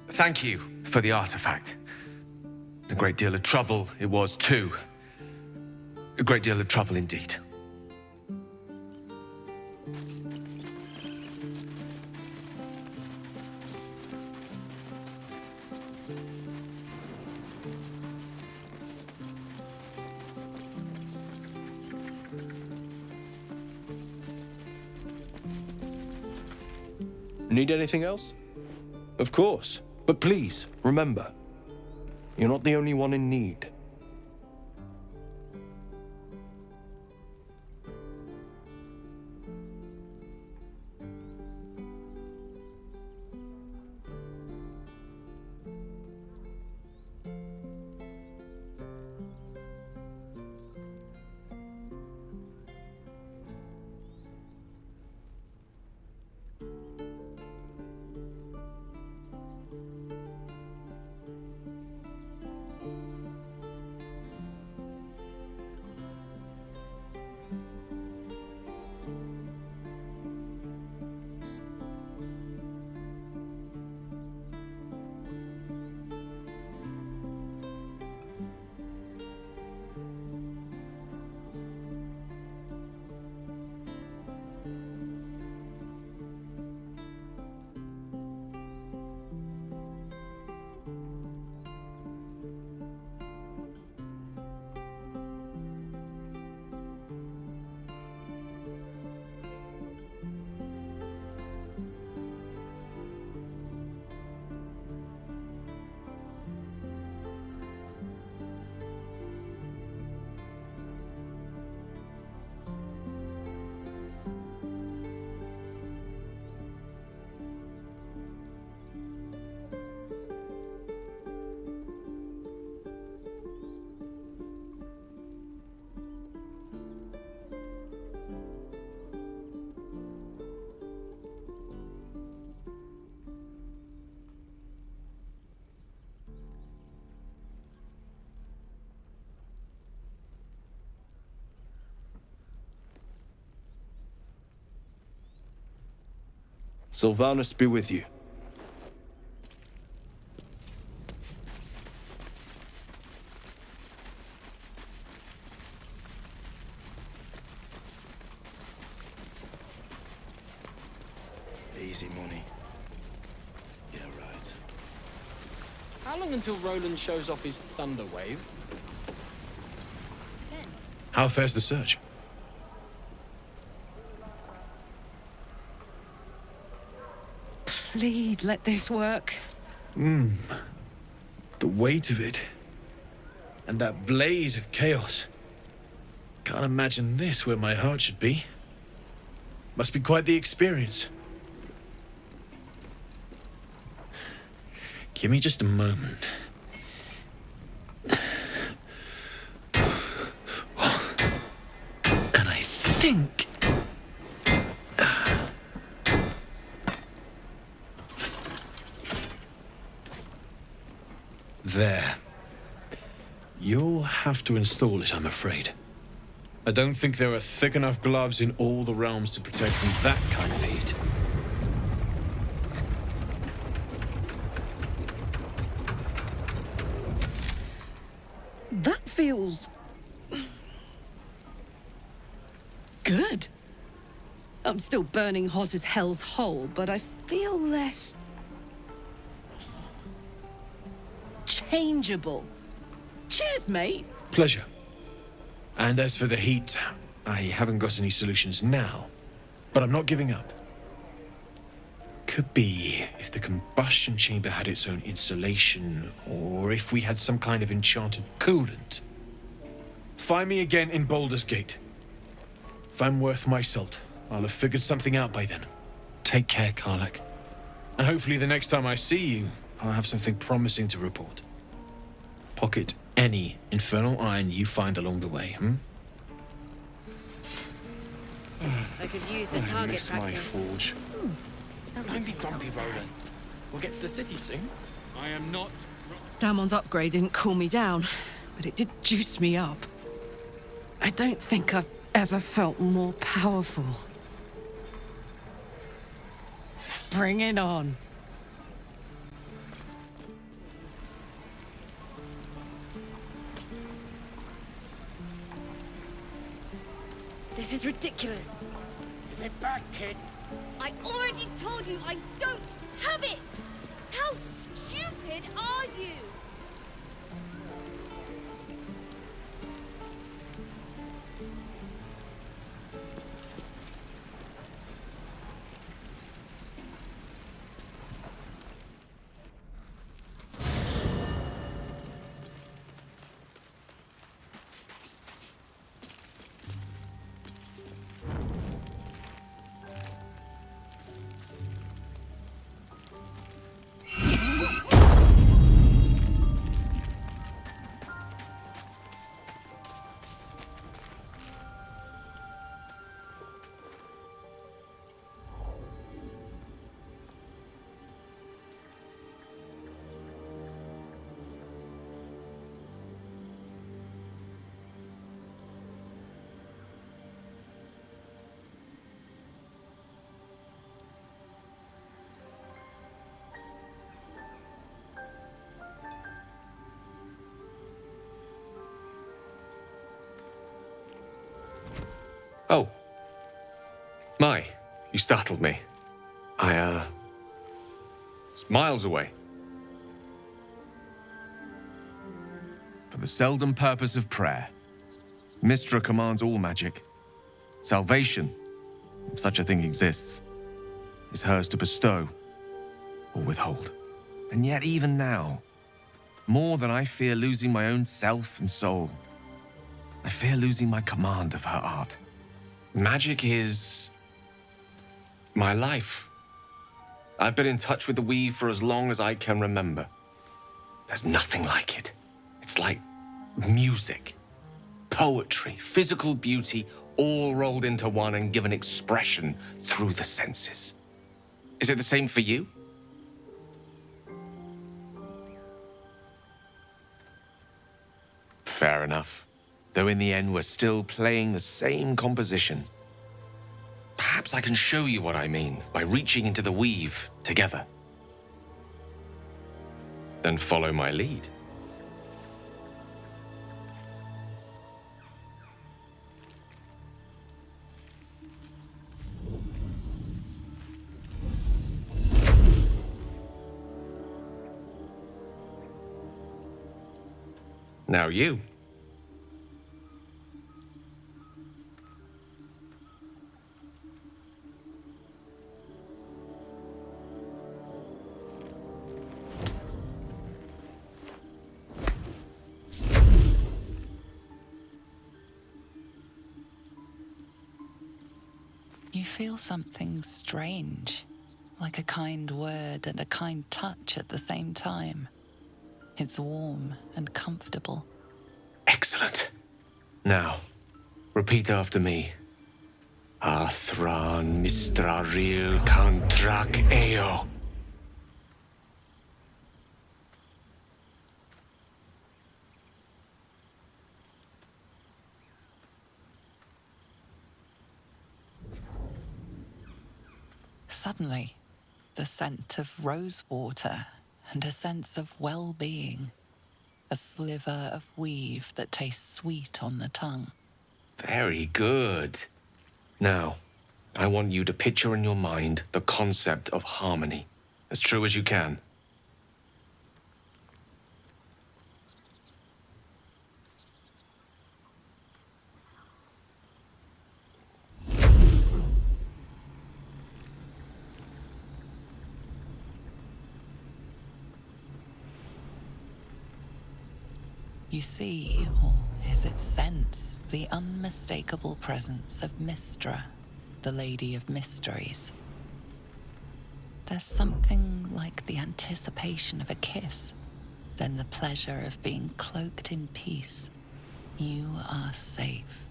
Thank you for the artifact. A great deal of trouble it was, too. A great deal of trouble indeed. Need anything else? Of course. But please, remember, you're not the only one in need. Sylvanus be with you. Easy money. Yeah, right. How long until Roland shows off his thunder wave? How fares the search? Please let this work. The weight of it. And that blaze of chaos. Can't imagine this where my heart should be. Must be quite the experience. Give me just a moment. And I think... There. You'll have to install it, I'm afraid. I don't think there are thick enough gloves in all the realms to protect from that kind of heat. That feels... good. I'm still burning hot as hell's hole, but I feel less... changeable. Cheers, mate. Pleasure. And as for the heat, I haven't got any solutions now, but I'm not giving up. Could be if the combustion chamber had its own insulation, or if we had some kind of enchanted coolant. Find me again in Baldur's Gate. If I'm worth my salt, I'll have figured something out by then. Take care, Karlach. And hopefully the next time I see you, I'll have something promising to report. Pocket any infernal iron you find along the way, I could use the target miss my practice. forge. Don't be grumpy, Roland. We'll get to the city soon. I am not... Damon's upgrade didn't cool me down, but it did juice me up. I don't think I've ever felt more powerful. Bring it on. This is ridiculous. Give it back, kid. I already told you I don't have it! How stupid are you? Oh. My, you startled me. I, was miles away. For the seldom purpose of prayer, Mystra commands all magic. Salvation, if such a thing exists, is hers to bestow or withhold. And yet even now, more than I fear losing my own self and soul, I fear losing my command of her art. Magic is my life. I've been in touch with the weave for as long as I can remember. There's nothing like it. It's like music, poetry, physical beauty, all rolled into one and given expression through the senses. Is it the same for you? Fair enough. Though in the end, we're still playing the same composition. Perhaps I can show you what I mean by reaching into the weave together. Then follow my lead. Now you. You feel something strange, like a kind word and a kind touch at the same time. It's warm and comfortable. Excellent. Now, repeat after me. Athran mistraril kantrak eo. Suddenly, the scent of rosewater and a sense of well-being. A sliver of weave that tastes sweet on the tongue. Very good. Now, I want you to picture in your mind the concept of harmony, as true as you can. You see, or is it sense, the unmistakable presence of Mystra, the Lady of Mysteries. There's something like the anticipation of a kiss, then the pleasure of being cloaked in peace. You are safe.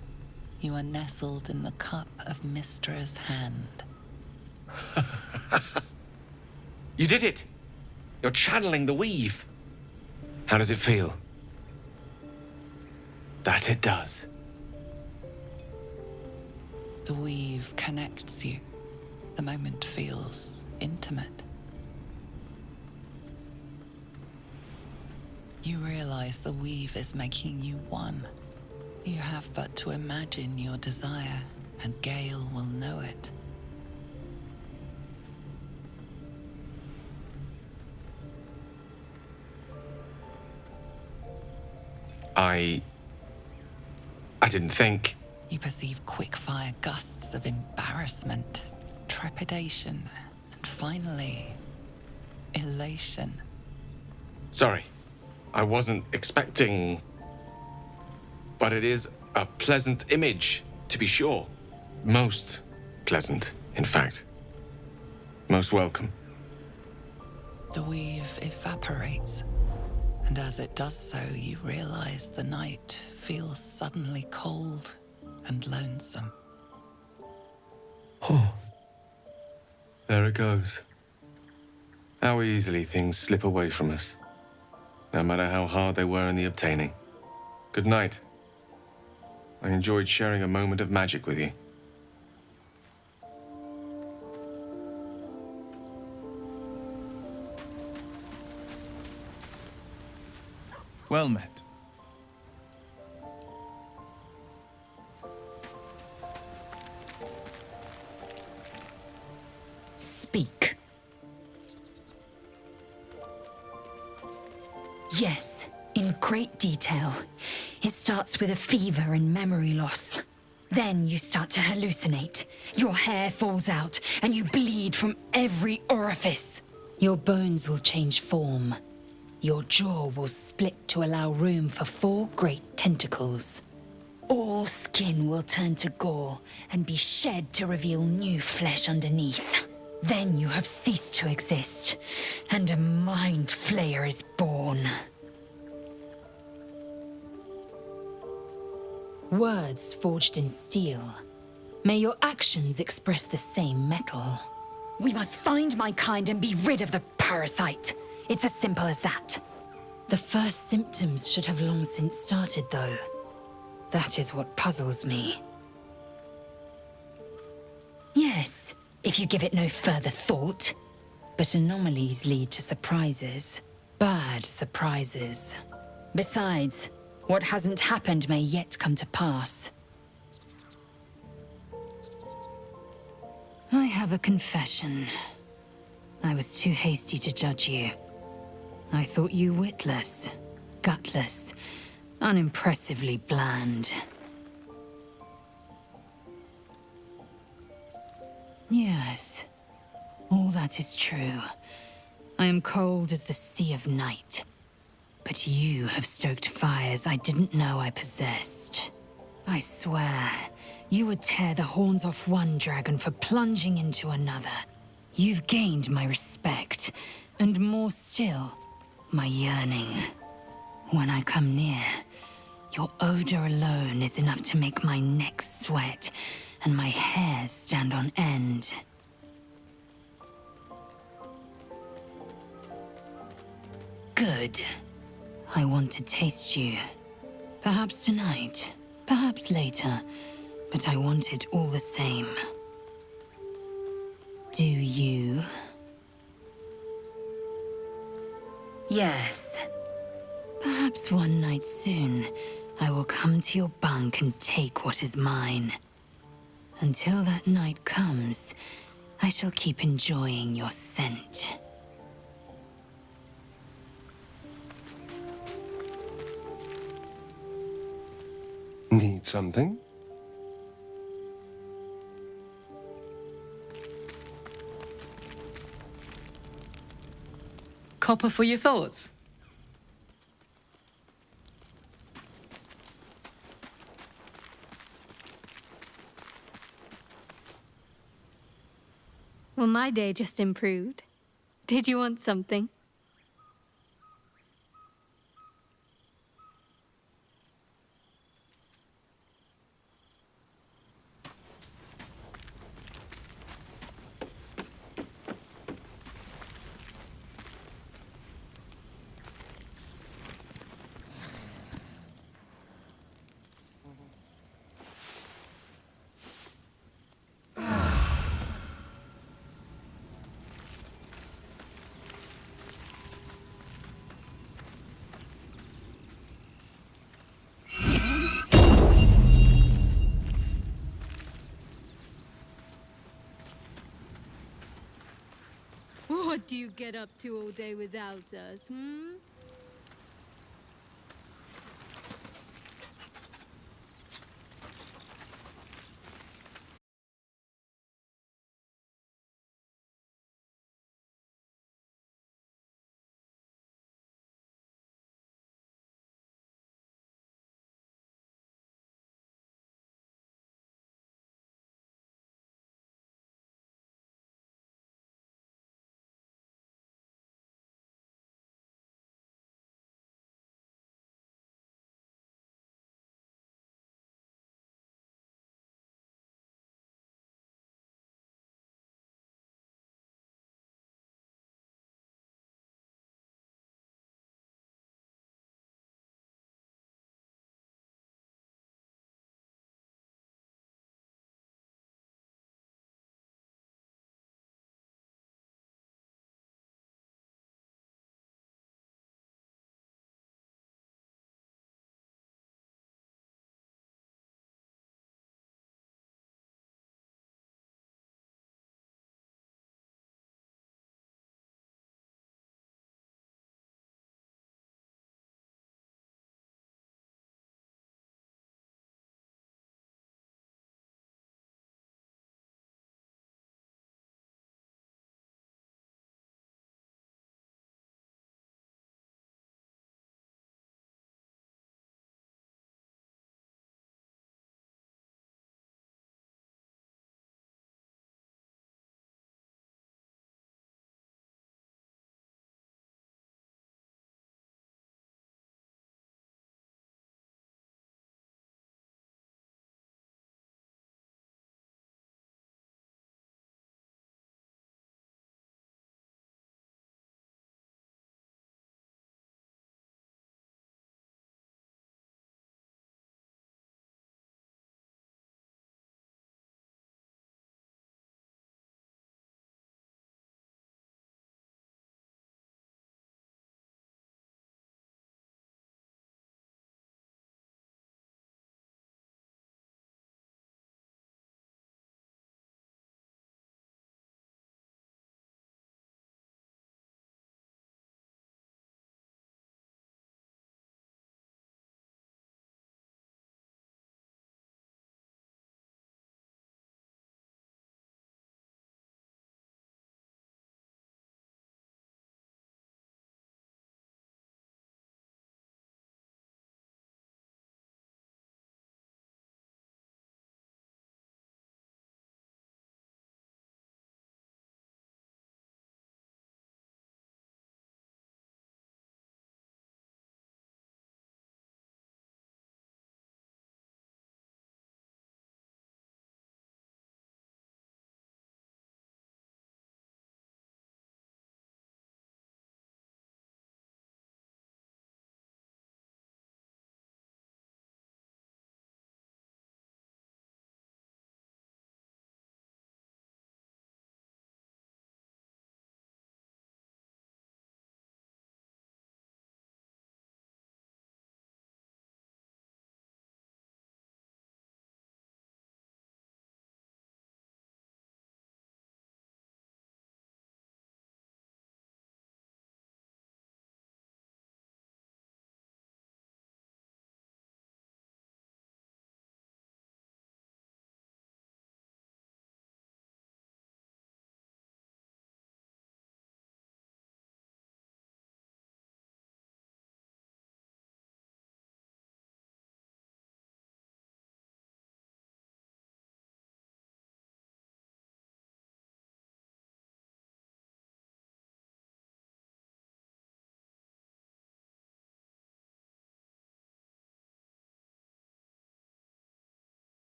You are nestled in the cup of Mystra's hand. You did it! You're channeling the weave. How does it feel? That it does. The weave connects you. The moment feels intimate. You realize the weave is making you one. You have but to imagine your desire, and Gale will know it. I didn't think. You perceive quick-fire gusts of embarrassment, trepidation, and finally, elation. Sorry. I wasn't expecting. But it is a pleasant image, to be sure. Most pleasant, in fact. Most welcome. The weave evaporates, and as it does so, you realize the night feels suddenly cold and lonesome. Oh. There it goes. How easily things slip away from us, no matter how hard they were in the obtaining. Good night. I enjoyed sharing a moment of magic with you. Well met. Speak. Yes, in great detail. It starts with a fever and memory loss. Then you start to hallucinate. Your hair falls out, and you bleed from every orifice. Your bones will change form. Your jaw will split to allow room for 4 great tentacles. All skin will turn to gore and be shed to reveal new flesh underneath. Then you have ceased to exist, and a mind flayer is born. Words forged in steel. May your actions express the same metal. We must find my kind and be rid of the parasite. It's as simple as that. The first symptoms should have long since started, though. That is what puzzles me. Yes, if you give it no further thought. But anomalies lead to surprises. Bad surprises. Besides, what hasn't happened may yet come to pass. I have a confession. I was too hasty to judge you. I thought you witless, gutless, unimpressively bland. Yes, all that is true. I am cold as the sea of night. But you have stoked fires I didn't know I possessed. I swear, you would tear the horns off one dragon for plunging into another. You've gained my respect, and more still, my yearning. When I come near, your odor alone is enough to make my neck sweat and my hairs stand on end. Good. I want to taste you. Perhaps tonight, perhaps later, but I want it all the same. Do you? Yes. Perhaps one night soon, I will come to your bunk and take what is mine. Until that night comes, I shall keep enjoying your scent. Need something? Copper for your thoughts? Well, my day just improved. Did you want something? What do you get up to all day without us, hmm?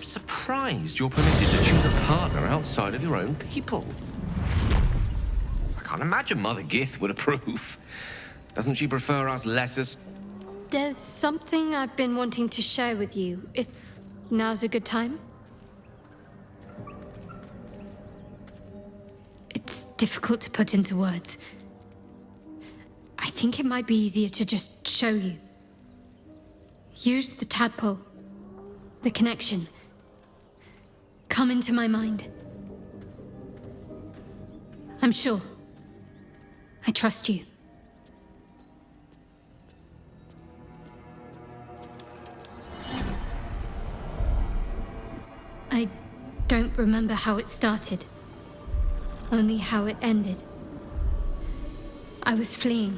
surprised you're permitted to choose a partner outside of your own people. I can't imagine Mother Gith would approve. Doesn't she prefer us lesser? There's something I've been wanting to share with you, if now's a good time. It's difficult to put into words. I think it might be easier to just show you. Use the tadpole, the connection. Come into my mind. I'm sure. I trust you. I don't remember how it started, only how it ended. I was fleeing.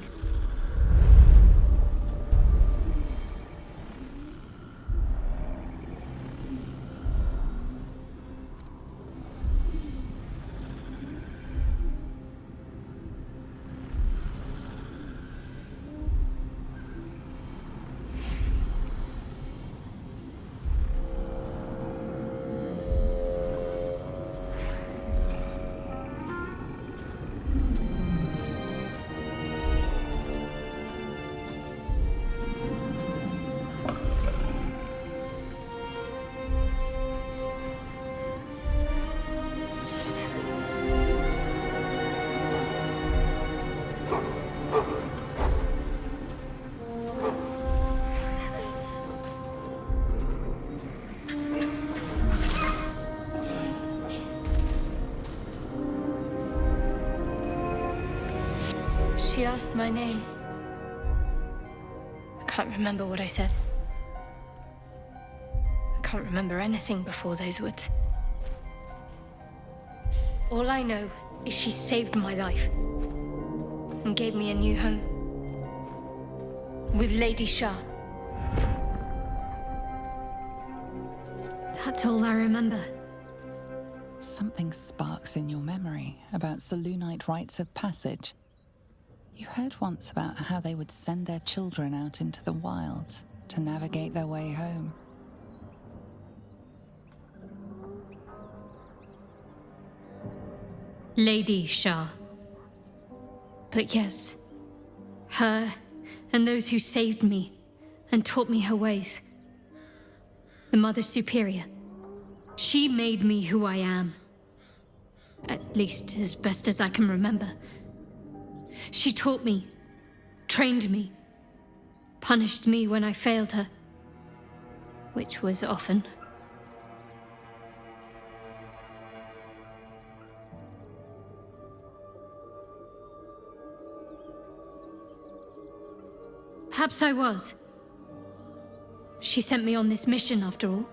She asked my name. I can't remember what I said. I can't remember anything before those words. All I know is she saved my life and gave me a new home with Lady Shah. That's all I remember. Something sparks in your memory about Selûnite rites of passage. You heard once about how they would send their children out into the wilds to navigate their way home. Lady Shah. But yes, her and those who saved me and taught me her ways. The Mother Superior. She made me who I am. At least as best as I can remember. She taught me, trained me, punished me when I failed her, which was often. Perhaps I was. She sent me on this mission after all.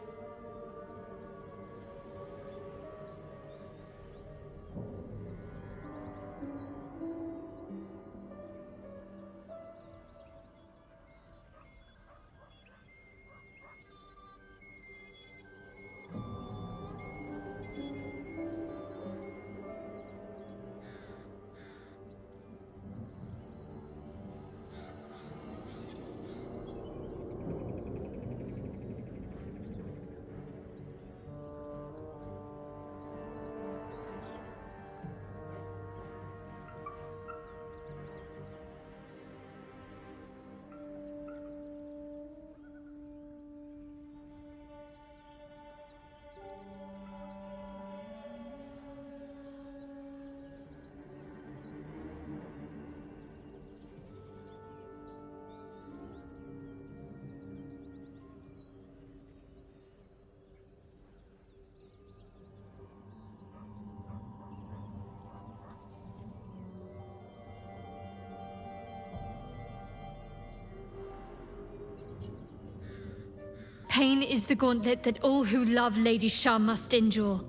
Pain is the gauntlet that all who love Lady Shah must endure.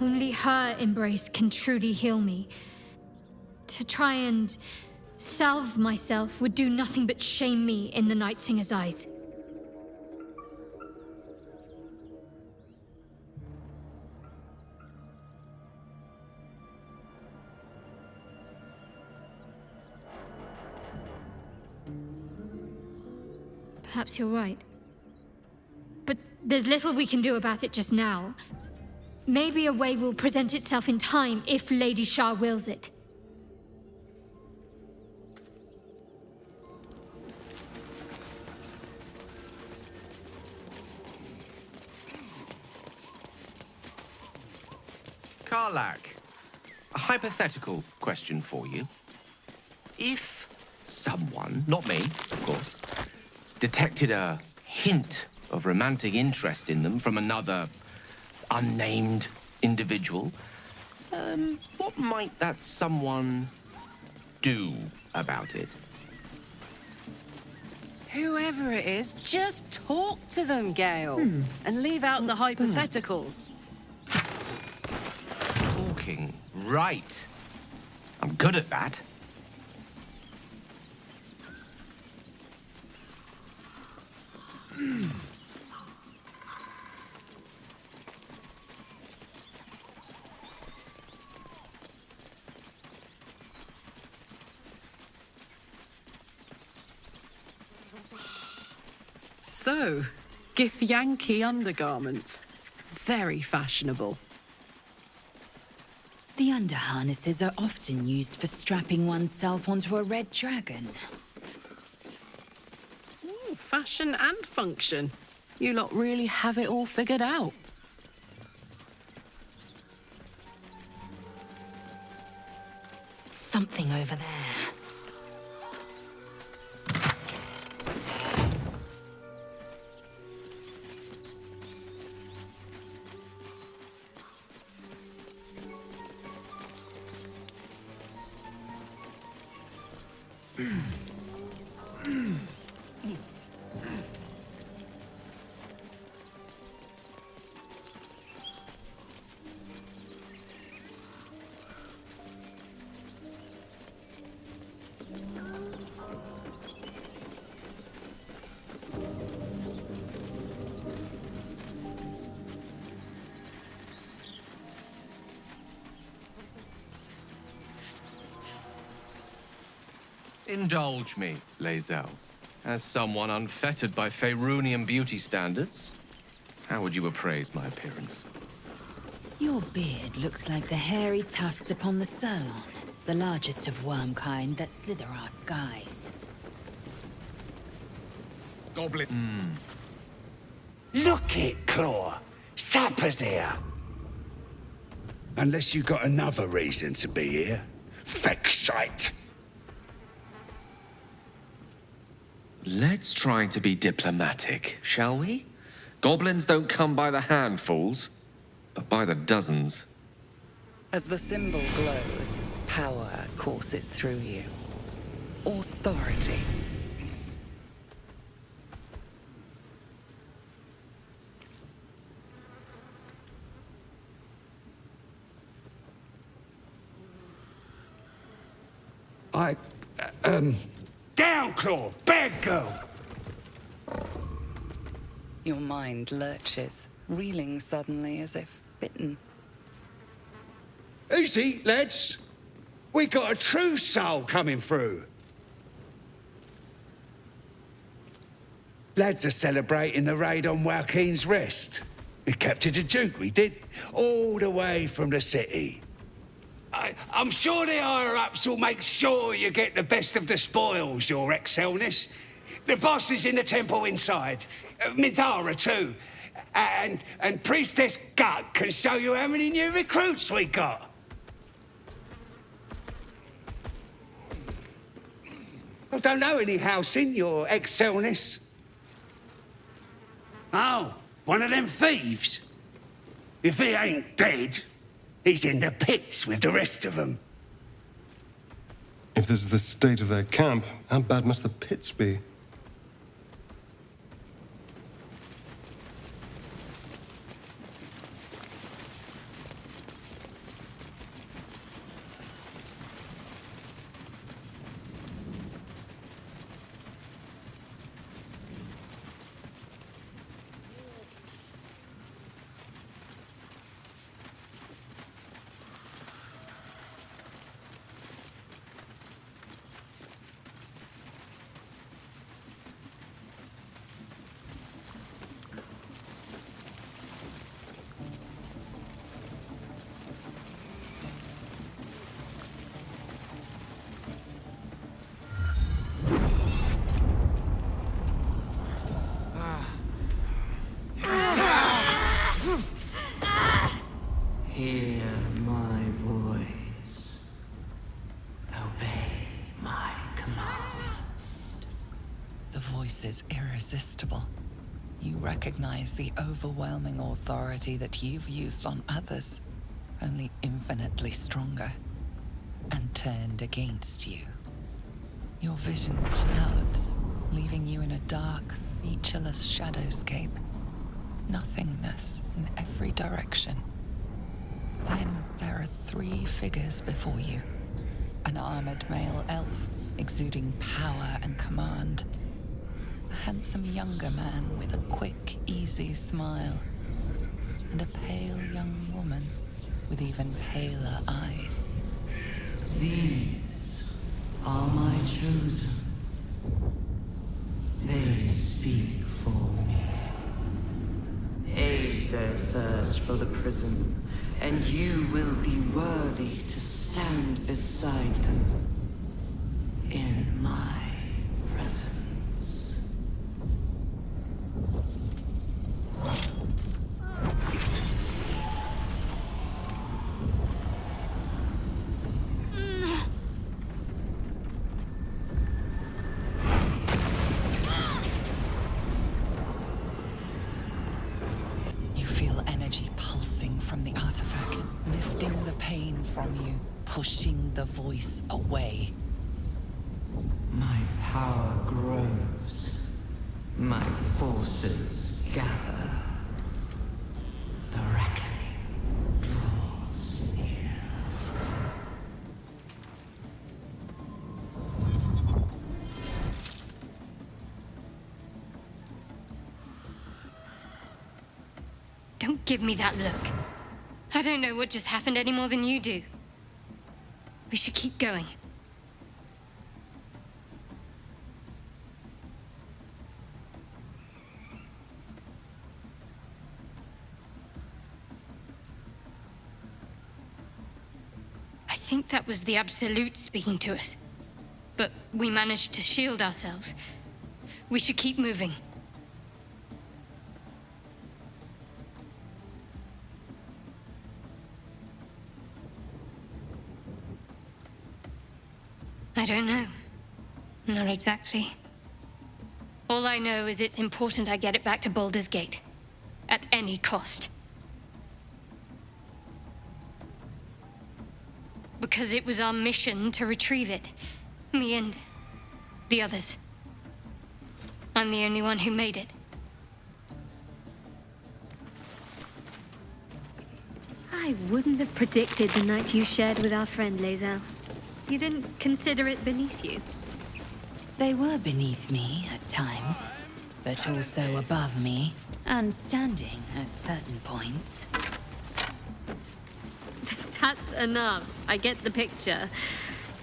Only her embrace can truly heal me. To try and salve myself would do nothing but shame me in the Night Singer's eyes. Perhaps you're right. But There's little we can do about it just now. Maybe a way will present itself in time if Lady Shah wills it. Karlak, a hypothetical question for you. If someone, not me, of course, detected a hint of romantic interest in them from another unnamed individual, what might that someone do about it? Whoever it is, just talk to them, Gale. And leave out the hypotheticals. Talking, right. I'm good at that. So, Githyanki undergarments. Very fashionable. The underharnesses are often used for strapping oneself onto a red dragon. Ooh, fashion and function. You lot really have it all figured out. Something over there. Indulge me, Lae'zel. As someone unfettered by Faerunian beauty standards, how would you appraise my appearance? Your beard looks like the hairy tufts upon the Sirloin, the largest of worm kind that slither our skies. Goblin. Look it, Claw. Sapper's here. Unless you got another reason to be here. Fexite. Let's try to be diplomatic, shall we? Goblins don't come by the handfuls, but by the dozens. As the symbol glows, power courses through you. Authority. Down, Claw! Bad girl! Your mind lurches, reeling suddenly as if bitten. Easy, lads. We got a true soul coming through. Lads are celebrating the raid on Joaquin's Rest. We captured a Duke, we did. All the way from the city. I'm sure the higher-ups will make sure you get the best of the spoils, Your Excelness. The boss is in the temple inside. Minthara, too. And Priestess Gut can show you how many new recruits we got. I don't know any housing, Your Excelness. Oh, one of them thieves? If he ain't dead, he's in the pits with the rest of them. If this is the state of their camp, how bad must the pits be? The voice is irresistible. You recognize the overwhelming authority that you've used on others, only infinitely stronger, and turned against you. Your vision clouds, leaving you in a dark, featureless shadowscape. Nothingness in every direction. Then there are 3 figures before you. An armored male elf, exuding power and command. A handsome younger man with a quick, easy smile. And a pale young woman with even paler eyes. These are my chosen. They speak for me. Aid their search for the prison, and you will be worthy to stand beside them in my presence. You feel energy pulsing from the artifact, lifting the pain from you, pushing the voice away. My power grows. My forces gather. The reckoning draws near. Don't give me that look. I don't know what just happened any more than you do. We should keep going. I think that was the Absolute speaking to us. But we managed to shield ourselves. We should keep moving. I don't know. Not exactly. All I know is it's important I get it back to Baldur's Gate. At any cost. Because it was our mission to retrieve it. Me and the others. I'm the only one who made it. I wouldn't have predicted the night you shared with our friend, Lae'zel. You didn't consider it beneath you. They were beneath me at times, but also above me, and standing at certain points. That's enough. I get the picture.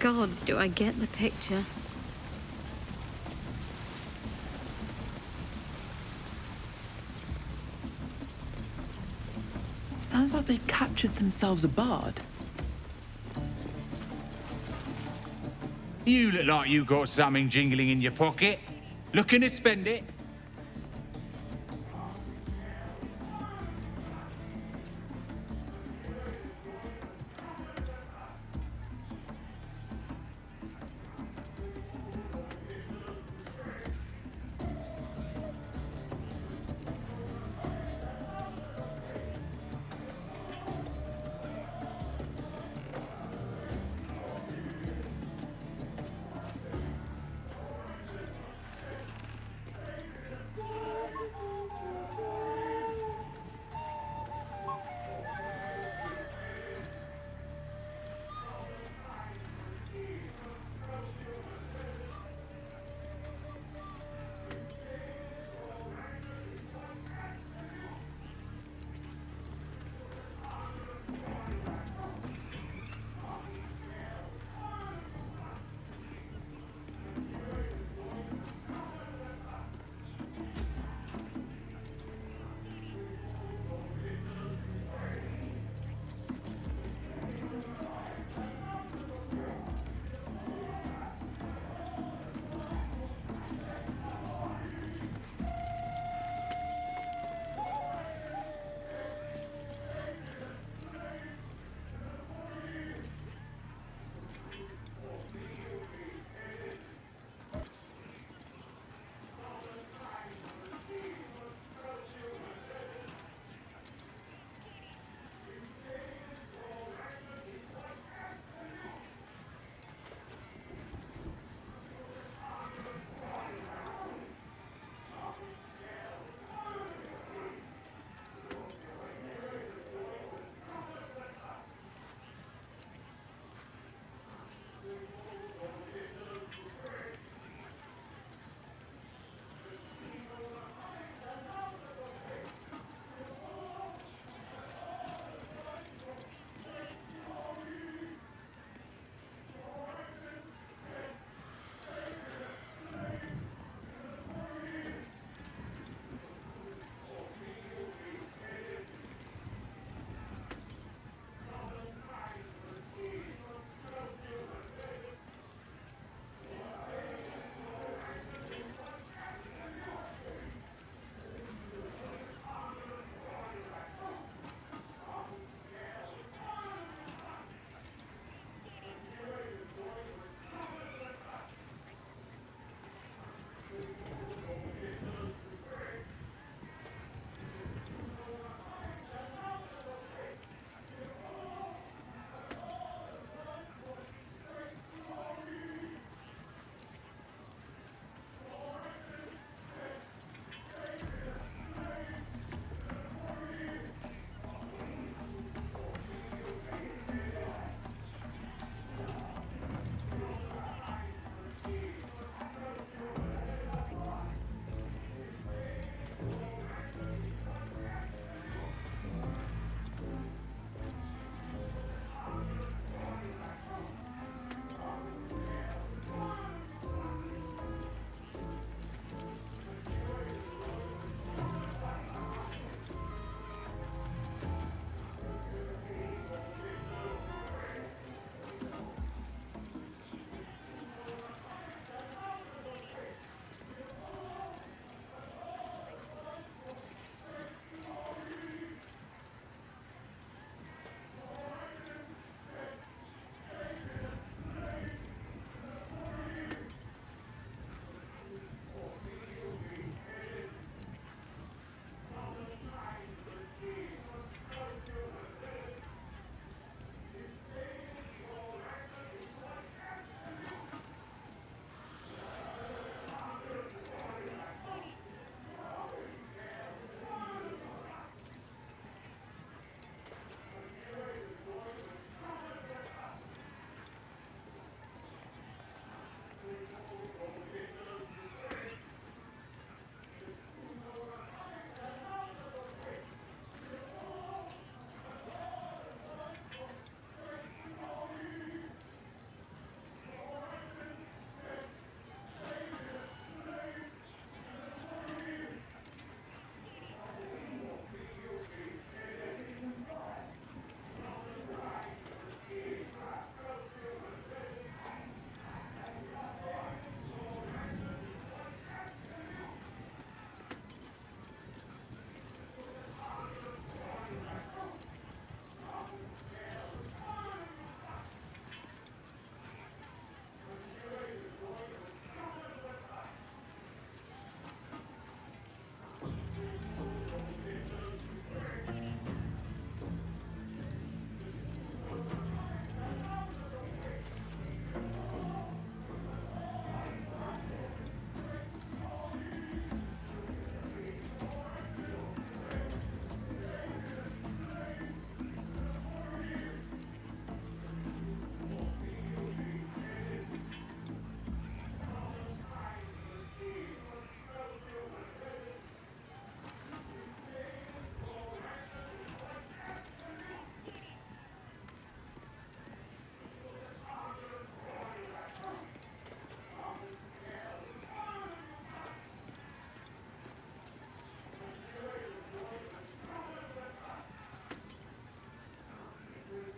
Gods, do I get the picture. Sounds like they've captured themselves a bard. You look like you got something jingling in your pocket. Looking to spend it?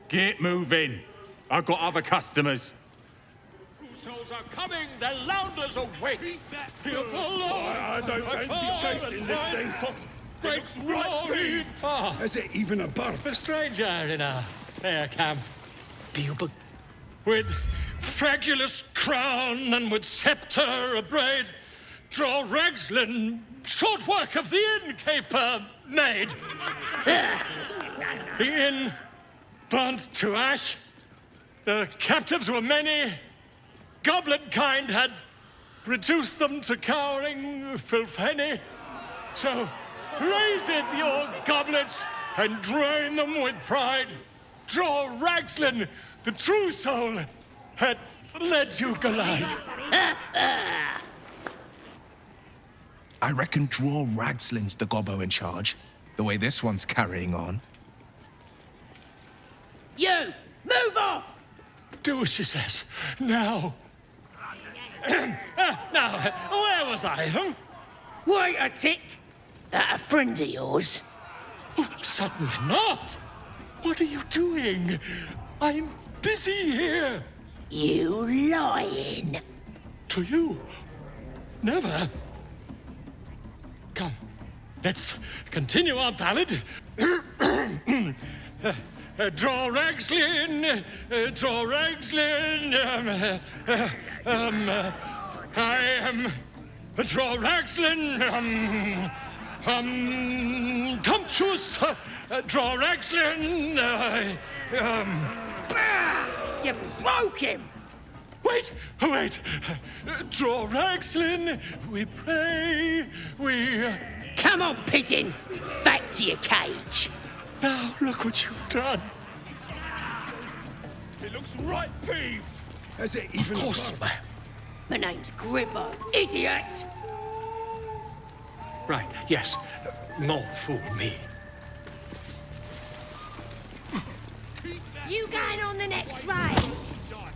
Get moving. I've got other customers. Souls are coming, their lounders awake. Here for I don't fancy chasing this thing. Great glory. Is it even a bird? A stranger in a fair camp. With fragulous crown and with sceptre abraid, draw Ragslin, short work of the innkeeper made. The inn burnt to ash. The captives were many. Goblin kind had reduced them to cowering filthenny. So raise it, your goblets, and drain them with pride. Draw Ragslin, the true soul, had led you glide. I reckon Draw Ragslin's the gobbo in charge, the way this one's carrying on. You! Move off! Do as she says. Now. Now, where was I? Wait a tick. That a friend of yours? Certainly not. What are you doing? I'm busy here. You lying. To you? Never. Come, let's continue our ballad. Draw Ragslin, draw Ragslin. I am draw Ragslin. Tumptuous, draw Ragslin. You broke him. Wait. Draw Ragslin. We pray. We. Come on, pigeon. Back to your cage. Now look what you've done. It looks right peeved. Has it even? Of course you have. My name's Gribbo, idiot. Right. Yes. Not fool me. You going on the next raid?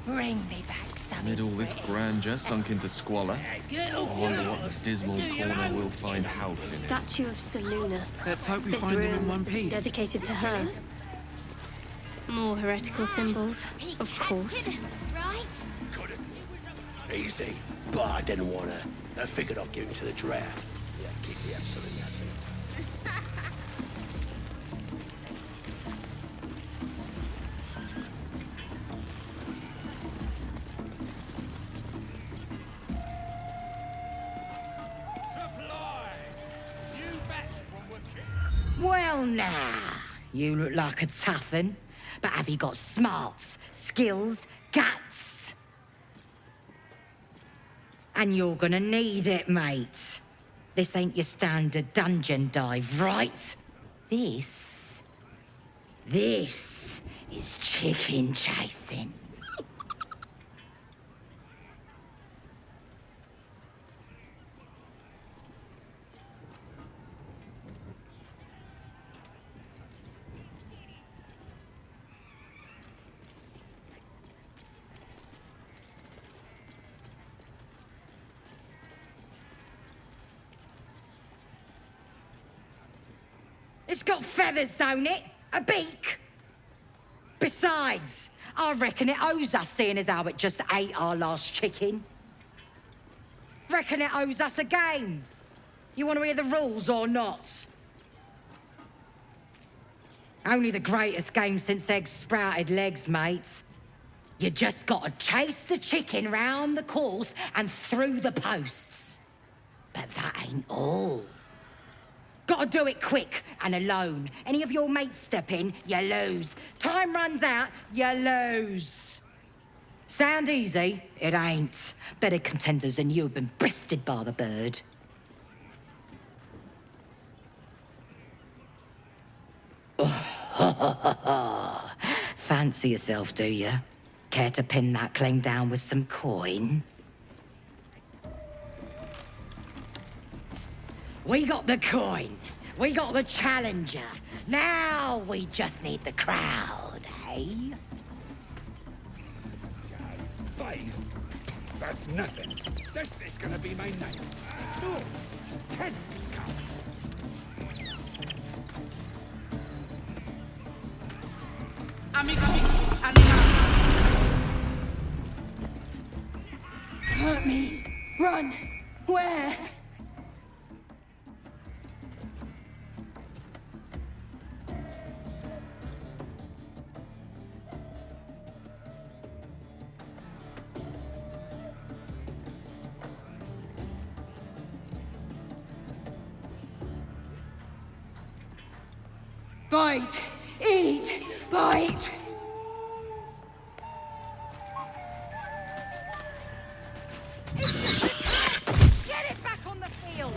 Bring me back something. Amid all this grandeur sunk into squalor, I wonder what dismal corner we'll find house in. Statue of Seluna. Let's hope we This find them in room one piece. dedicated to her. More heretical symbols, of course. Right? Easy. But I didn't want to. I figured I'd give him to the draft. Yeah, keep the absolute happy. Well, now, you look like a tough un, but have you got smarts, skills, guts? And you're gonna need it, mate. This ain't your standard dungeon dive, right? This is chicken chasing. It's got feathers, don't it? A beak? Besides, I reckon it owes us, seeing as how it just ate our last chicken. Reckon it owes us a game. You want to hear the rules or not? Only the greatest game since eggs sprouted legs, mate. You just gotta chase the chicken round the course and through the posts. But that ain't all. Gotta do it quick and alone. Any of your mates step in, you lose. Time runs out, you lose. Sound easy? It ain't. Better contenders than you have been breasted by the bird. Fancy yourself, do you? Care to pin that claim down with some coin? We got the coin. We got the challenger. Now we just need the crowd, eh? Five. That's nothing. This is gonna be my night. Oh, 10. Amigo, Hurt me. Run. Where? Bite! Eat! Bite! Get it back on the field!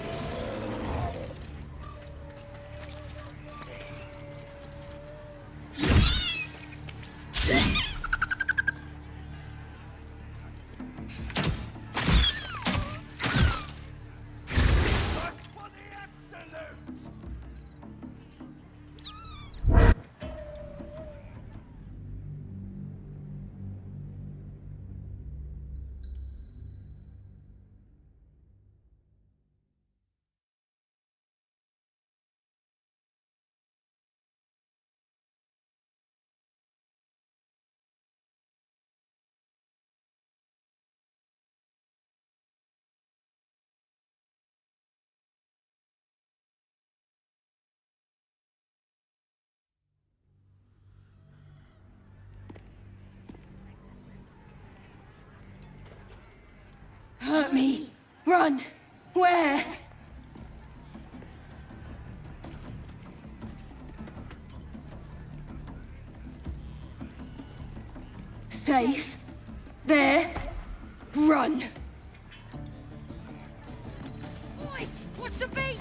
Hurt me. Run. Where? Safe. There. Run. Oi! What's the beak?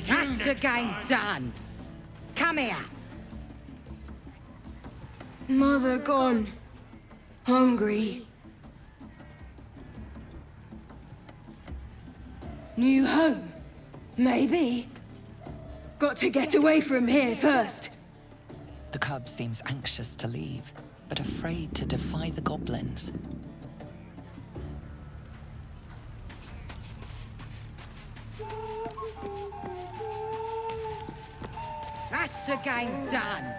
That's the game done. Come here. Mother gone. Hungry. New home. Maybe. Got to get away from here first. The cub seems anxious to leave, but afraid to defy the goblins. That's the game done.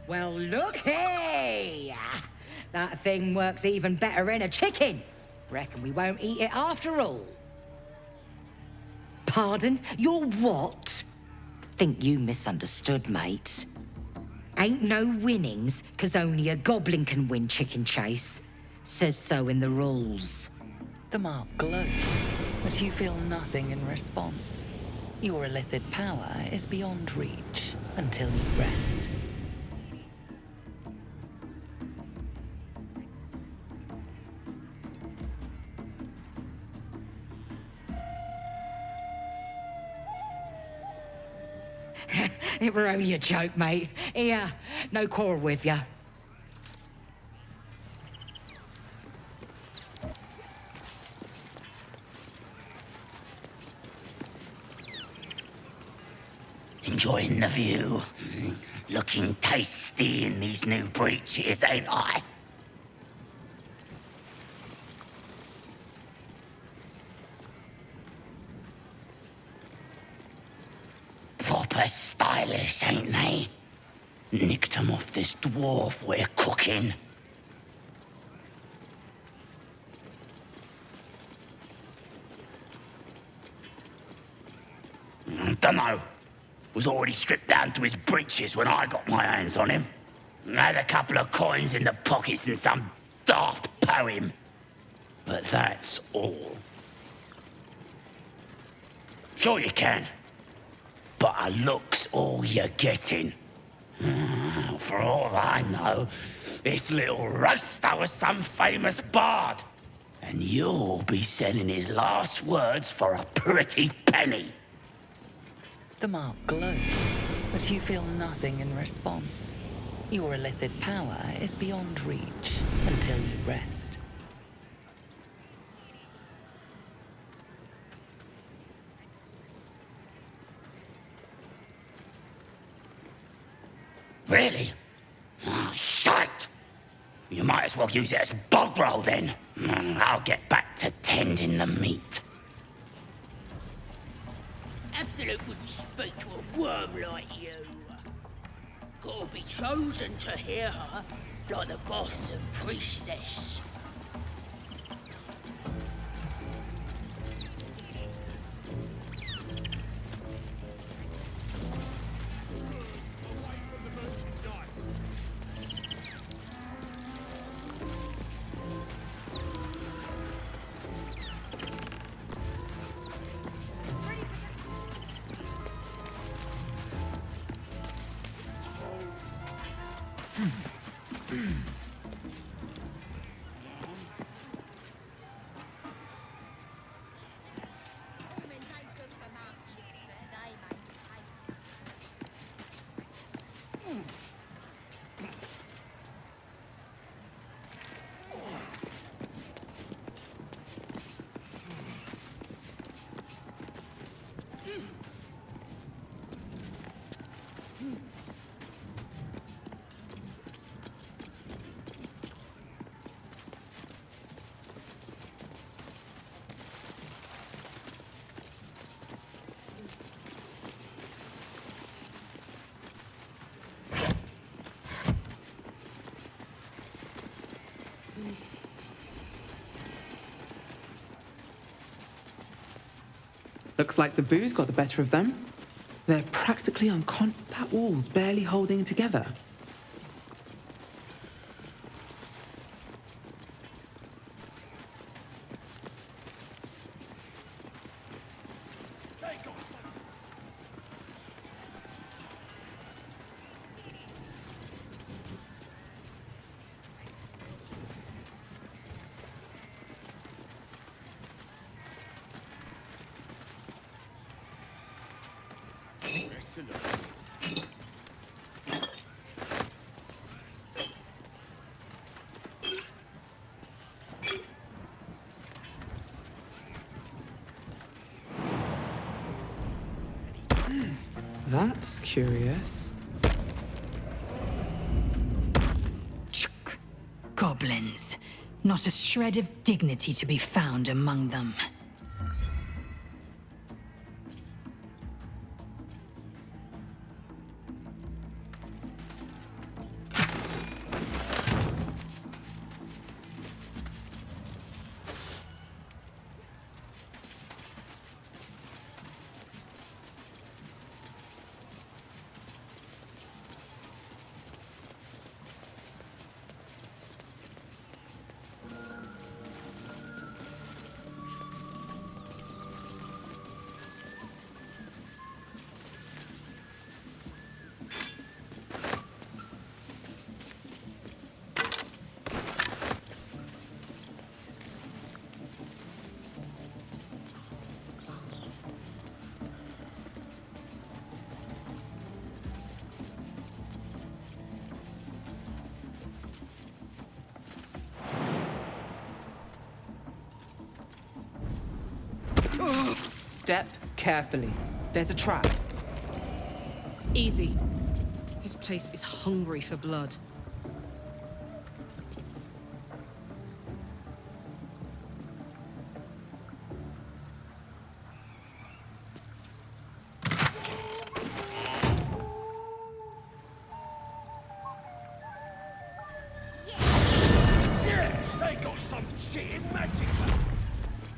Well, looky! That thing works even better in a chicken. Reckon we won't eat it after all. Pardon? You're what? Think you misunderstood, mate. Ain't no winnings, 'cause only a goblin can win Chicken Chase. Says so in the rules. The mark glows, but you feel nothing in response. Your illithid power is beyond reach until you rest. It were only a joke, mate. Here, no quarrel with ya. Enjoying the view. Looking tasty in these new breeches, ain't I? Proper stylish, ain't they? Nicked 'em off this dwarf we're cooking. Dunno. Was already stripped down to his breeches when I got my hands on him. Had a couple of coins in the pockets and some daft poem. But that's all. Sure you can. But a look's all you're getting. For all I know, this little roaster was some famous bard. And you'll be sending his last words for a pretty penny. The mark glows, but you feel nothing in response. Your illithid power is beyond reach until you rest. Really? Oh, shite! You might as well use it as bog roll then. I'll get back to tending the meat. Absolute wouldn't speak to a worm like you. Gotta be chosen to hear her, like the boss and priestess. Looks like the booze got the better of them. They're practically on compact walls, barely holding together. That's curious. Goblins. Not a shred of dignity to be found among them. Step carefully. There's a trap. Easy. This place is hungry for blood. Yeah, they got some cheating magic.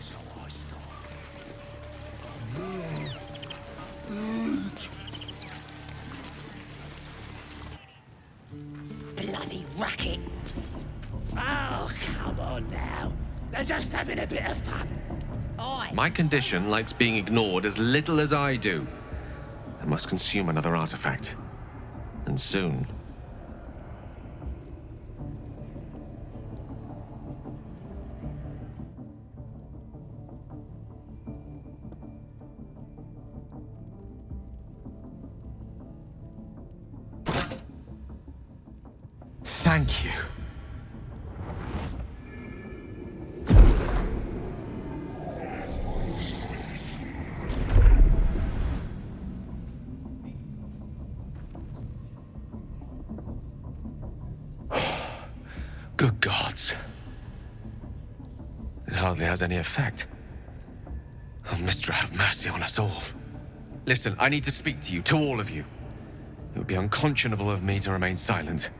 So I start. Bloody racket. Oh, come on now. They're just having a bit of fun. My condition likes being ignored as little as I do. I must consume another artifact. And soon. Thank you. Good gods. It hardly has any effect. Oh, Mister, have mercy on us all. Listen, I need to speak to you, to all of you. It would be unconscionable of me to remain silent.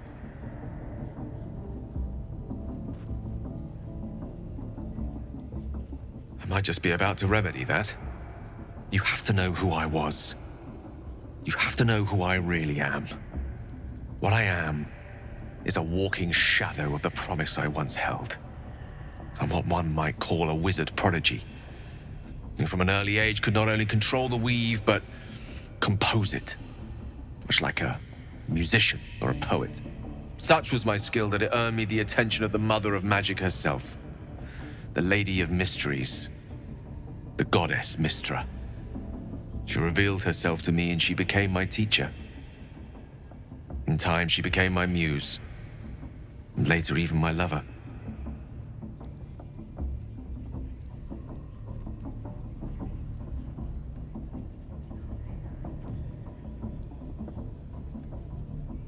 I might just be about to remedy that. You have to know who I was. You have to know who I really am. What I am is a walking shadow of the promise I once held. I'm what one might call a wizard prodigy, who from an early age could not only control the weave, but compose it, much like a musician or a poet. Such was my skill that it earned me the attention of the mother of magic herself, the Lady of Mysteries, the goddess Mystra. She revealed herself to me and she became my teacher. In time, she became my muse, and later even my lover.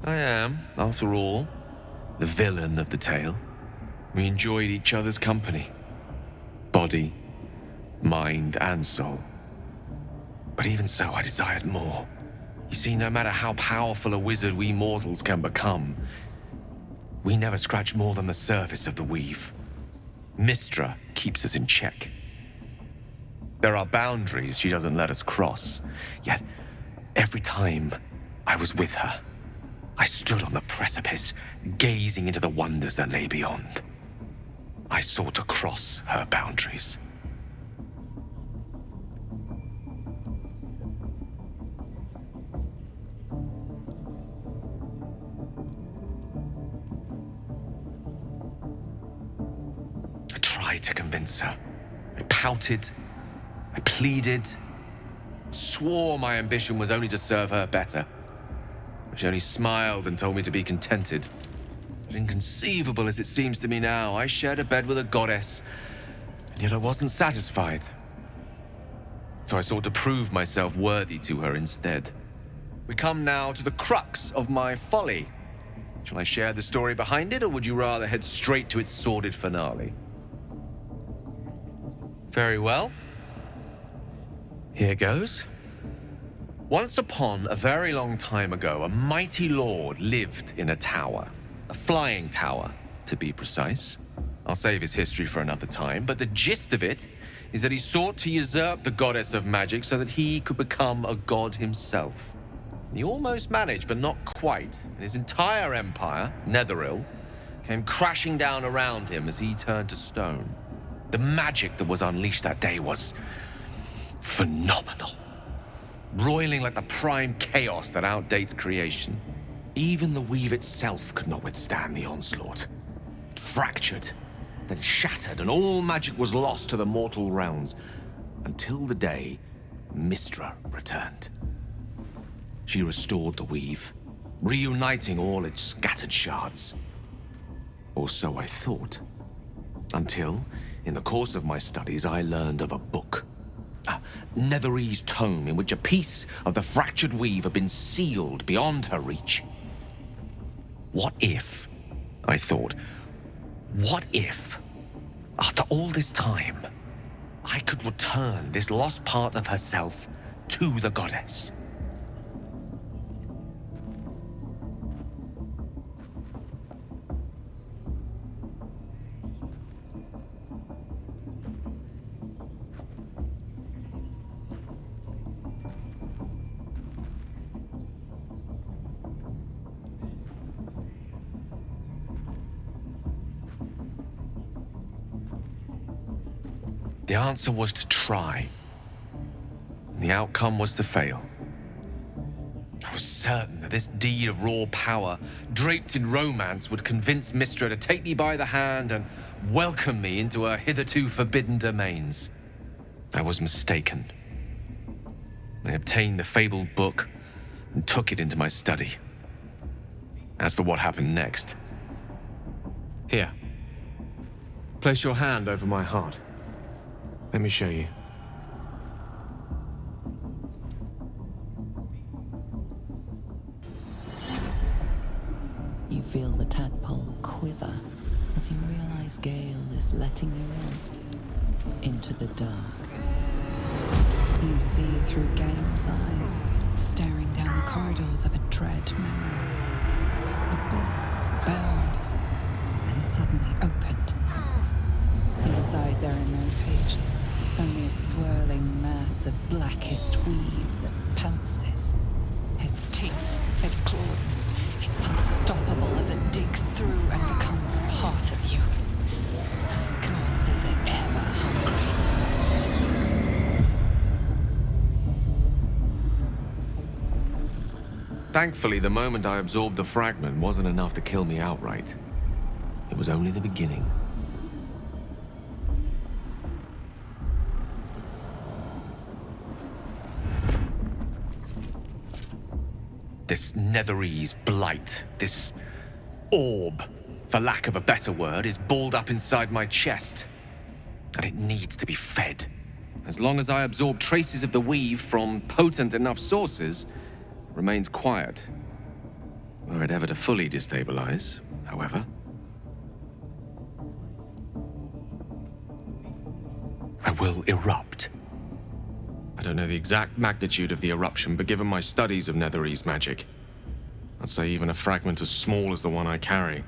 I am, after all, the villain of the tale. We enjoyed each other's company. Body, mind, and soul. But even so, I desired more. You see, no matter how powerful a wizard we mortals can become, we never scratch more than the surface of the weave. Mystra keeps us in check. There are boundaries she doesn't let us cross, yet every time I was with her, I stood on the precipice, gazing into the wonders that lay beyond. I sought to cross her boundaries. I tried to convince her. I pouted. I pleaded. Swore my ambition was only to serve her better. She only smiled and told me to be contented. But inconceivable as it seems to me now, I shared a bed with a goddess, and yet I wasn't satisfied. So I sought to prove myself worthy to her instead. We come now to the crux of my folly. Shall I share the story behind it, or would you rather head straight to its sordid finale? Very well. Here goes. Once upon a very long time ago, a mighty lord lived in a tower. A flying tower, to be precise. I'll save his history for another time, but the gist of it is that he sought to usurp the goddess of magic so that he could become a god himself. He almost managed, but not quite, and his entire empire, Netheril, came crashing down around him as he turned to stone. The magic that was unleashed that day was phenomenal. Roiling like the prime chaos that outdates creation. Even the weave itself could not withstand the onslaught. It fractured, then shattered, and all magic was lost to the mortal realms, until the day Mystra returned. She restored the weave, reuniting all its scattered shards. Or so I thought. Until, in the course of my studies, I learned of a book. A Netherese tome in which a piece of the fractured weave had been sealed beyond her reach. What if, I thought, what if, after all this time, I could return this lost part of herself to the goddess? The answer was to try. The outcome was to fail. I was certain that this deed of raw power, draped in romance, would convince Mystra to take me by the hand and welcome me into her hitherto forbidden domains. I was mistaken. I obtained the fabled book and took it into my study. As for what happened next... Here. Place your hand over my heart. Let me show you. You feel the tadpole quiver as you realize Gale is letting you into the dark. You see through Gale's eyes, staring down the corridors of a dread memory. A book, bound, and suddenly opened. Inside there are no pages, only a swirling mass of blackest weave that pounces. Its teeth, its claws, it's unstoppable as it digs through and becomes part of you. And gods, is it ever hungry. Thankfully, the moment I absorbed the fragment wasn't enough to kill me outright. It was only the beginning. This Netherese blight, this orb, for lack of a better word, is balled up inside my chest. And it needs to be fed. As long as I absorb traces of the weave from potent enough sources, it remains quiet. Were it ever to fully destabilize, however. I will erupt. I don't know the exact magnitude of the eruption, but given my studies of Netherese magic, I'd say even a fragment as small as the one I carry,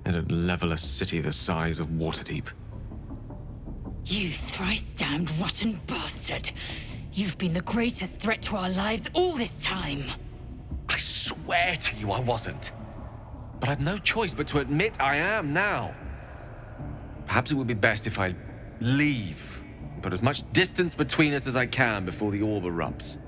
it'd level a city the size of Waterdeep. You thrice-damned rotten bastard! You've been the greatest threat to our lives all this time! I swear to you I wasn't. But I've no choice but to admit I am now. Perhaps it would be best if I leave. Put as much distance between us as I can before the orb erupts.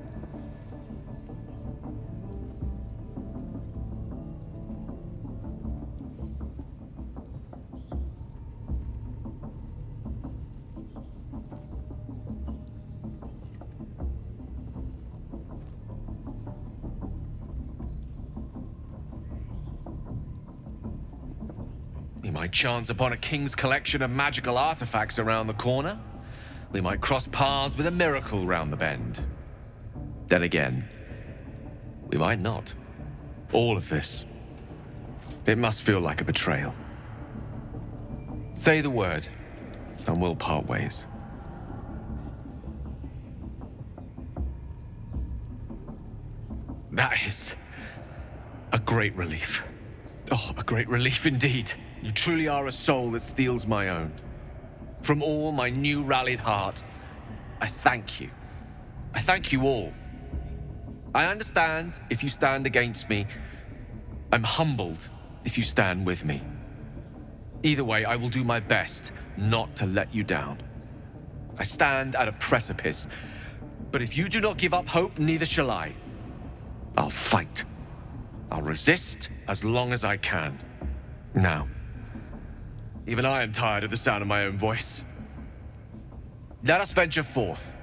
We might chance upon a king's collection of magical artifacts around the corner. We might cross paths with a miracle round the bend. Then again, we might not. All of this, it must feel like a betrayal. Say the word, and we'll part ways. That is a great relief. Oh, a great relief indeed. You truly are a soul that steals my own. From all my new rallied heart, I thank you. I thank you all. I understand if you stand against me. I'm humbled if you stand with me. Either way, I will do my best not to let you down. I stand at a precipice, but if you do not give up hope, neither shall I. I'll fight. I'll resist as long as I can. Now, even I am tired of the sound of my own voice. Let us venture forth.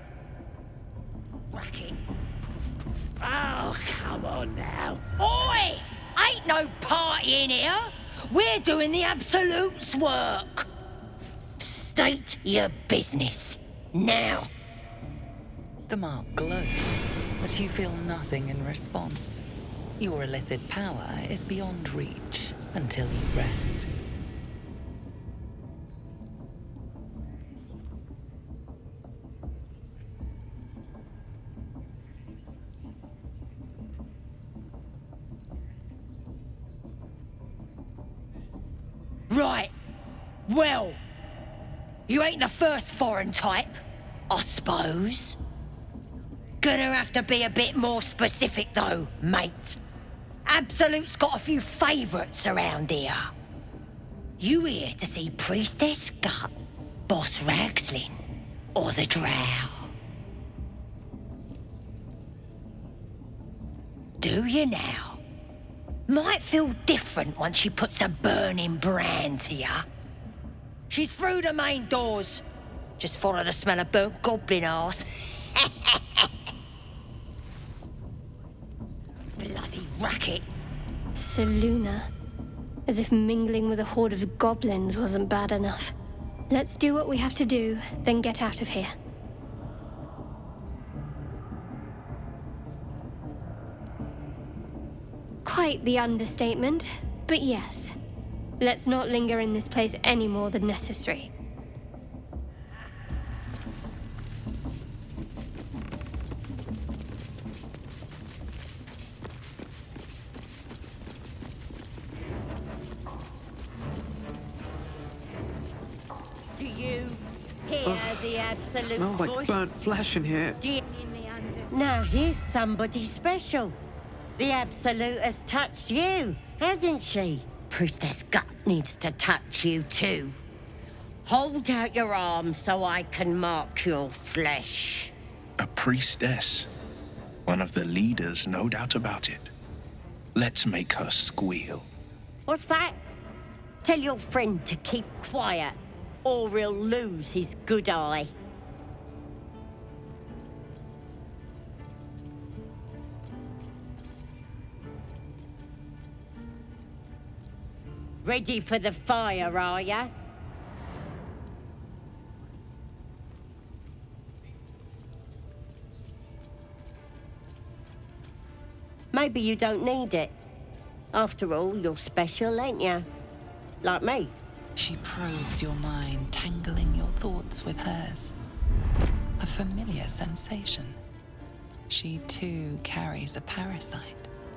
Racket. Oh, come on now. Oi! Ain't no party in here. We're doing the Absolute's work. State your business. Now. The mark glows, but you feel nothing in response. Your illithid power is beyond reach until you rest. Right. Well, you ain't the first foreign type, I suppose. Gonna have to be a bit more specific though, mate. Absolute's got a few favourites around here. You here to see Priestess Gut, Boss Ragslin, or the Drow? Do you now? Might feel different once she puts a burning brand to ya. She's through the main doors. Just follow the smell of burnt goblin arse. Bloody racket. Seluna. As if mingling with a horde of goblins wasn't bad enough. Let's do what we have to do, then get out of here. Quite the understatement, but yes. Let's not linger in this place any more than necessary. the absolute Smells like voice. burnt flesh in here. Now here's somebody special. The Absolute has touched you, hasn't she? Priestess Gut needs to touch you too. Hold out your arm so I can mark your flesh. A priestess. One of the leaders, no doubt about it. Let's make her squeal. What's that? Tell your friend to keep quiet, or he'll lose his good eye. Ready for the fire, are ya? Maybe you don't need it. After all, you're special, ain't ya? Like me. She probes your mind, tangling your thoughts with hers. A familiar sensation. She too carries a parasite.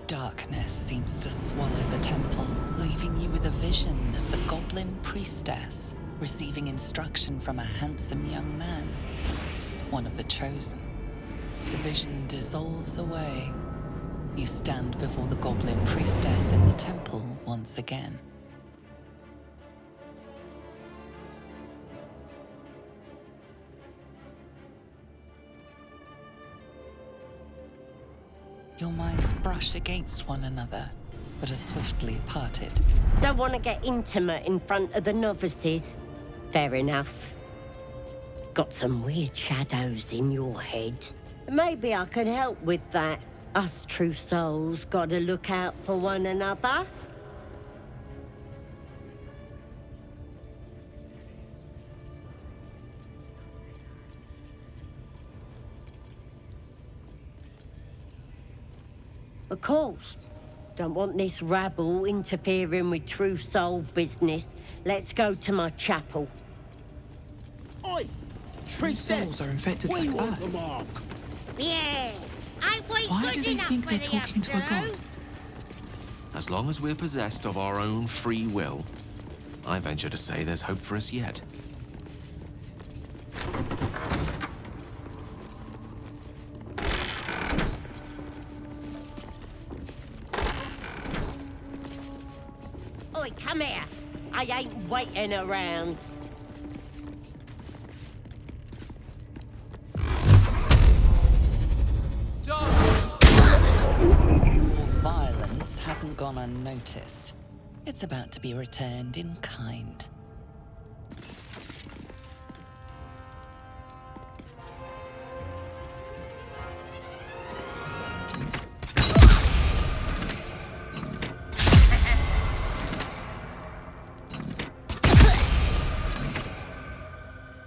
Darkness seems to swallow the temple, leaving you with a vision of the goblin priestess receiving instruction from a handsome young man, one of the chosen. The vision dissolves away. You stand before the goblin priestess in the temple once again. Your minds brush against one another, but are swiftly parted. Don't want to get intimate in front of the novices. Fair enough. Got some weird shadows in your head. Maybe I can help with that. Us true souls gotta look out for one another. Of course. Don't want this rabble interfering with true soul business. Let's go to my chapel. Oi! True souls are infected We like want us. the mark. Yeah. I wait Why good do they enough think for they're the talking to a Absolute. god? As long as we're possessed of our own free will, I venture to say there's hope for us yet. Oi, come here. I ain't waiting around. Your violence hasn't gone unnoticed. It's about to be returned in kind.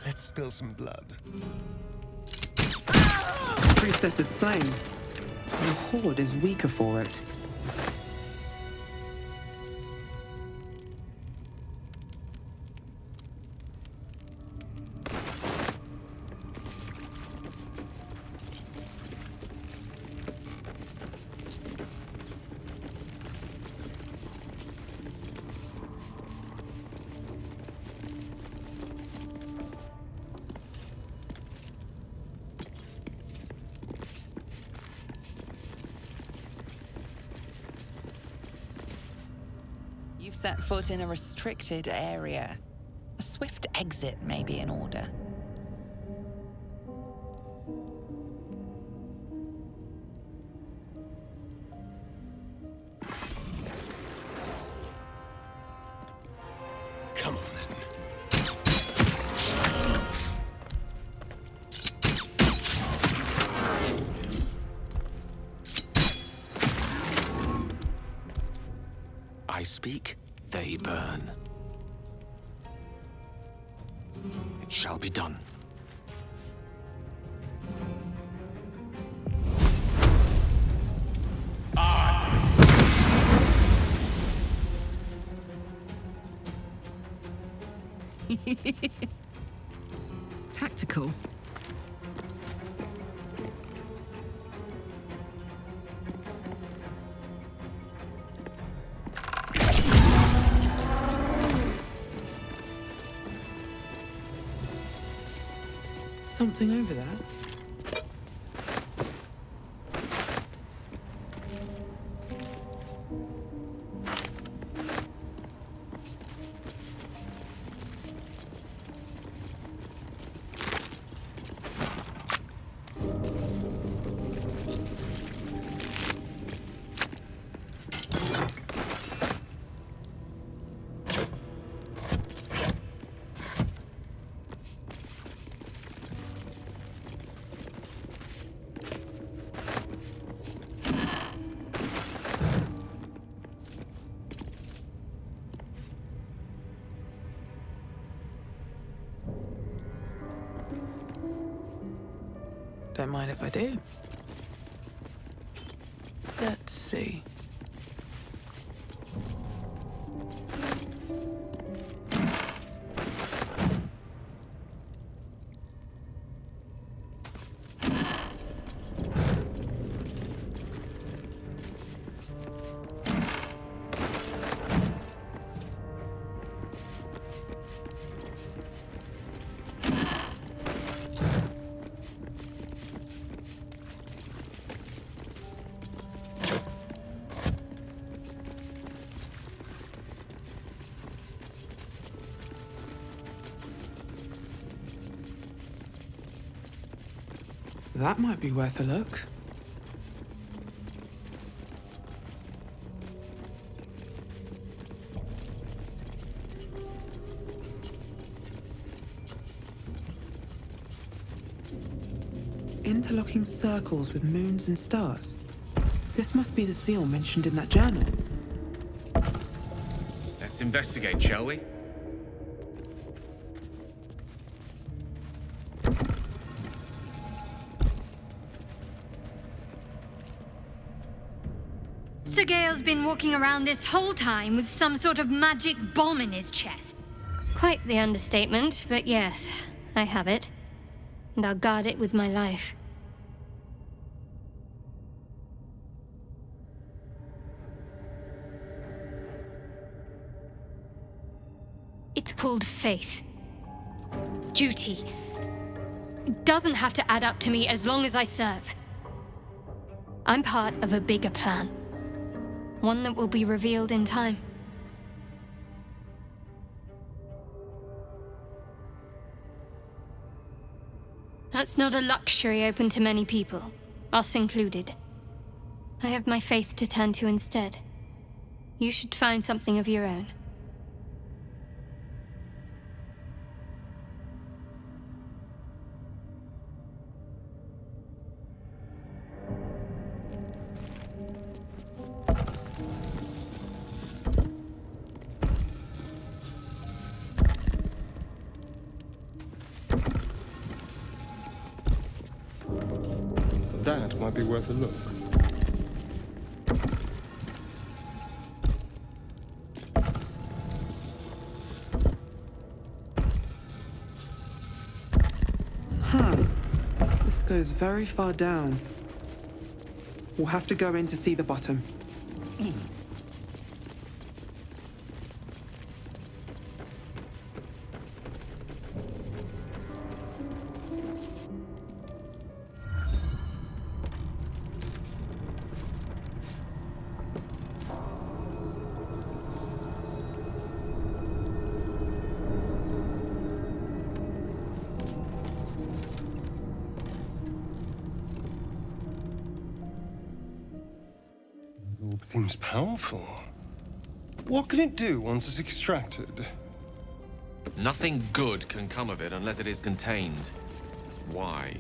Let's spill some blood. The priestess is slain. The horde is weaker for it. You've set foot in a restricted area. A swift exit may be in order. Come on, then. I speak, they burn. It shall be done. Tactical. something over there? Don't mind if I do. Let's see. That might be worth a look. Interlocking circles with moons and stars. This must be the seal mentioned in that journal. Let's investigate, shall we? Sir Gale's been walking around this whole time with some sort of magic bomb in his chest. Quite the understatement, but yes, I have it. And I'll guard it with my life. It's called faith. Duty. It doesn't have to add up to me as long as I serve. I'm part of a bigger plan. One that will be revealed in time. That's not a luxury open to many people, us included. I have my faith to turn to instead. You should find something of your own. That might be worth a look. Huh. This goes very far down. We'll have to go in to see the bottom. Seems powerful. What can it do once it's extracted? Nothing good can come of it unless it is contained. Why?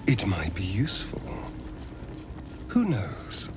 It might be useful. Who knows?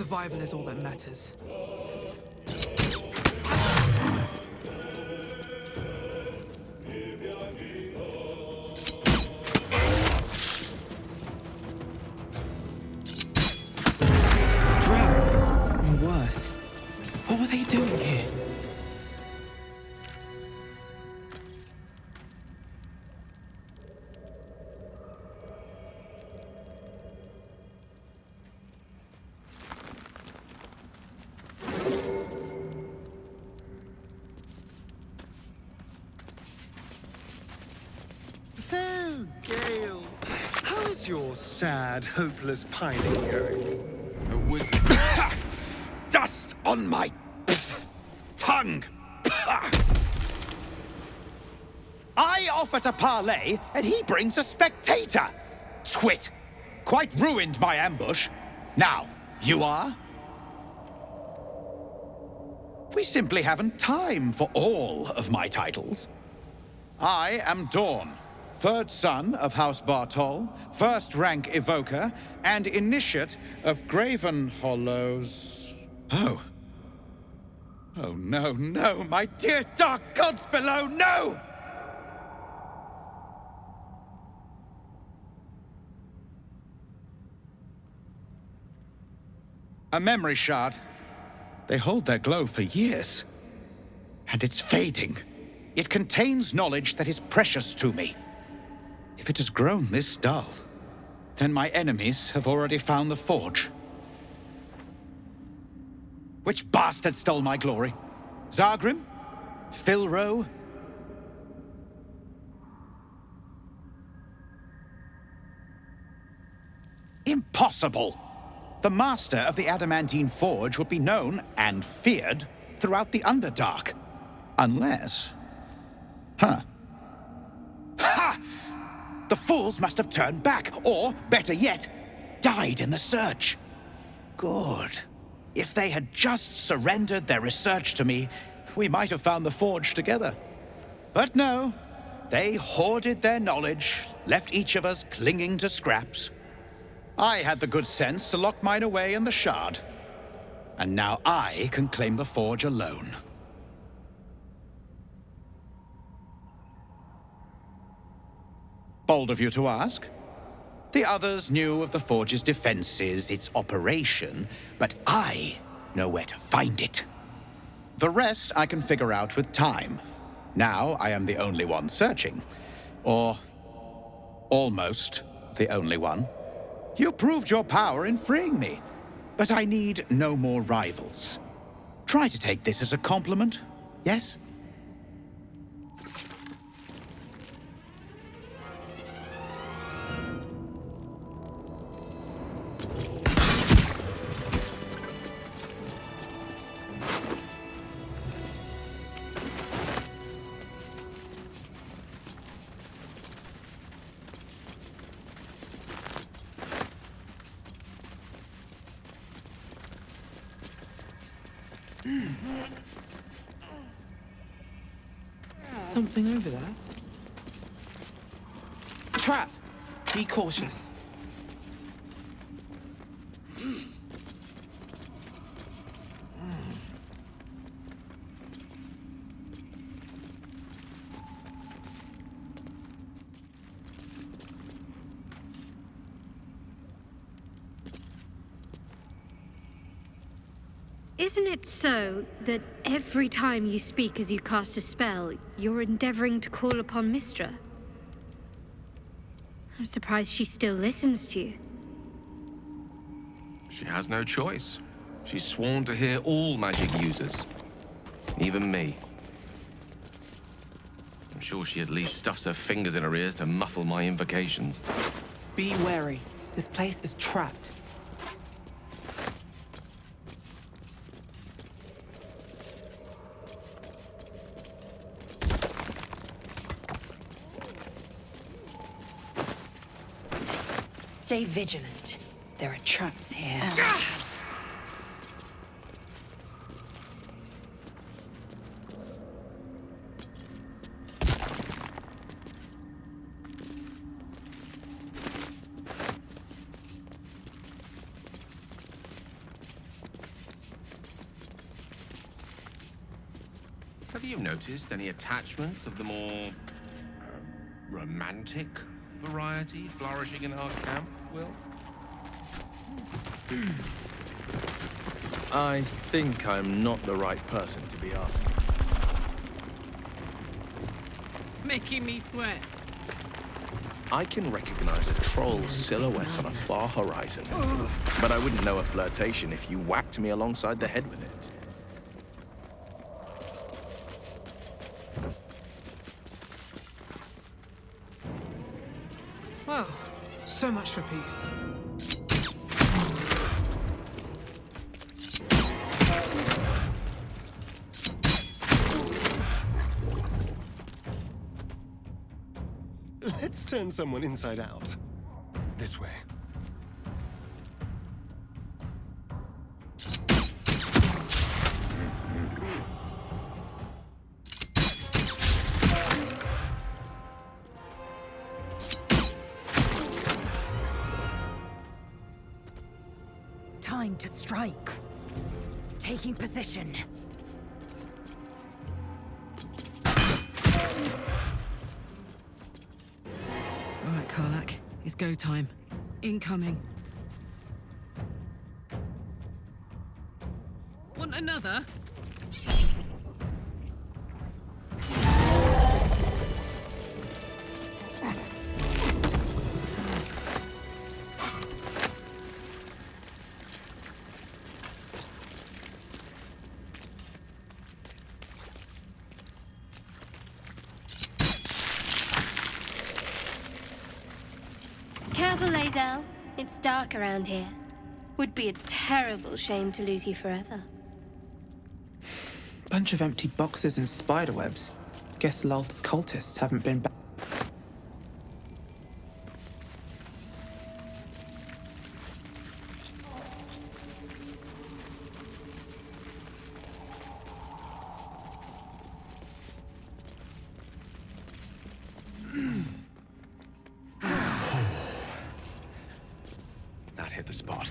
survival is all that matters. Drown, and worse. What were they doing here? So, Gale, how is your sad, hopeless pining going? Dust on my tongue! I offer to parley, and he brings a spectator! Twit! Quite ruined my ambush. Now, you are? We simply haven't time for all of my titles. I am Dawn, third son of House Bartol, first rank evoker, and initiate of Graven Hollows. Oh. Oh, no, no, my dear dark gods below, no! A memory shard. They hold their glow for years. And it's fading. It contains knowledge that is precious to me. If it has grown this dull, then my enemies have already found the forge. Which bastard stole my glory? Zargrim? Filro? Impossible! The master of the Adamantine Forge would be known and feared throughout the Underdark. Unless... Huh. Ha! The fools must have turned back, or, better yet, died in the search. Good. If they had just surrendered their research to me, we might have found the forge together. But no, they hoarded their knowledge, left each of us clinging to scraps. I had the good sense to lock mine away in the shard. And now I can claim the forge alone. Bold of you to ask. The others knew of the forge's defenses, its operation, but I know where to find it. The rest I can figure out with time. Now I am the only one searching. Or almost the only one. You proved your power in freeing me, but I need no more rivals. Try to take this as a compliment, yes? Something over there. Trap! Be cautious. Isn't it so that every time you speak as you cast a spell, you're endeavoring to call upon Mystra? I'm surprised she still listens to you. She has no choice. She's sworn to hear all magic users. Even me. I'm sure she at least stuffs her fingers in her ears to muffle my invocations. Be wary. This place is trapped. Stay vigilant. There are traps here. you noticed any attachments of the more romantic variety flourishing in our camp, Will? I think I'm not the right person to be asking. Making me sweat. I can recognize a troll's silhouette on a far horizon, but I wouldn't know a flirtation if you whacked me alongside the head with it. Well, so much for peace. Let's turn someone inside out. This way. Time to strike. Taking position. All right, Karlak. It's go time. Incoming. Want another? Careful, Lae'zel. It's dark around here. Would be a terrible shame to lose you forever. Bunch of empty boxes and spiderwebs. Guess Lolth's cultists haven't been back. That hit the spot.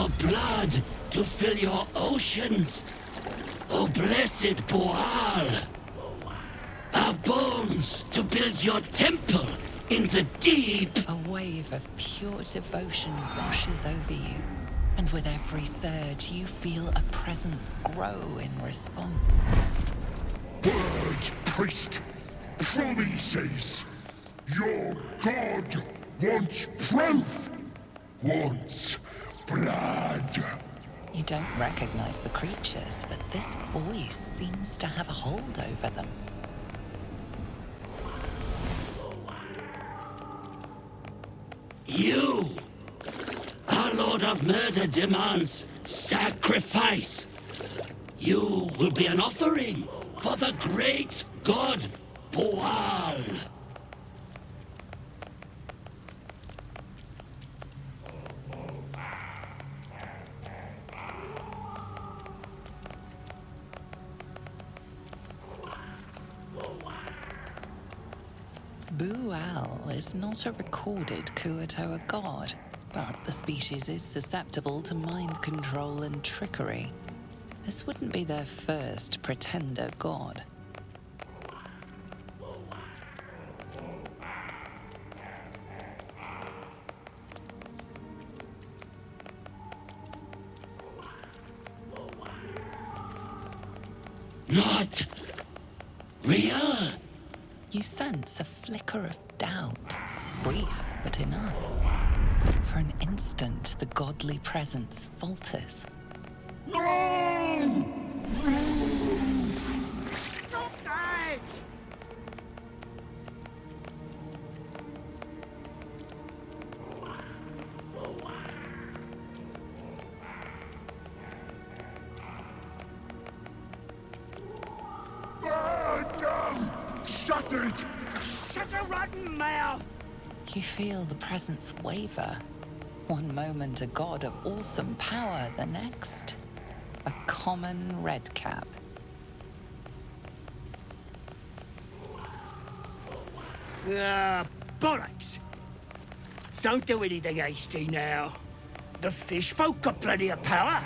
Our blood to fill your oceans. O blessed Boal. Our bones to build your temple in the deep. A wave of pure devotion washes over you, and with every surge, you feel a presence grow in response. Word, priest! Promises! Your god wants proof! Wants blood! You don't recognize the creatures, but this voice seems to have a hold over them. You! Our Lord of Murder demands sacrifice. You will be an offering for the great god Boal. Boal is not a recorded Kuatoa god, but the species is susceptible to mind control and trickery. This wouldn't be their first pretender god. Not real? You sense a flicker of doubt, brief but enough. For an instant, the godly presence falters. No! Stop that! No! Shut it! Shut your rotten mouth! You feel the presence waver. One moment a god of awesome power, the next, a common redcap. Ah, bollocks! Don't do anything hasty now. The fish folk got plenty of power.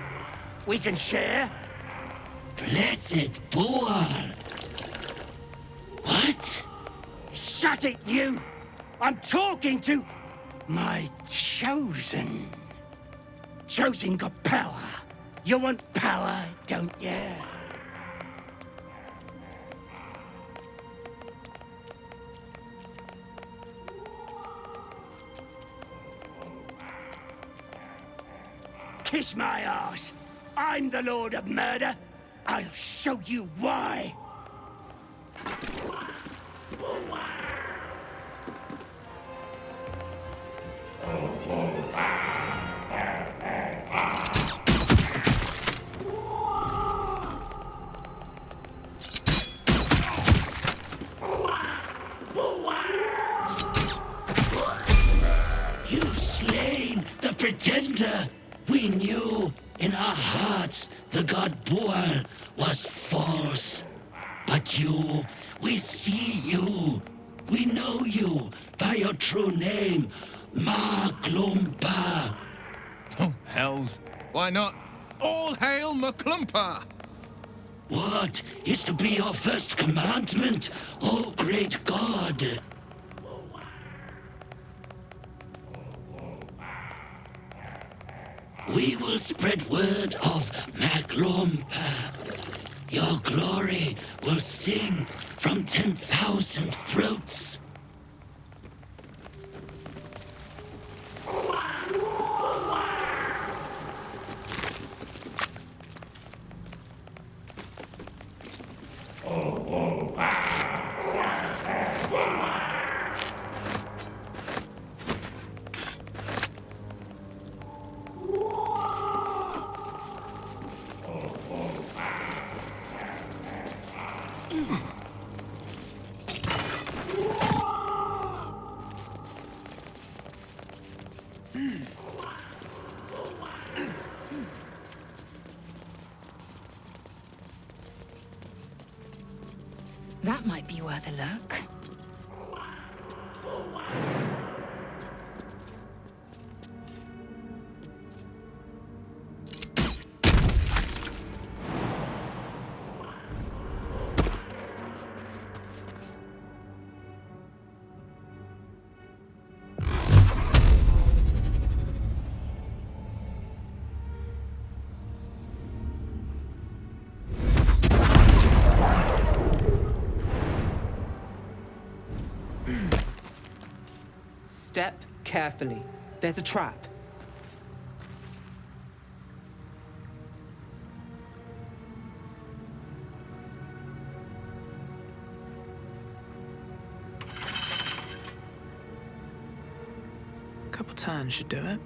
We can share. Blessed Boal. What? Shut it, you! I'm talking to my chosen. Chosen got power. You want power, don't you? Kiss my ass. I'm the Lord of Murder. I'll show you why. You've slain the pretender. We knew in our hearts the god Boal was false. But you, we see you. We know you by your true name, Maglumpa. Oh, hells. Why not? All hail Maclumpa! What is to be your first commandment, O great god? We will spread word of Maglumpa. Your glory will sing from 10,000 throats. That might be worth a look. Step carefully. There's a trap. Couple turns should do it.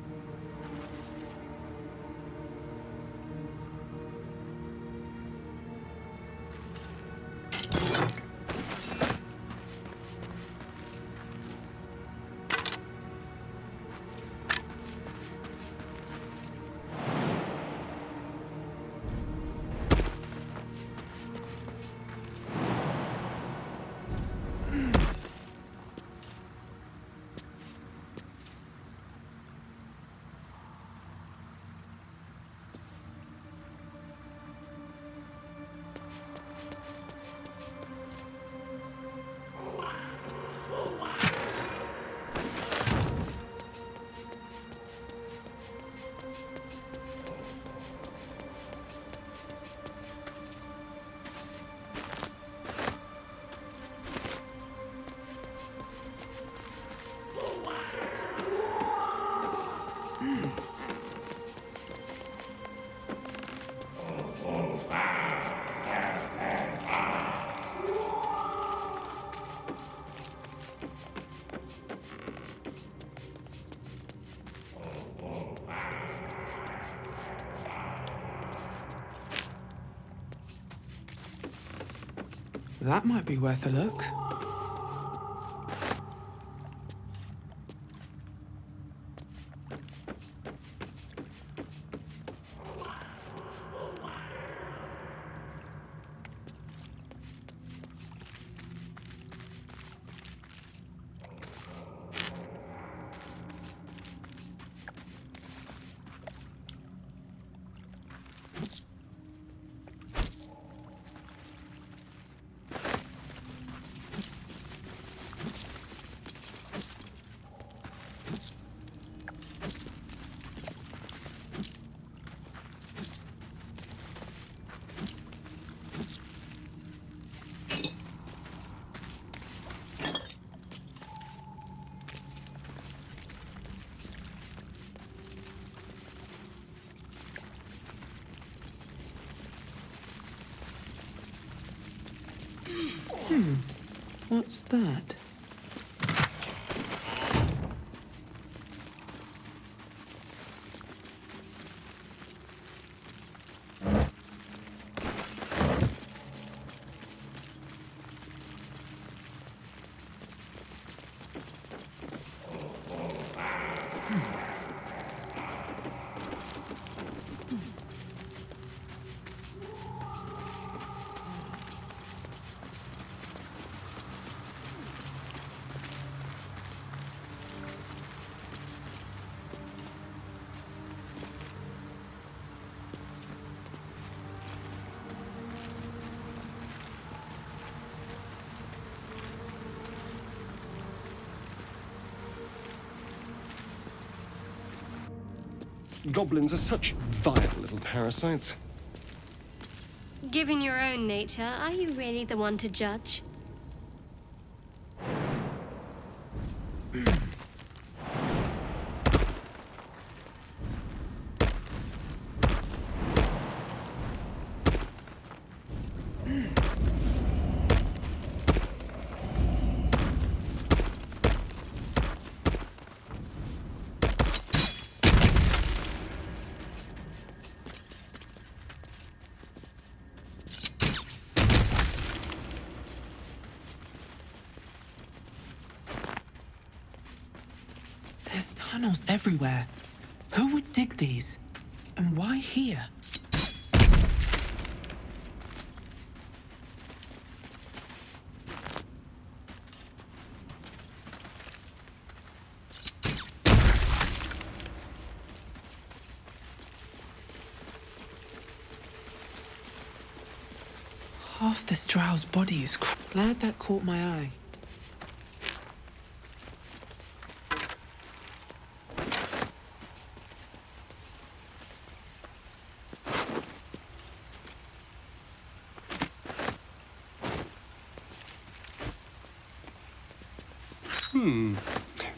That might be worth a look. What's that? Goblins are such vile little parasites. Given your own nature, are you really the one to judge? There's tunnels everywhere. Who would dig these? And why here? Half this drow's body is glad that caught my eye.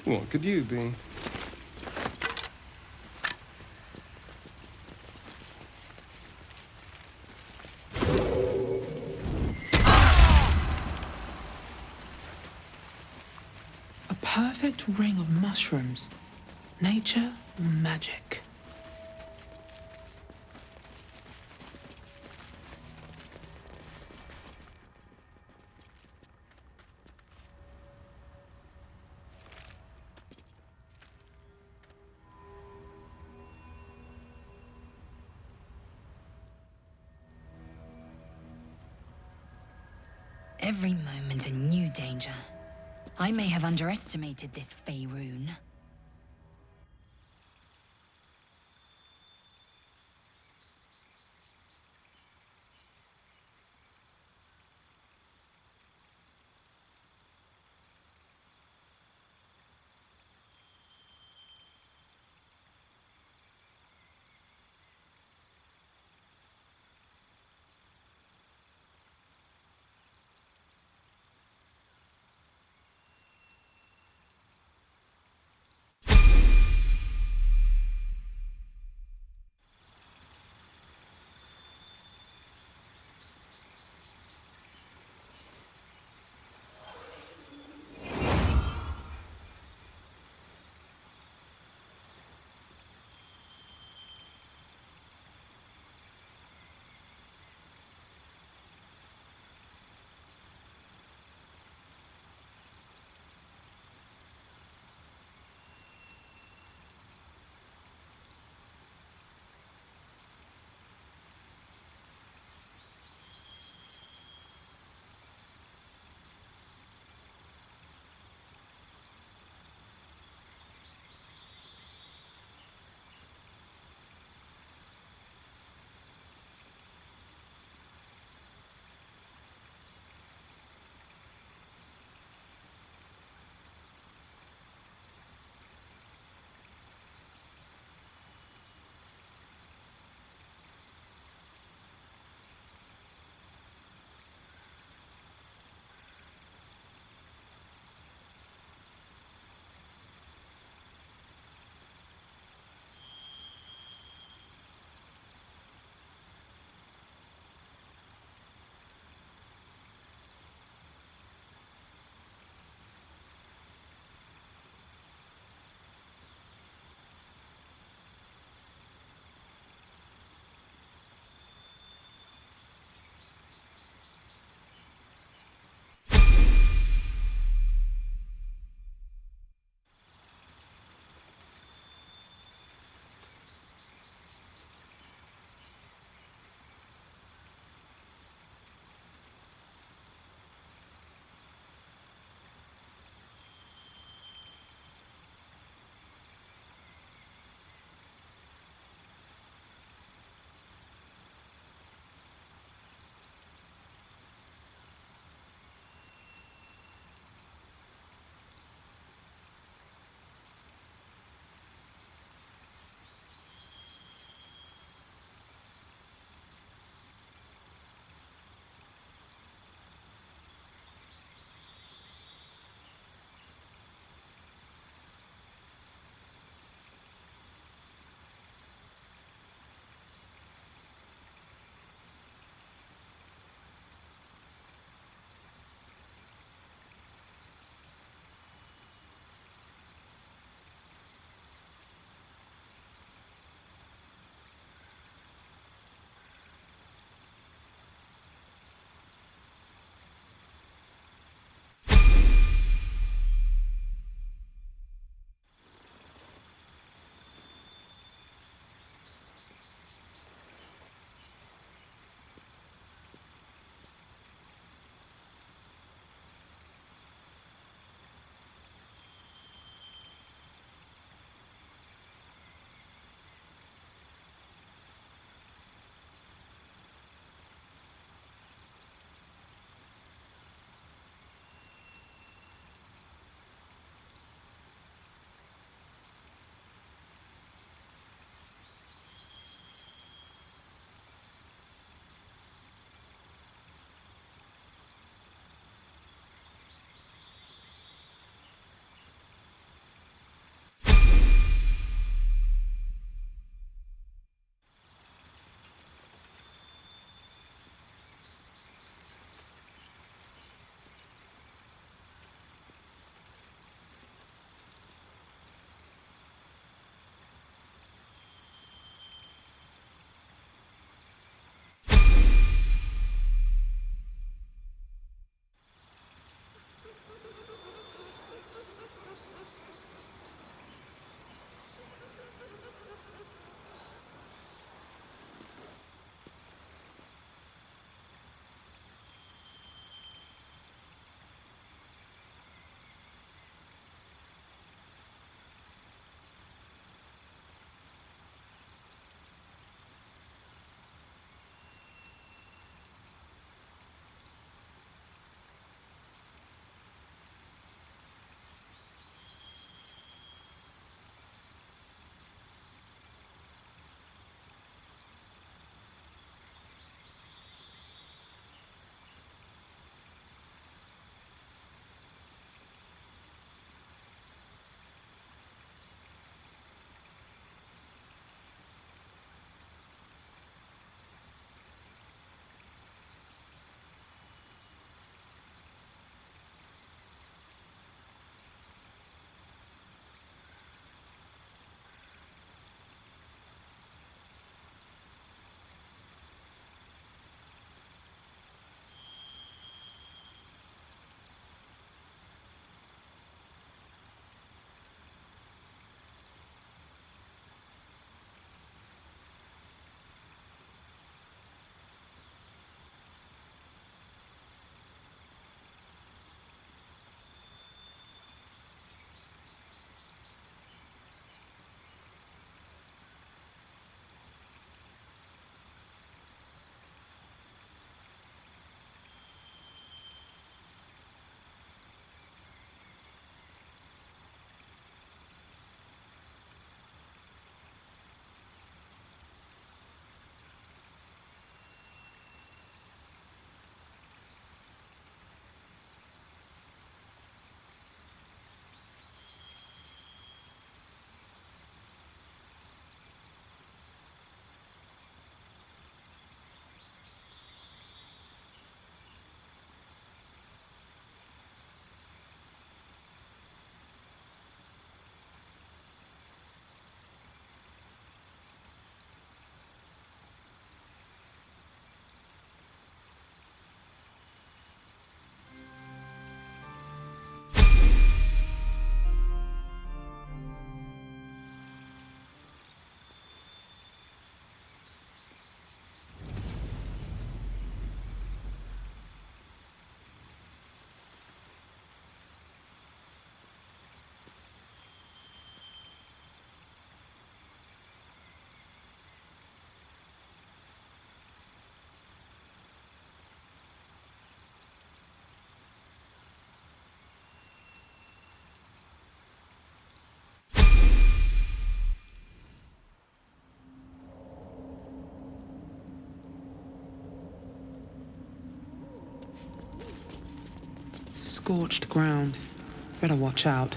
What could you be? A perfect ring of mushrooms. Nature or magic? Every moment a new danger. I may have underestimated this Faerun. scorched ground. Better watch out.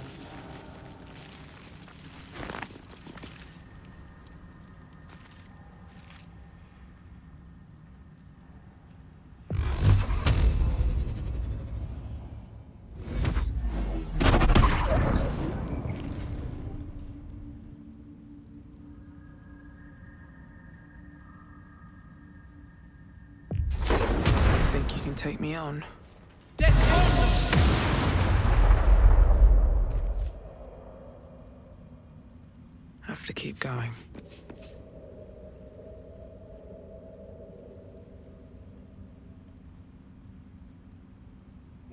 Think you can take me on? Have to keep going.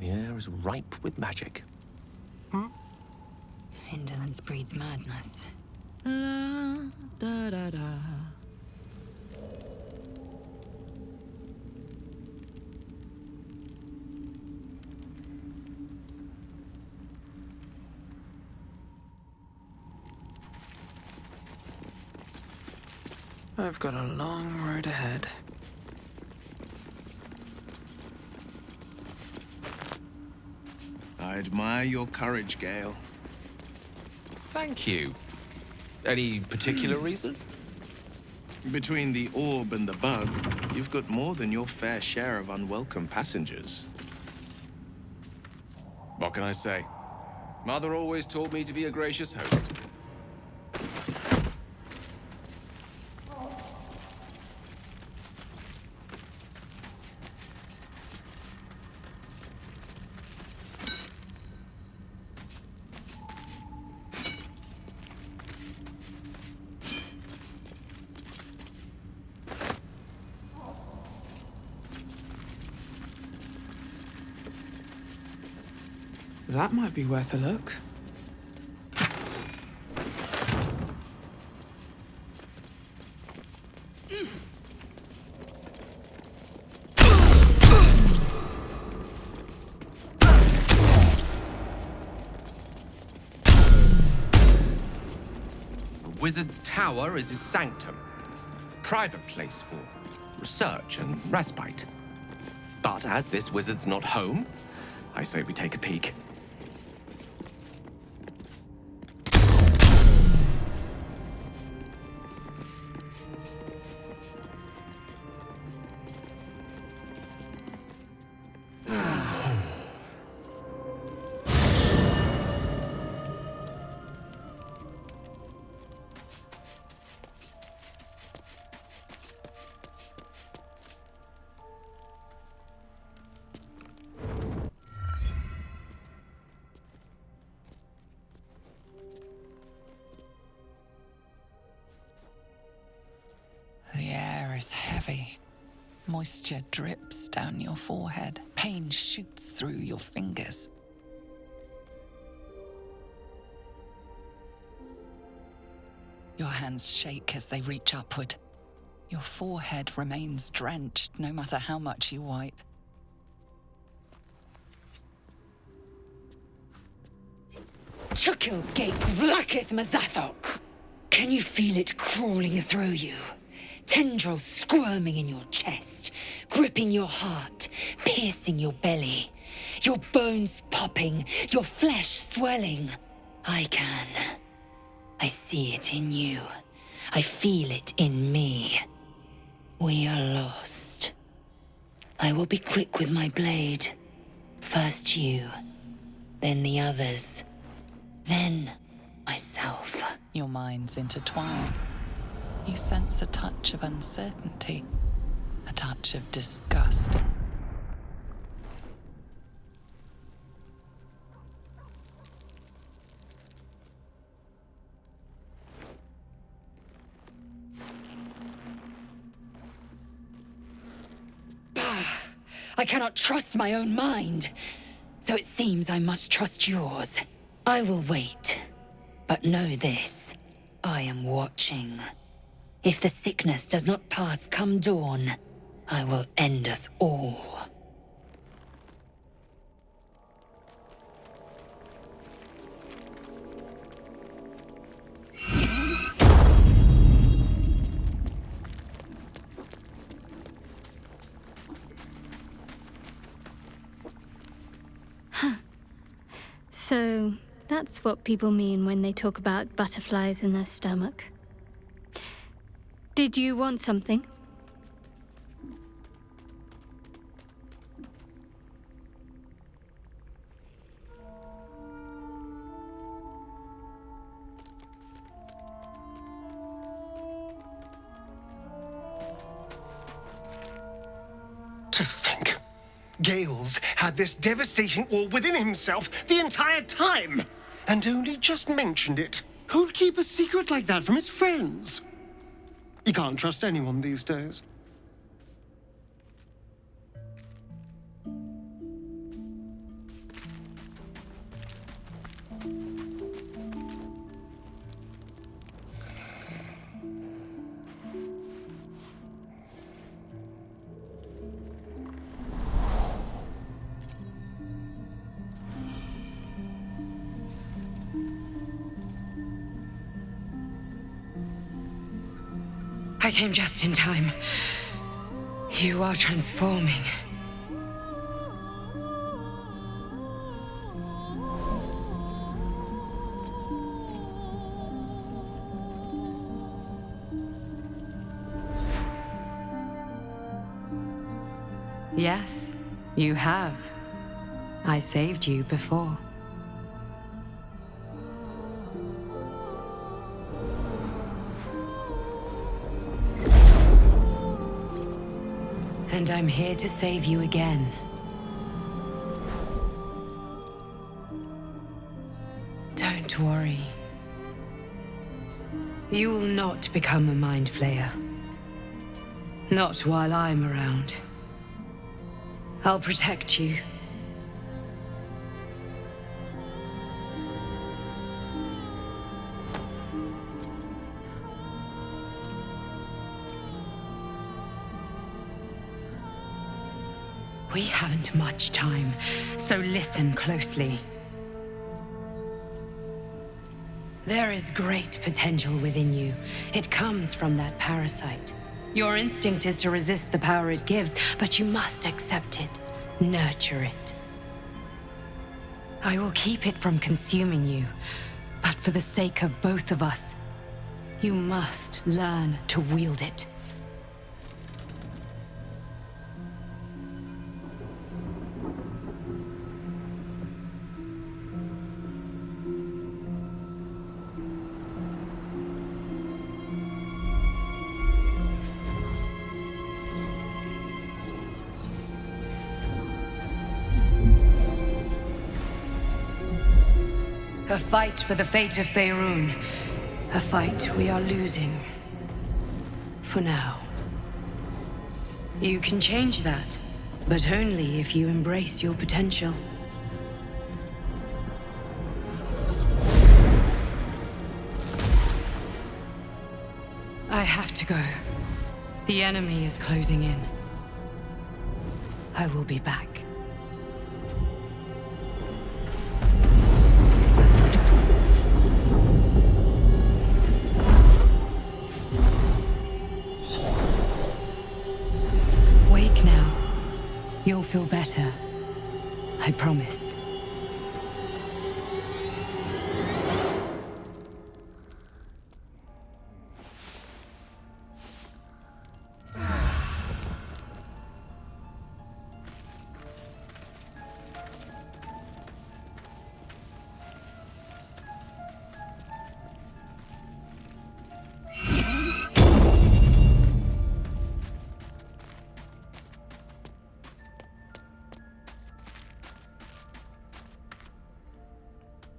The air is ripe with magic. Indolence breeds madness. La da da da. I've got a long road ahead. I admire your courage, Gale. Thank you. Any particular reason? Between the orb and the bug, you've got more than your fair share of unwelcome passengers. What can I say? Mother always taught me to be a gracious host. That might be worth a look. The Wizard's Tower is his sanctum. Private place for research and respite. But as this wizard's not home, I say we take a peek. The air is heavy. Moisture drips down your forehead. Pain shoots through your fingers. Your hands shake as they reach upward. Your forehead remains drenched no matter how much you wipe. Chukil Gate Vlakith Mazathok! Can you feel it crawling through you? Tendrils squirming in your chest, gripping your heart, piercing your belly. Your bones popping, your flesh swelling. I can. I see it in you. I feel it in me. We are lost. I will be quick with my blade. First you, then the others, then myself. Your minds intertwine. You sense a touch of uncertainty, a touch of disgust. I cannot trust my own mind, so it seems I must trust yours. I will wait, but know this, I am watching. If the sickness does not pass come dawn, I will end us all. Huh. that's what people mean when they talk about butterflies in their stomach. Did you want something? To think, Gales had this devastating war within himself the entire time, and only just mentioned it. Who'd keep a secret like that from his friends? You can't trust anyone these days. I came just in time. You are transforming. Yes, you have. I saved you before. And I'm here to save you again. Don't worry. You will not become a Mind Flayer. Not while I'm around. I'll protect you. We haven't much time, so listen closely. There is great potential within you. It comes from that parasite. Your instinct is to resist the power it gives, but you must accept it, nurture it. I will keep it from consuming you, but for the sake of both of us, you must learn to wield it. A fight for the fate of Faerun. A fight we are losing. For now. You can change that, but only if you embrace your potential. I have to go. The enemy is closing in. I will be back. You'll feel better. I promise.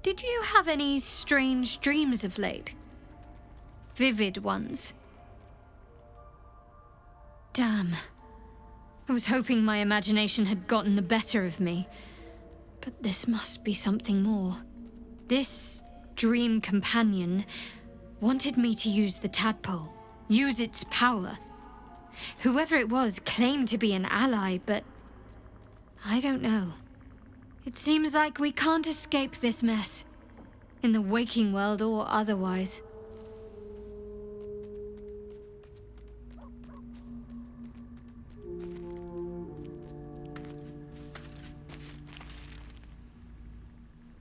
Did you have any strange dreams of late? Vivid ones? Damn. I was hoping my imagination had gotten the better of me. But this must be something more. This dream companion wanted me to use the tadpole, use its power. Whoever it was claimed to be an ally, but I don't know. It seems like we can't escape this mess, in the waking world or otherwise.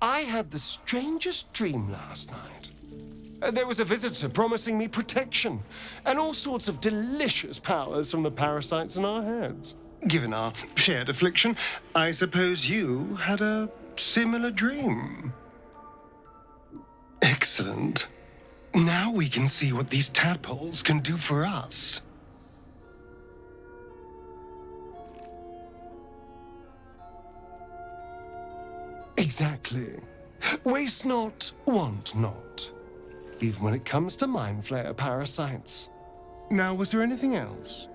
I had the strangest dream last night. There was a visitor promising me protection and all sorts of delicious powers from the parasites in our heads. Given our shared affliction, I suppose you had a similar dream. Excellent. Now we can see what these tadpoles can do for us. Exactly. Waste not, want not. Even when it comes to mind flayer parasites. Now, was there anything else?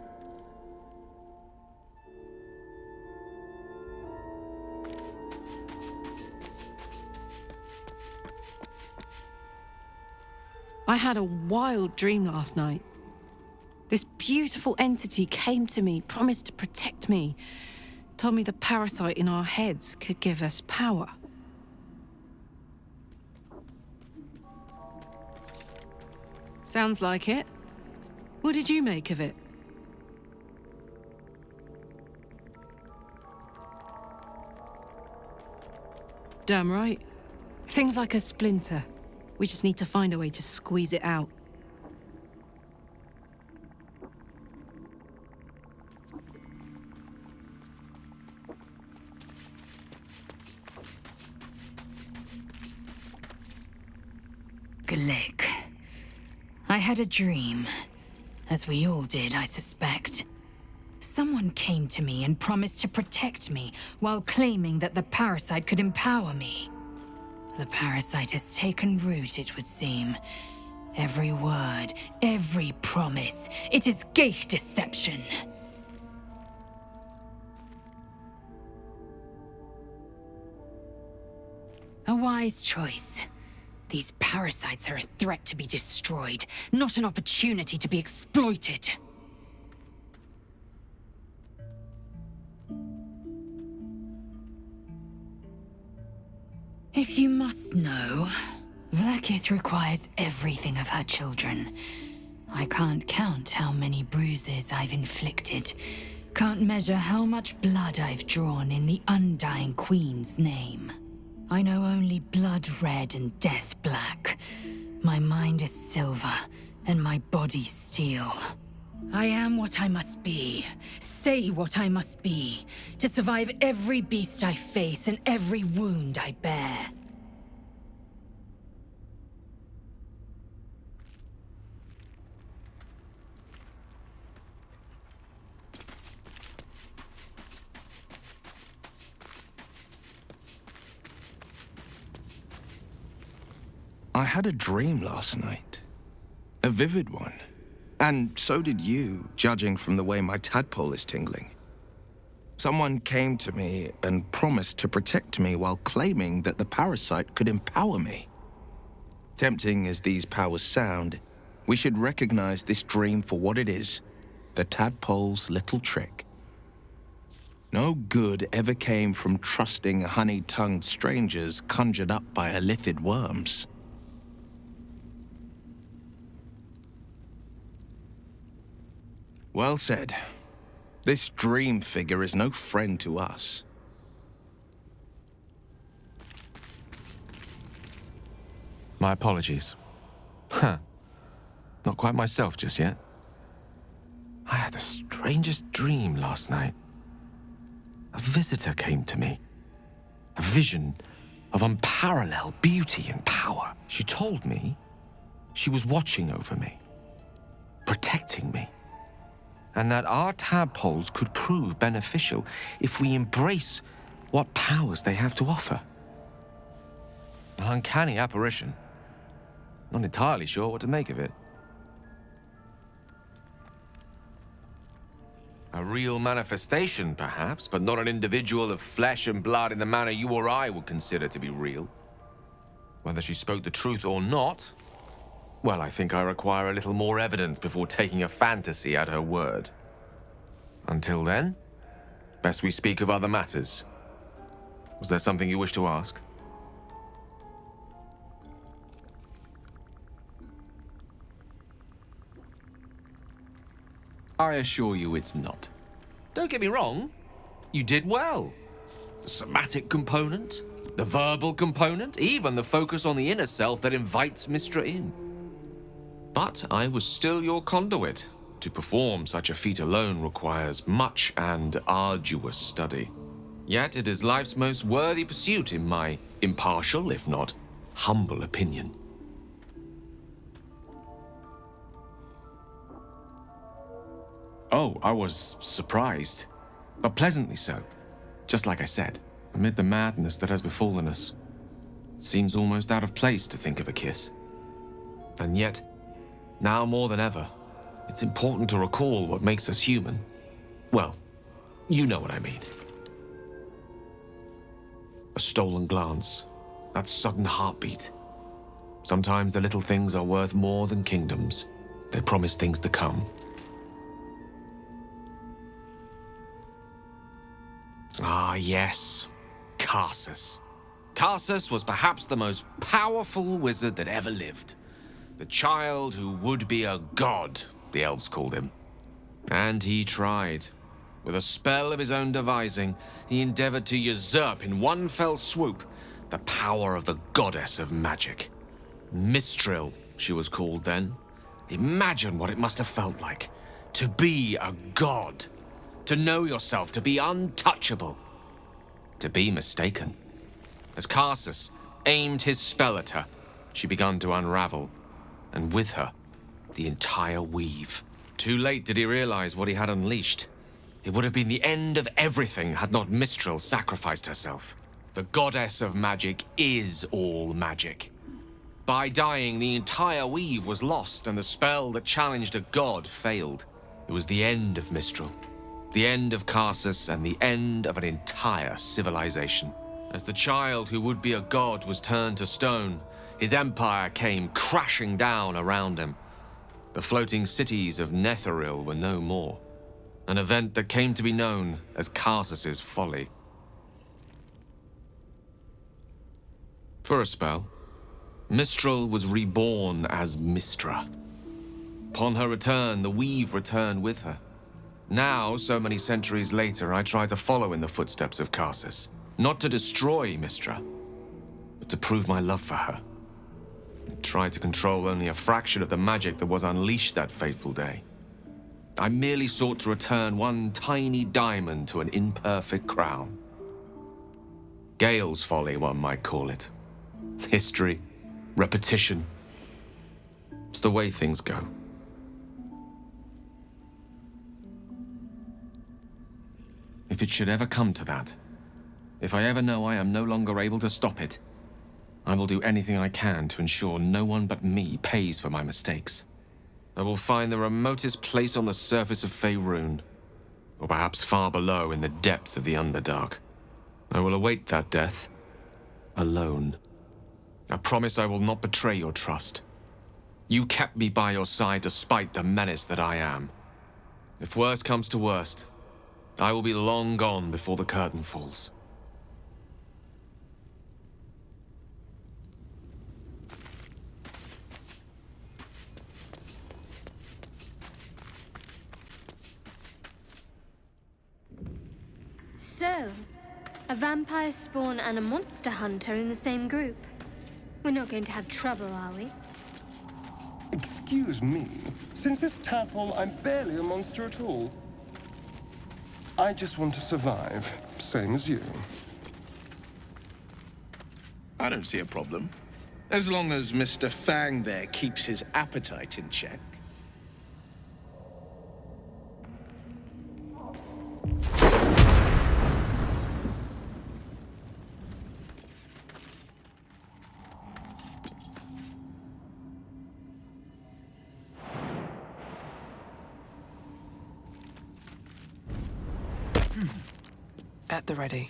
I had a wild dream last night. This beautiful entity came to me, promised to protect me, told me the parasite in our heads could give us power. Sounds like it. What did you make of it? Damn right. Things like a splinter. We just need to find a way to squeeze it out. Glick. I had a dream. As we all did, I suspect. Someone came to me and promised to protect me, while claiming that the parasite could empower me. The parasite has taken root, it would seem. Every word, every promise, it is geich deception. A wise choice. These parasites are a threat to be destroyed, not an opportunity to be exploited. If you must know, Vlaakith requires everything of her children. I can't count how many bruises I've inflicted. Can't measure how much blood I've drawn in the Undying Queen's name. I know only blood red and death black. My mind is silver, and my body steel. I am what I must be, say what I must be, to survive every beast I face and every wound I bear. I had a dream last night. A vivid one. And so did you, judging from the way my tadpole is tingling. Someone came to me and promised to protect me while claiming that the parasite could empower me. Tempting as these powers sound, we should recognize this dream for what it is, the tadpole's little trick. No good ever came from trusting honey-tongued strangers conjured up by elithid worms. Well said. This dream figure is no friend to us. My apologies. Huh. Not quite myself just yet. I had the strangest dream last night. A visitor came to me. A vision of unparalleled beauty and power. She told me she was watching over me, protecting me, and that our tadpoles could prove beneficial if we embrace what powers they have to offer. An uncanny apparition. Not entirely sure what to make of it. A real manifestation, perhaps, but not an individual of flesh and blood in the manner you or I would consider to be real. Whether she spoke the truth or not, well, I think I require a little more evidence before taking a fantasy at her word. Until then, best we speak of other matters. Was there something you wish to ask? I assure you it's not. Don't get me wrong, you did well. The somatic component, The verbal component, even the focus on the inner self that invites Mystra in. But I was still your conduit. To perform such a feat alone requires much and arduous study. Yet it is life's most worthy pursuit in my impartial, if not humble opinion. Oh, I was surprised, but pleasantly so. Just like I said, amid the madness that has befallen us, it seems almost out of place to think of a kiss. And yet, now more than ever, it's important to recall what makes us human. Well, you know what I mean. A stolen glance, that sudden heartbeat. Sometimes the little things are worth more than kingdoms. They promise things to come. Ah, yes. Karsus. Karsus was perhaps the most powerful wizard that ever lived. The child who would be a god, the elves called him. And he tried. With a spell of his own devising, he endeavored to usurp in one fell swoop the power of the goddess of magic. Mistril, she was called then. Imagine what it must have felt like to be a god. To know yourself, to be untouchable, to be mistaken. As Karsus aimed his spell at her, she began to unravel, and with her, the entire weave. Too late did he realize what he had unleashed. It would have been the end of everything had not Mistril sacrificed herself. The goddess of magic is all magic. By dying, the entire weave was lost, and the spell that challenged a god failed. It was the end of Mistril. The end of Karsus and the end of an entire civilization. As the child who would be a god was turned to stone, his empire came crashing down around him. The floating cities of Netheril were no more. An event that came to be known as Karsus's folly. For a spell, Mistril was reborn as Mystra. Upon her return, the weave returned with her. Now, so many centuries later, I try to follow in the footsteps of Karsus. Not to destroy Mystra, but to prove my love for her. I tried to control only a fraction of the magic that was unleashed that fateful day. I merely sought to return one tiny diamond to an imperfect crown. Gale's folly, one might call it. History, repetition. It's the way things go. If it should ever come to that, if I ever know I am no longer able to stop it, I will do anything I can to ensure no one but me pays for my mistakes. I will find the remotest place on the surface of Faerun, or perhaps far below in the depths of the Underdark. I will await that death, alone. I promise I will not betray your trust. You kept me by your side despite the menace that I am. If worst comes to worst, I will be long gone before the curtain falls. So, a vampire spawn and a monster hunter in the same group. We're not going to have trouble, are we? Excuse me. Since this tadpole, I'm barely a monster at all. I just want to survive, same as you. I don't see a problem. As long as Mr. Fang there keeps his appetite in check. At the ready.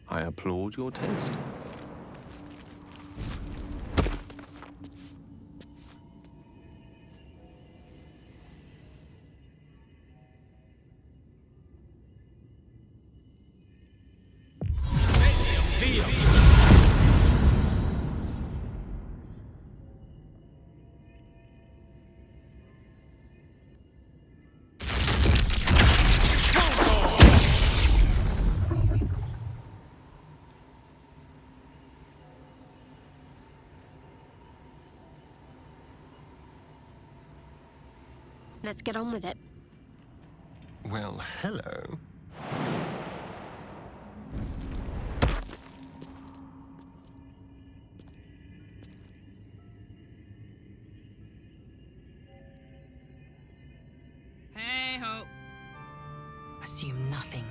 I applaud your taste. Let's get on with it. Well, hello. Hey ho. Assume nothing.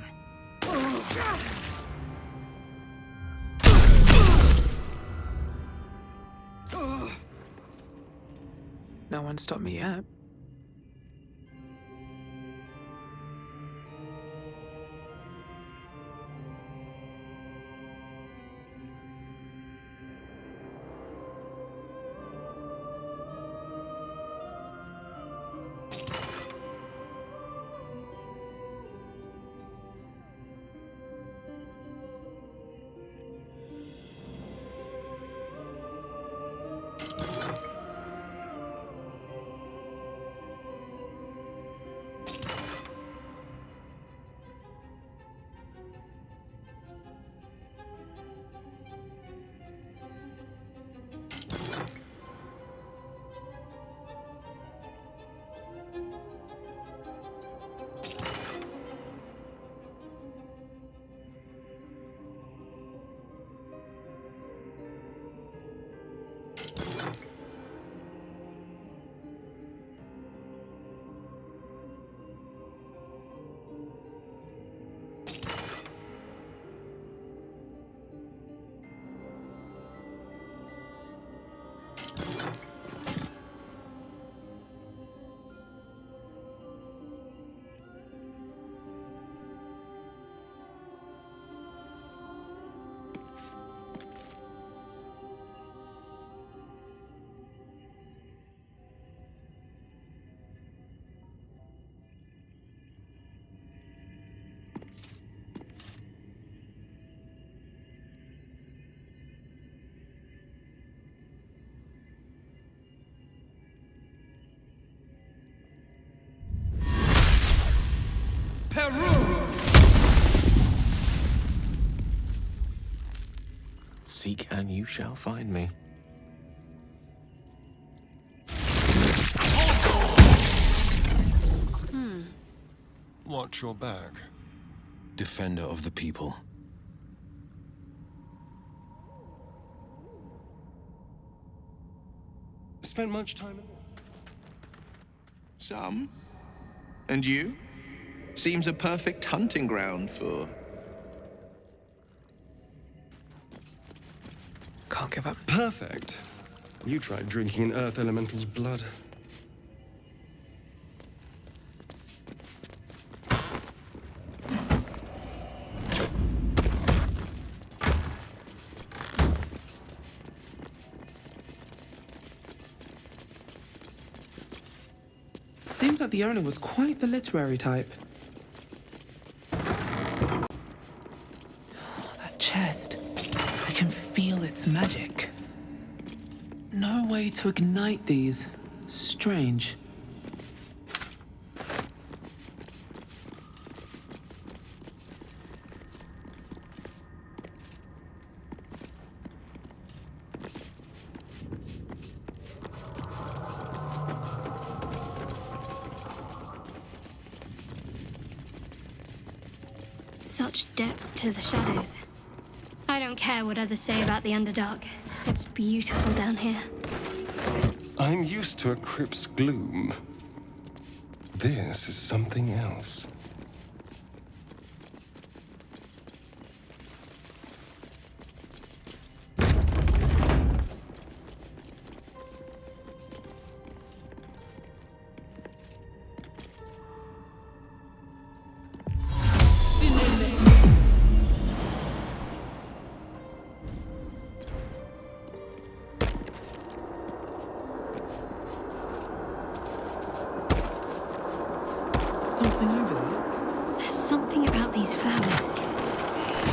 No one stopped me yet. Seek and you shall find me. Watch your back. Defender of the people. Spent much time in Some. And you? Seems a perfect hunting ground for... Can't give up. Perfect. You tried drinking an Earth Elemental's blood. Seems like the owner was quite the literary type. Oh, that chest. I can feel its magic. No way to ignite these. Strange. Such depth to the shadows. I don't care what others say about the Underdark. It's beautiful down here. I'm used to a crypt's gloom. This is something else.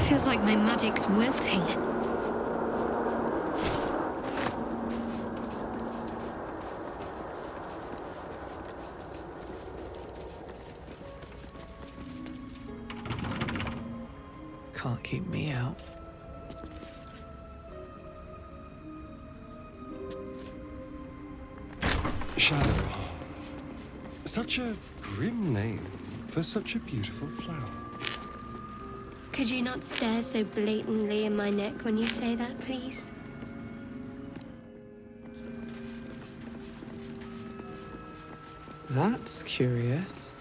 Feels like my magic's wilting. Can't keep me out. Shadow. Such a grim name for such a beautiful flower. Could you not stare so blatantly in my neck when you say that, please? That's curious.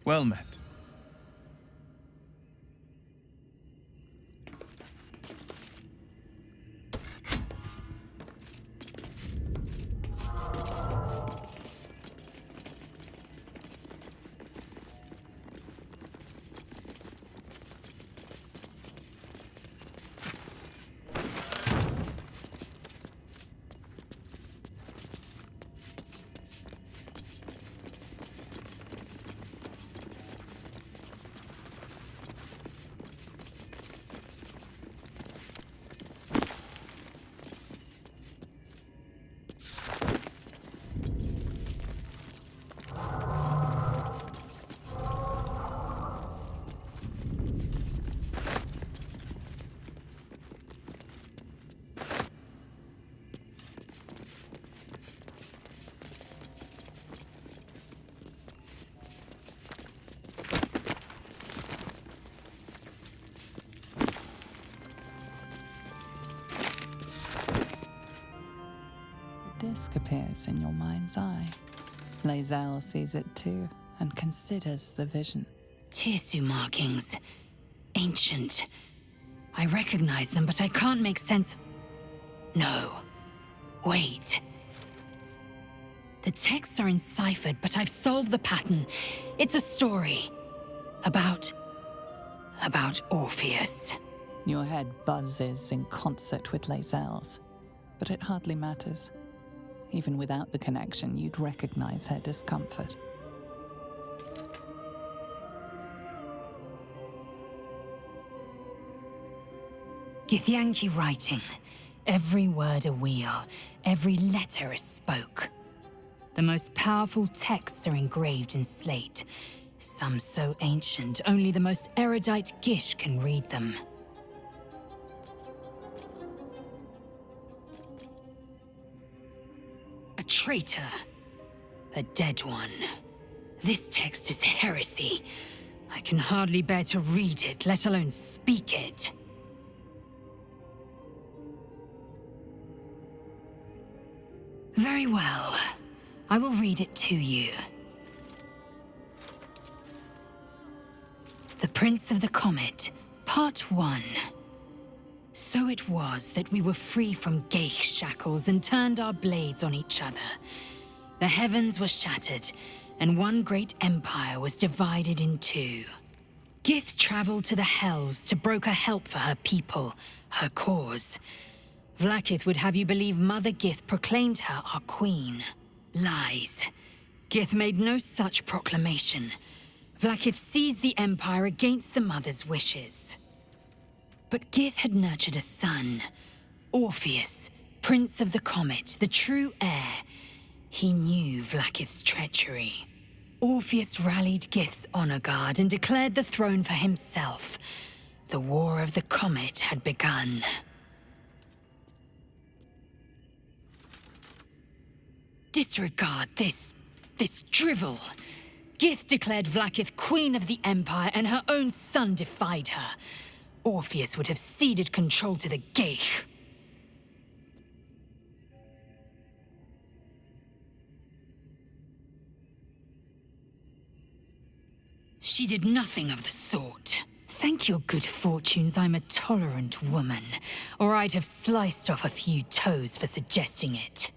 Well met. Disc appears in your mind's eye. Lae'zel sees it too and considers the vision. Tirsu markings. Ancient. I recognize them, but I can't make sense. No. Wait. The texts are enciphered, but I've solved the pattern. It's a story. About Orpheus. Your head buzzes in concert with Lae'zel's. but it hardly matters. Even without the connection, you'd recognize her discomfort. Githyanki writing. Every word a wheel, every letter a spoke. The most powerful texts are engraved in slate. Some so ancient, only the most erudite Gish can read them. A traitor. A dead one. This text is heresy. I can hardly bear to read it, let alone speak it. Very well. I will read it to you. The Prince of the Comet, Part 1. So it was that we were free from Geich shackles and turned our blades on each other. The heavens were shattered, and one great empire was divided in two. Gith traveled to the Hells to broker help for her people, her cause. Vlaakith would have you believe Mother Gith proclaimed her our queen. Lies. Gith made no such proclamation. Vlaakith seized the Empire against the Mother's wishes. But Gith had nurtured a son, Orpheus, Prince of the Comet, the true heir. He knew Vlaakith's treachery. Orpheus rallied Gith's honor guard and declared the throne for himself. The War of the Comet had begun. Disregard this drivel. Gith declared Vlaakith Queen of the Empire, and her own son defied her. Orpheus would have ceded control to the Geich. She did nothing of the sort. Thank your good fortunes I'm a tolerant woman, or I'd have sliced off a few toes for suggesting it.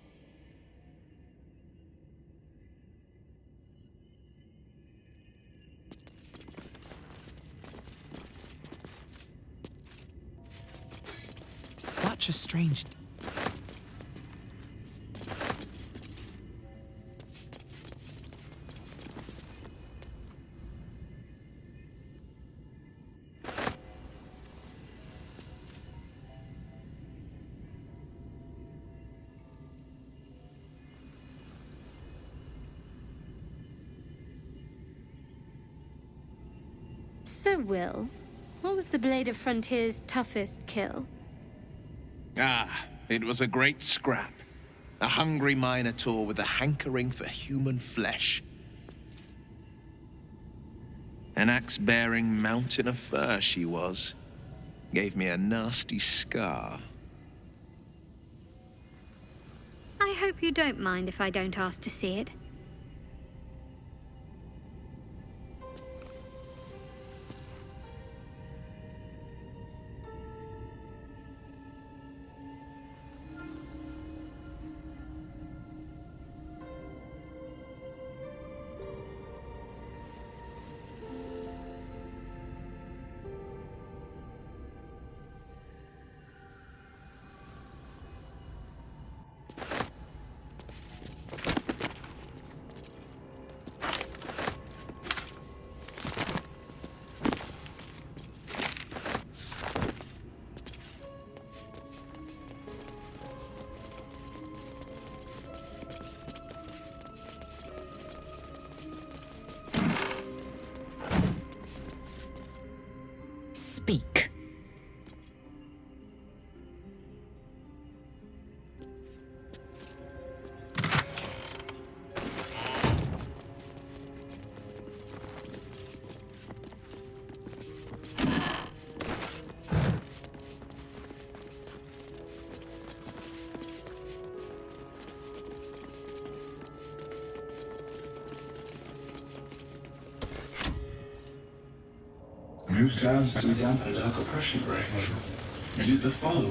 Such a strange... So, Will, what was the Blade of Frontier's toughest kill? Ah, it was a great scrap. A hungry minotaur with a hankering for human flesh. An axe-bearing mountain of fur she was. Gave me a nasty scar. I hope you don't mind if I don't ask to see it. Speak. New sounds to dampen dark oppression break. Is it the foe?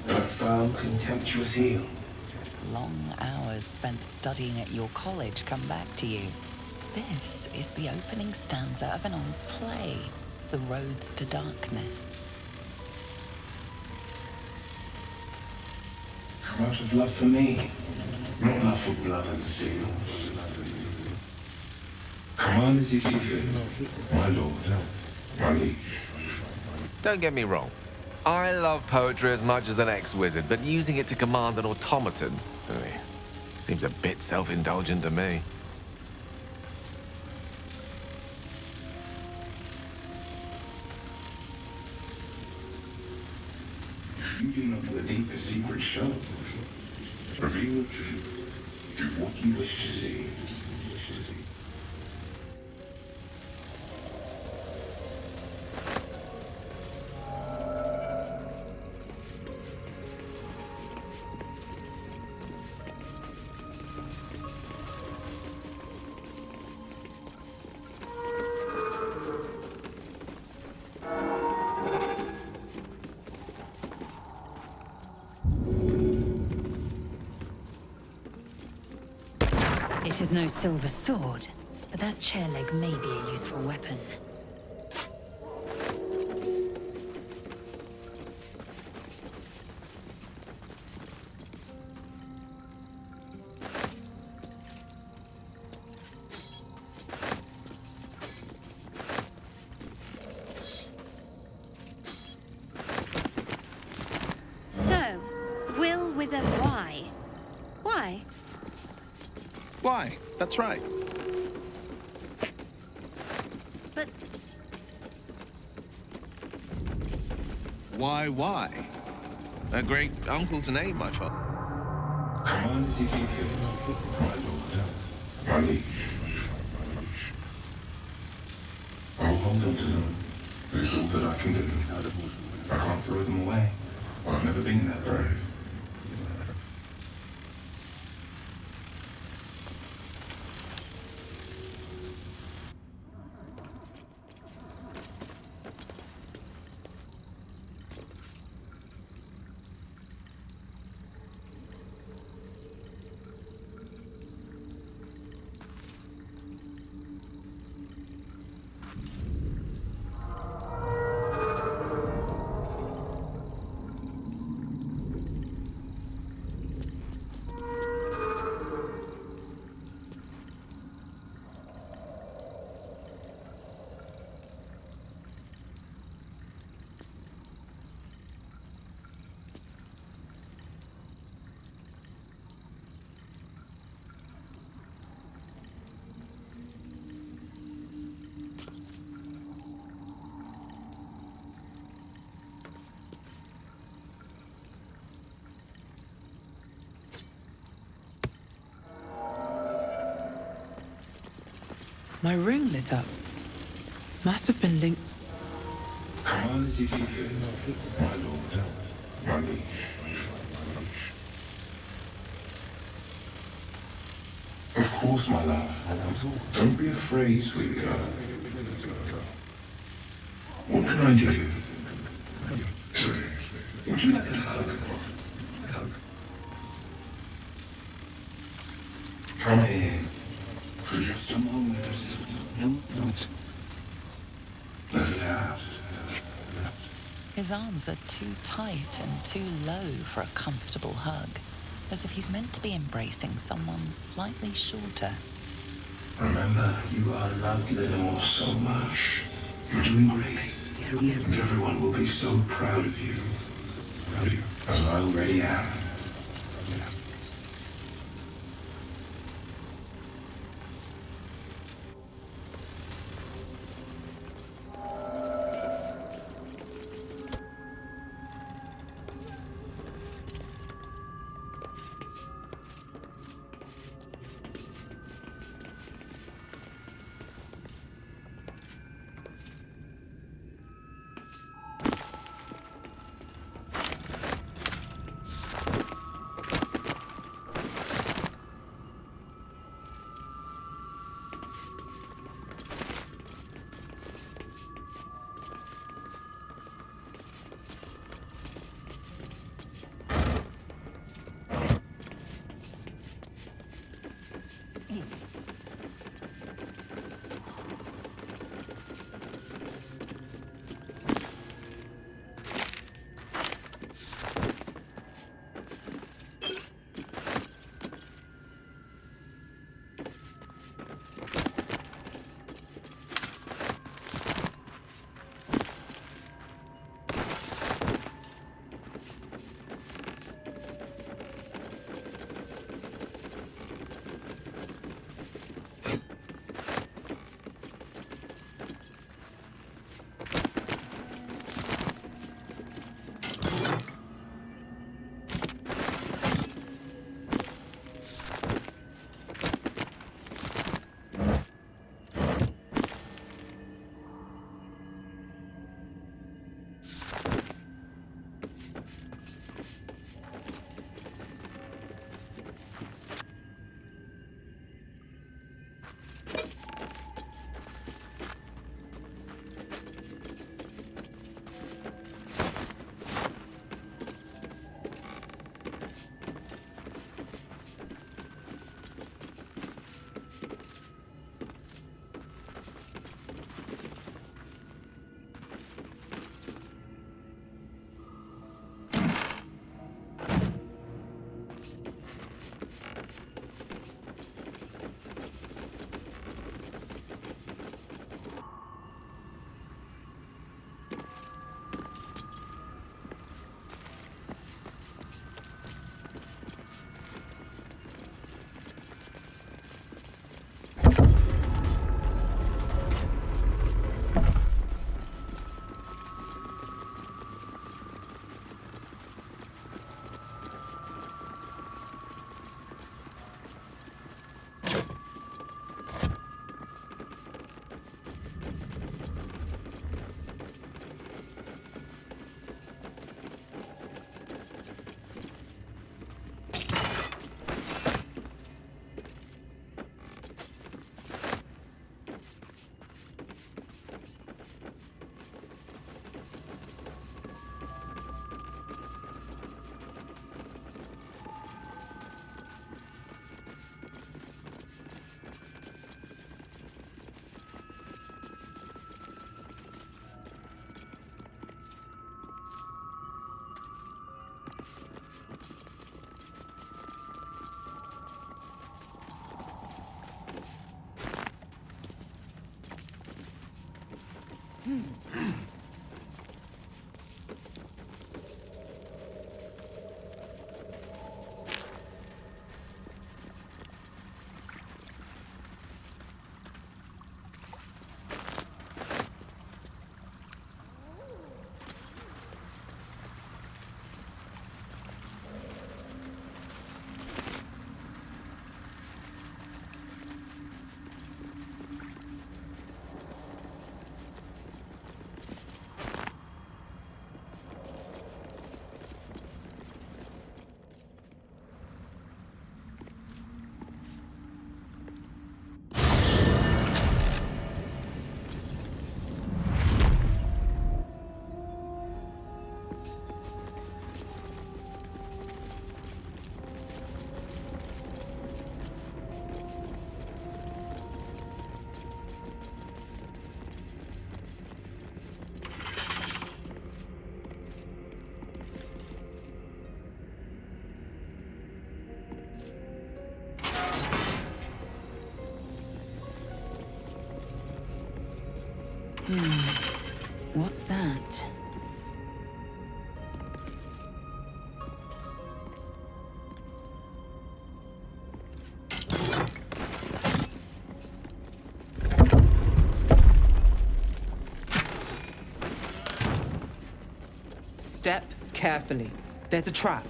That foul, contemptuous heel? Long hours spent studying at your college come back to you. This is the opening stanza of an old play, The Roads to Darkness. come out of love for me, not love for blood and steel. Command as you see fit, my lord, my liege. Don't get me wrong. I love poetry as much as an ex-wizard, but using it to command an automaton seems a bit self-indulgent to me. If you do not the deepest secret show, reveal the truth, do what you wish to see. It is no silver sword, but that chair leg may be a useful weapon. So, Will with a Y. Why? Why? That's right. But Why? A great uncle to name, my father. Command as you see fit, my lord, my liege. I will hold on to them. It's all that I can do. I can't throw them away. I've never been that brave. My ring lit up. Must have been linked. Command as you see fit, my lord, my liege. Of course, my love. Don't be afraid, sweet girl. What can I do? Sorry, would you like a hug? Come here. For just a moment. Let it out. His arms are too tight and too low for a comfortable hug, as if he's meant to be embracing someone slightly shorter. Remember, you are loved, Lenore, so much. You're doing great. And everyone will be so proud of you. As I already am. What's that? Step carefully. There's a trap.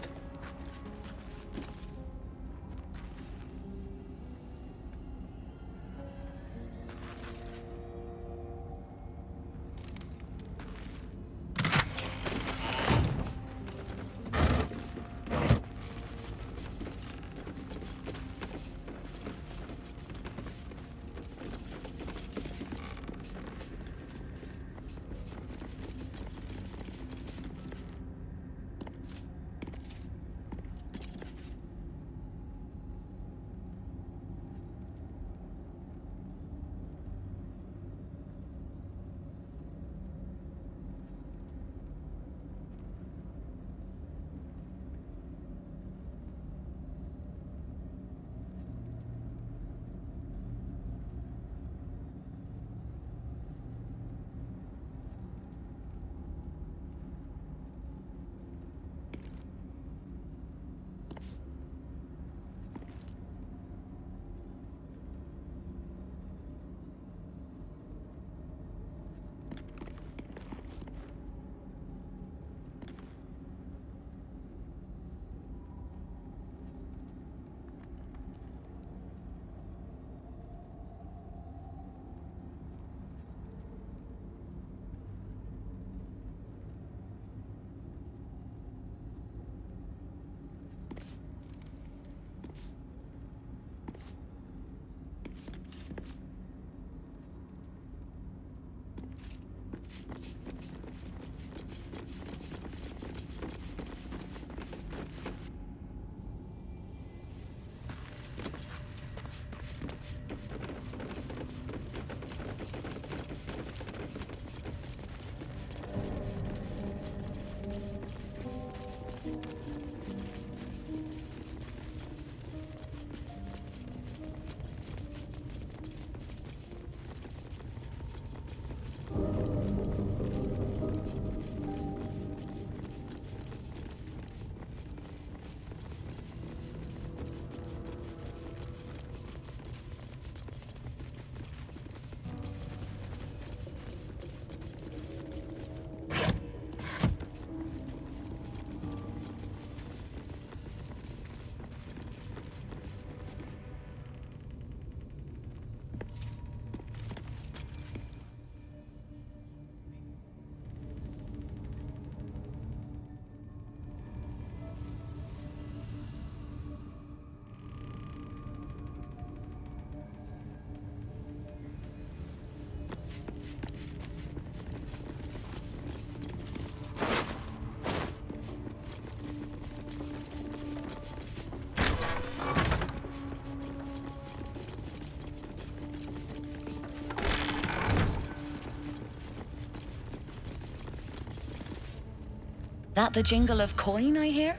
That the jingle of coin I hear?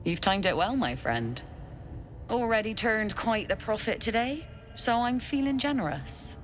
You've timed it well, my friend. Already turned quite the profit today, so I'm feeling generous.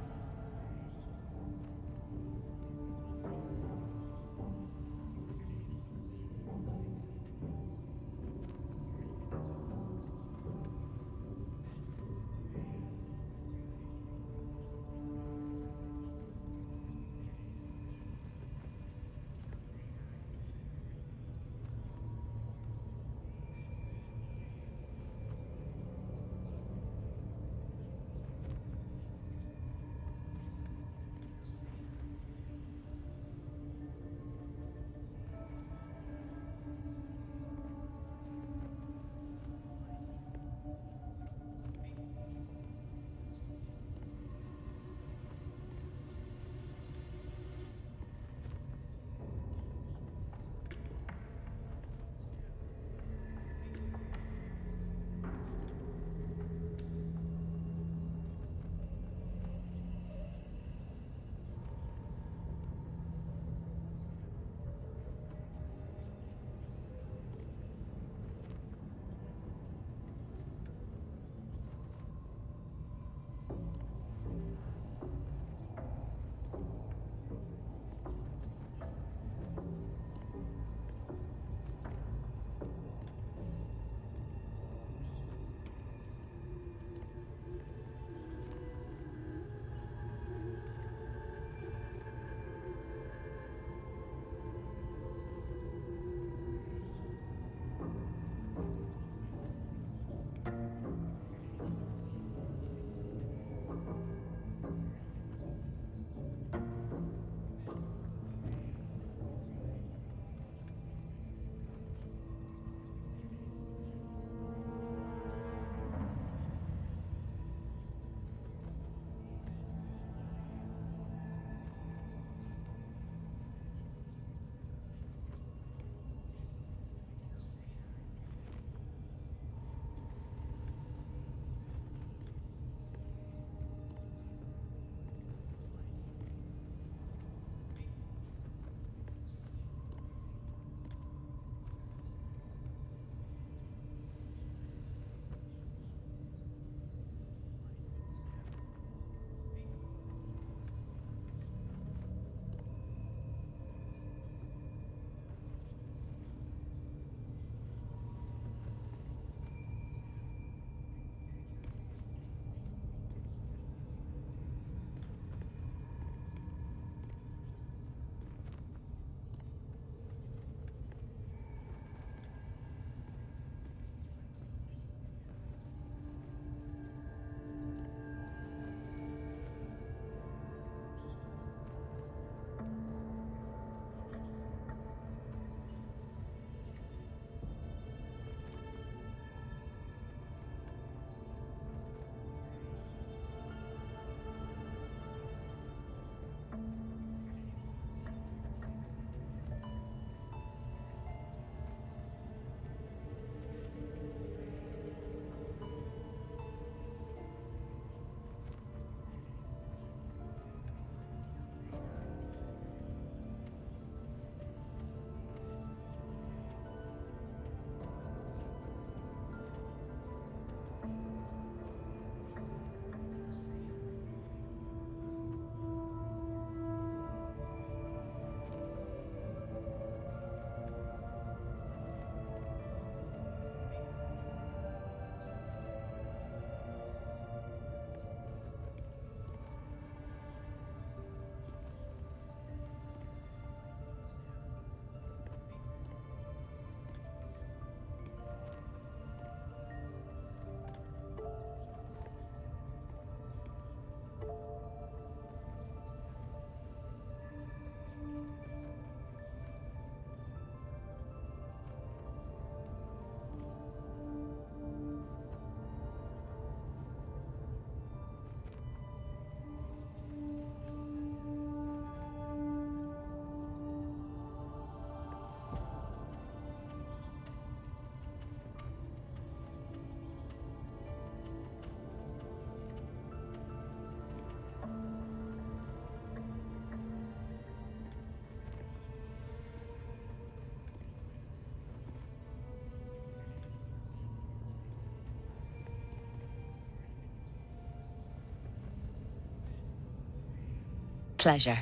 Pleasure.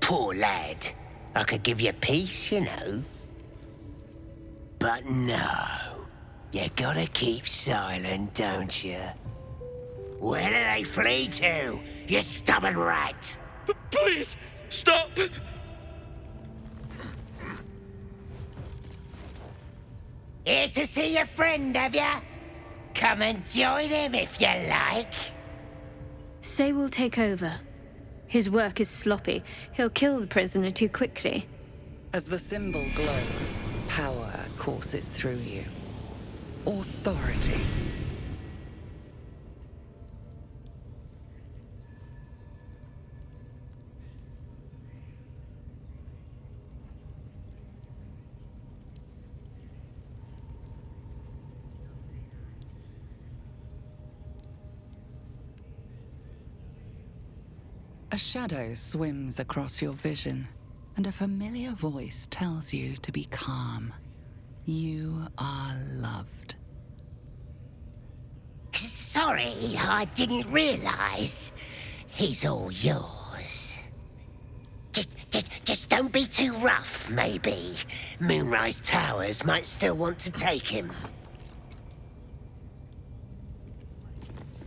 Poor lad. I could give you peace, you know. But no. You gotta keep silent, don't you? Where do they flee to, you stubborn rat? Please, stop! Here to see your friend, have ya? Come and join him if you like. Say we'll take over. His work is sloppy. He'll kill the prisoner too quickly. As the symbol glows, power courses through you. Authority. A shadow swims across your vision, and a familiar voice tells you to be calm. You are loved. Sorry, I didn't realize. He's all yours. Just don't be too rough, maybe. Moonrise Towers might still want to take him.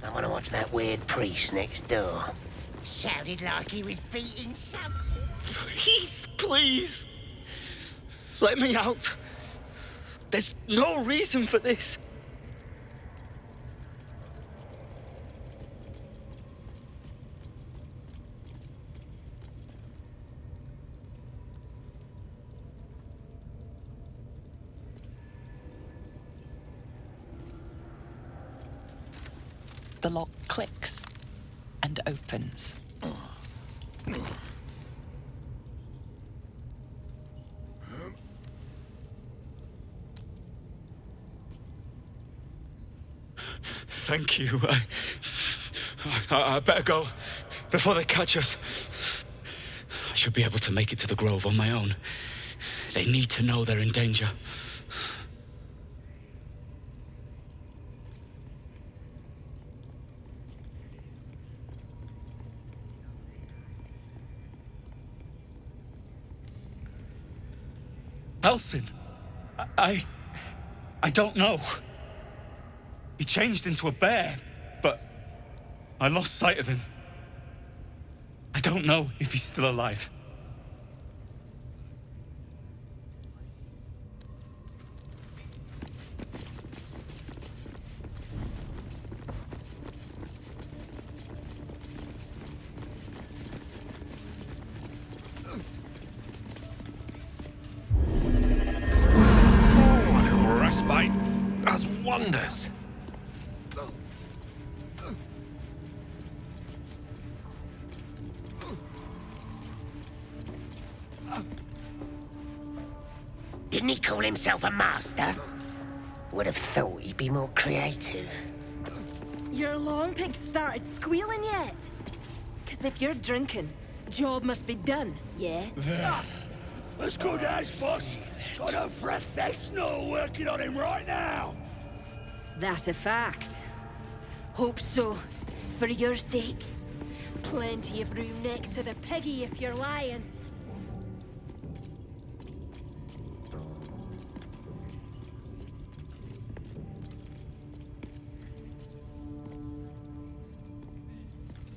I want to watch that weird priest next door. Sounded like he was beating some... Please, please. Let me out. There's no reason for this. The lock clicks and opens. Thank you. I better go before they catch us. I should be able to make it to the Grove on my own. They need to know they're in danger. Elsin, I don't know. He changed into a bear, but I lost sight of him. I don't know if he's still alive. Oh, a little respite does wonders. Didn't he call himself a master? Would have thought he'd be more creative. Your long pig started squealing yet? 'Cause if you're drinking, job must be done, yeah? As good as, boss. Got a professional working on him right now. That a fact. Hope so. For your sake. Plenty of room next to the piggy if you're lying.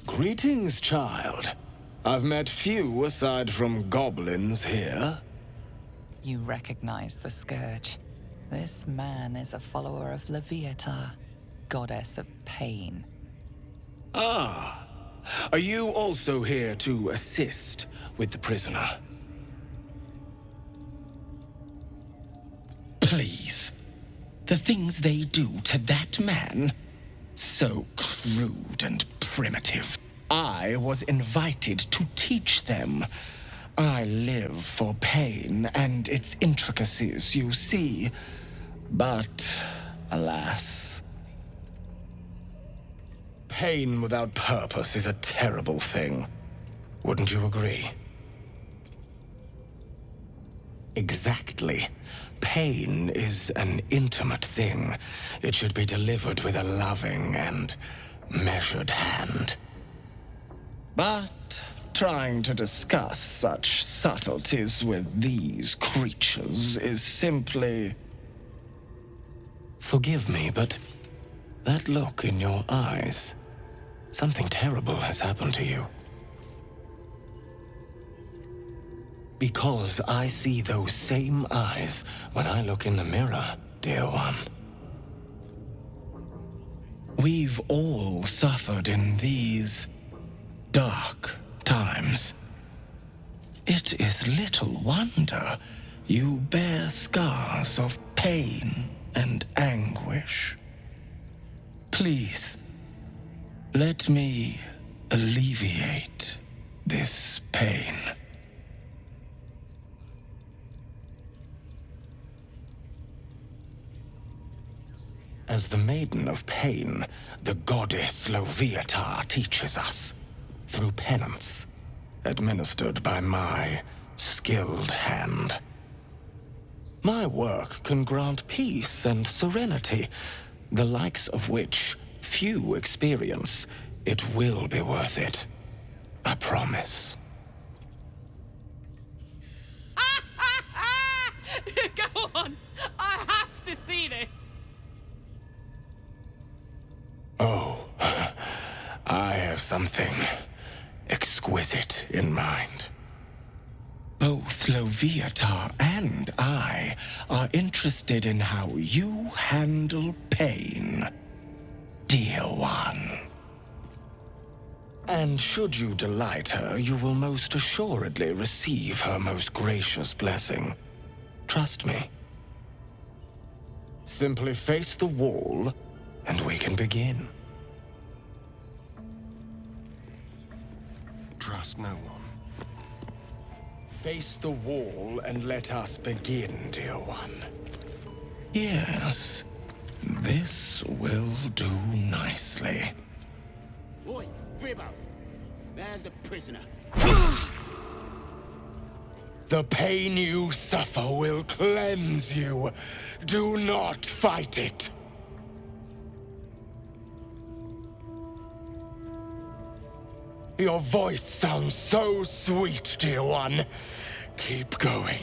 Greetings, child. I've met few aside from goblins here. You recognize the Scourge. This man is a follower of Leviatha, goddess of pain. Ah, are you also here to assist with the prisoner? Please. The things they do to that man, so crude and primitive. I was invited to teach them. I live for pain and its intricacies, you see. But, alas, pain without purpose is a terrible thing. Wouldn't you agree? Exactly. Pain is an intimate thing. It should be delivered with a loving and measured hand. But trying to discuss such subtleties with these creatures is simply... Forgive me, but that look in your eyes, something terrible has happened to you. Because I see those same eyes when I look in the mirror, dear one. We've all suffered in these dark times. It is little wonder you bear scars of pain and anguish. Please, let me alleviate this pain. As the Maiden of Pain, the goddess Loviatar teaches us, through penance, administered by my skilled hand. My work can grant peace and serenity, the likes of which few experience. It will be worth it. I promise. Go on! I have to see this! Oh, I have something exquisite in mind. Both Loviatar and I are interested in how you handle pain, dear one. And should you delight her, you will most assuredly receive her most gracious blessing. Trust me. Simply face the wall, and we can begin. Trust no one. Face the wall and let us begin, dear one. Yes, this will do nicely. Oi, Gribbo! There's the prisoner. The pain you suffer will cleanse you. Do not fight it. Your voice sounds so sweet, dear one. Keep going.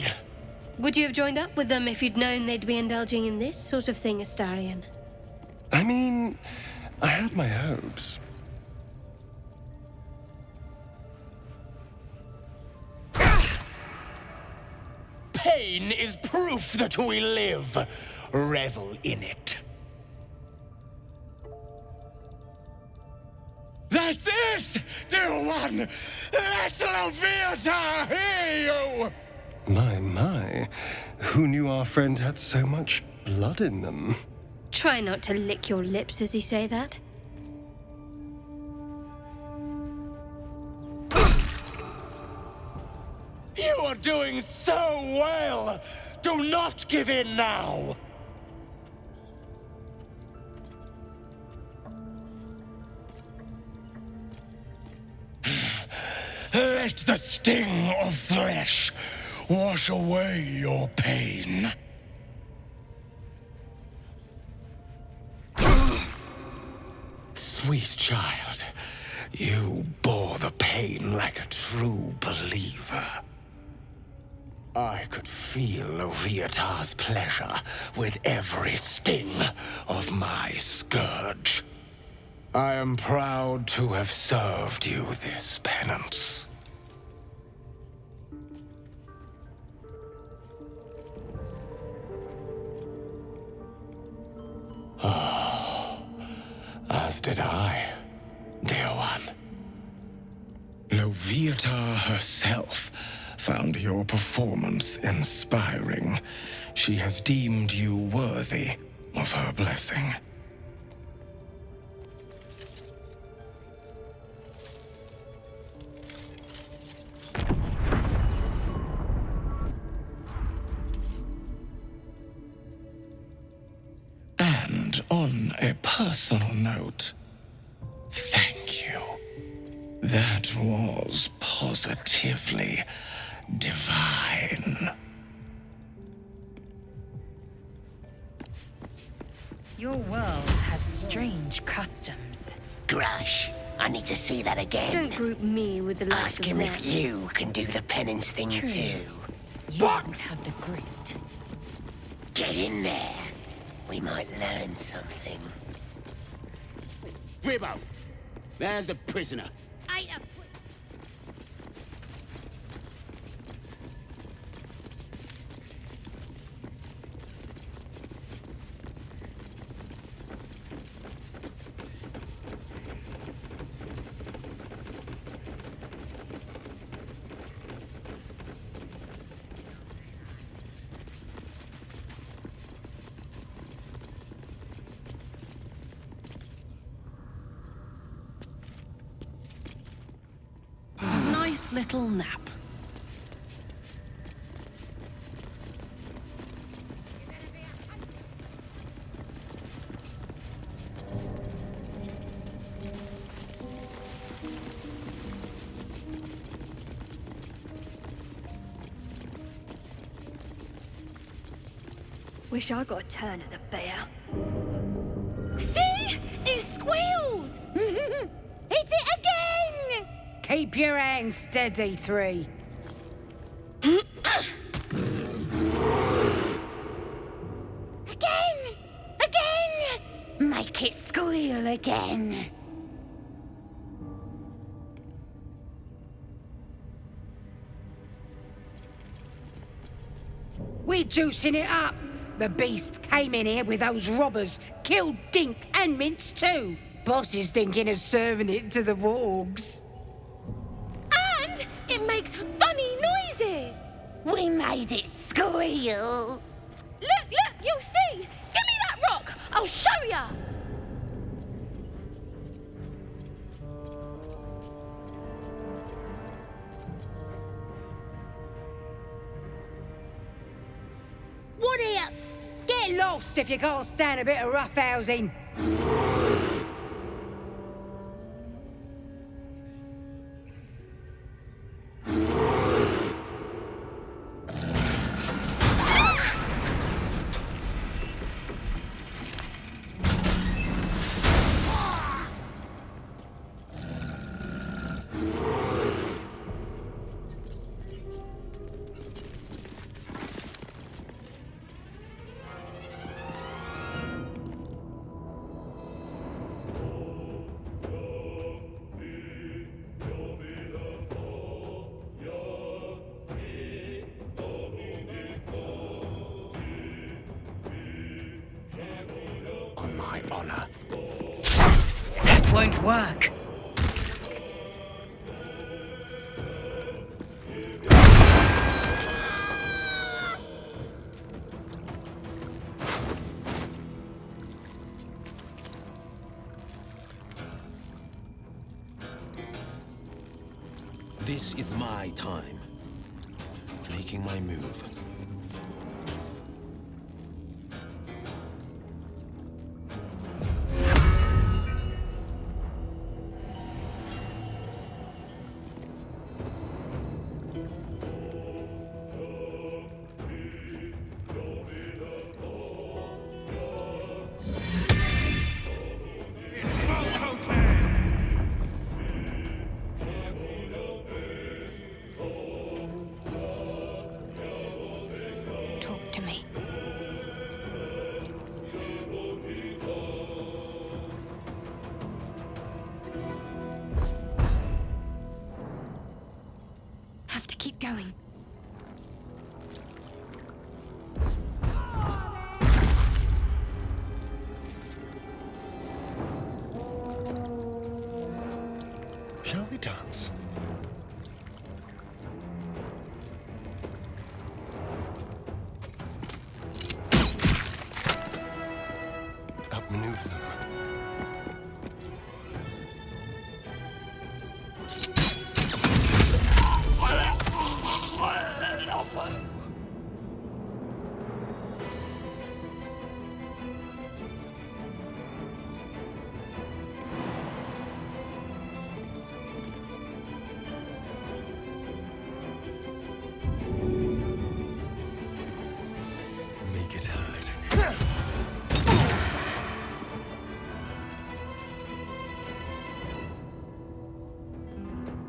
Would you have joined up with them if you'd known they'd be indulging in this sort of thing, Astarion? I mean, I had my hopes. Pain is proof that we live. Revel in it. That's it, dear one! Let Loviatar hear you! My. Who knew our friend had so much blood in them? Try not to lick your lips as you say that. You are doing so well! Do not give in now! Let the sting of flesh wash away your pain. Sweet child, you bore the pain like a true believer. I could feel Loviatar's pleasure with every sting of my scourge. I am proud to have served you this penance. Oh, as did I, dear Sloviatar herself found your performance inspiring. She has deemed you worthy of her blessing. And on a personal note, thank you. That was positively divine. Your world has strange customs. Grush, I need to see that again. Don't group me with the likes Ask of him them. if you can do the penance thing True. too. You don't have the grit. Get in there. We might learn something. Ribbo, there's the prisoner. Nice little nap. Wish I got a turn at the bear. See? It squealed! Hit it again! Keep your hands steady, Three. Again! Again! Make it squeal again. We're juicing it up. The beast came in here with those robbers, killed Dink and Mince too. Boss is thinking of serving it to the wargs. And it makes funny noises. We made it squeal. Look, you'll see. Give me that rock. I'll show ya. What here? Get lost if you can't stand a bit of roughhousing. On my honor. That won't work. This is my time. Making my move. Talk to me. Have to keep going. Shall we dance? make it hurt.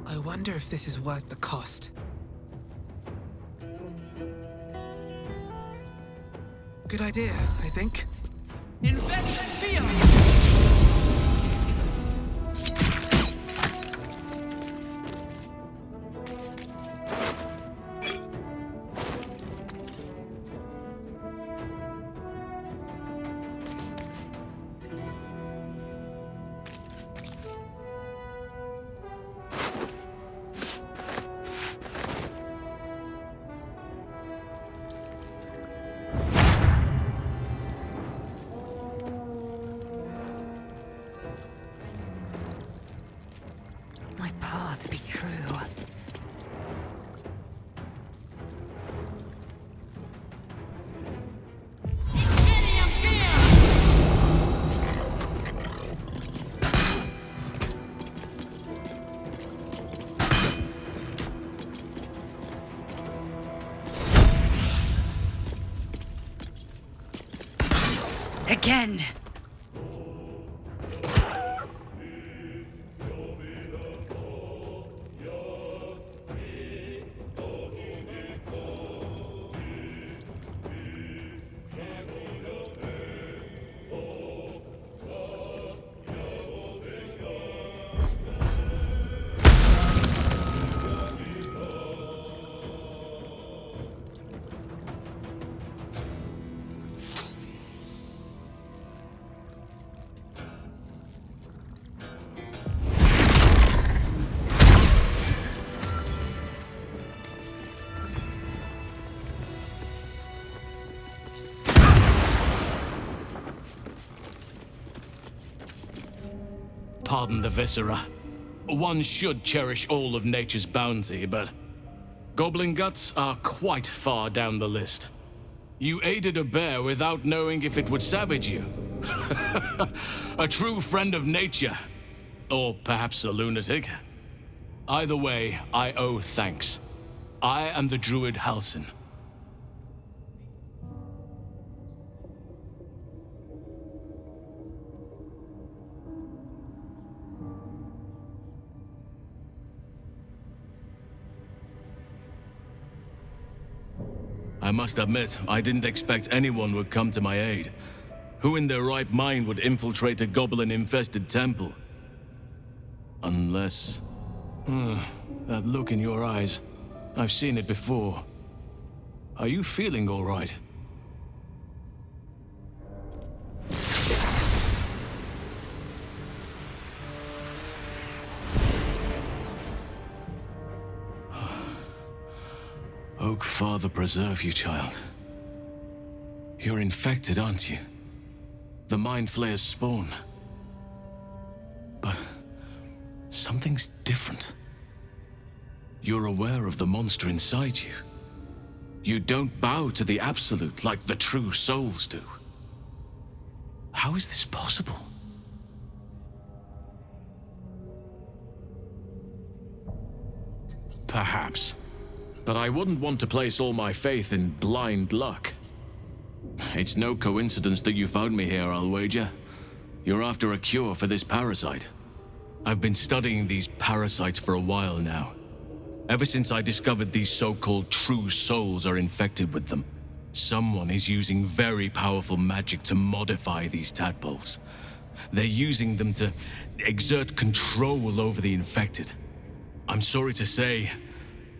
I wonder if this is worth the cost. Good idea, I think. Invest in fear! My path be true. Again! Pardon the viscera. One should cherish all of nature's bounty, but goblin guts are quite far down the list. You aided a bear without knowing if it would savage you. A true friend of nature. Or perhaps a lunatic. Either way, I owe thanks. I am the druid Halsin. I must admit, I didn't expect anyone would come to my aid. Who in their right mind would infiltrate a goblin-infested temple? Unless... that look in your eyes. I've seen it before. Are you feeling all right? Oak Father preserve you, child. You're infected, aren't you? The Mind Flayer's spawn. But something's different. You're aware of the monster inside you. You don't bow to the Absolute like the true souls do. How is this possible? Perhaps. But I wouldn't want to place all my faith in blind luck. It's no coincidence that you found me here, I'll wager. You're after a cure for this parasite. I've been studying these parasites for a while now. Ever since I discovered these so-called true souls are infected with them. Someone is using very powerful magic to modify these tadpoles. They're using them to exert control over the infected. I'm sorry to say,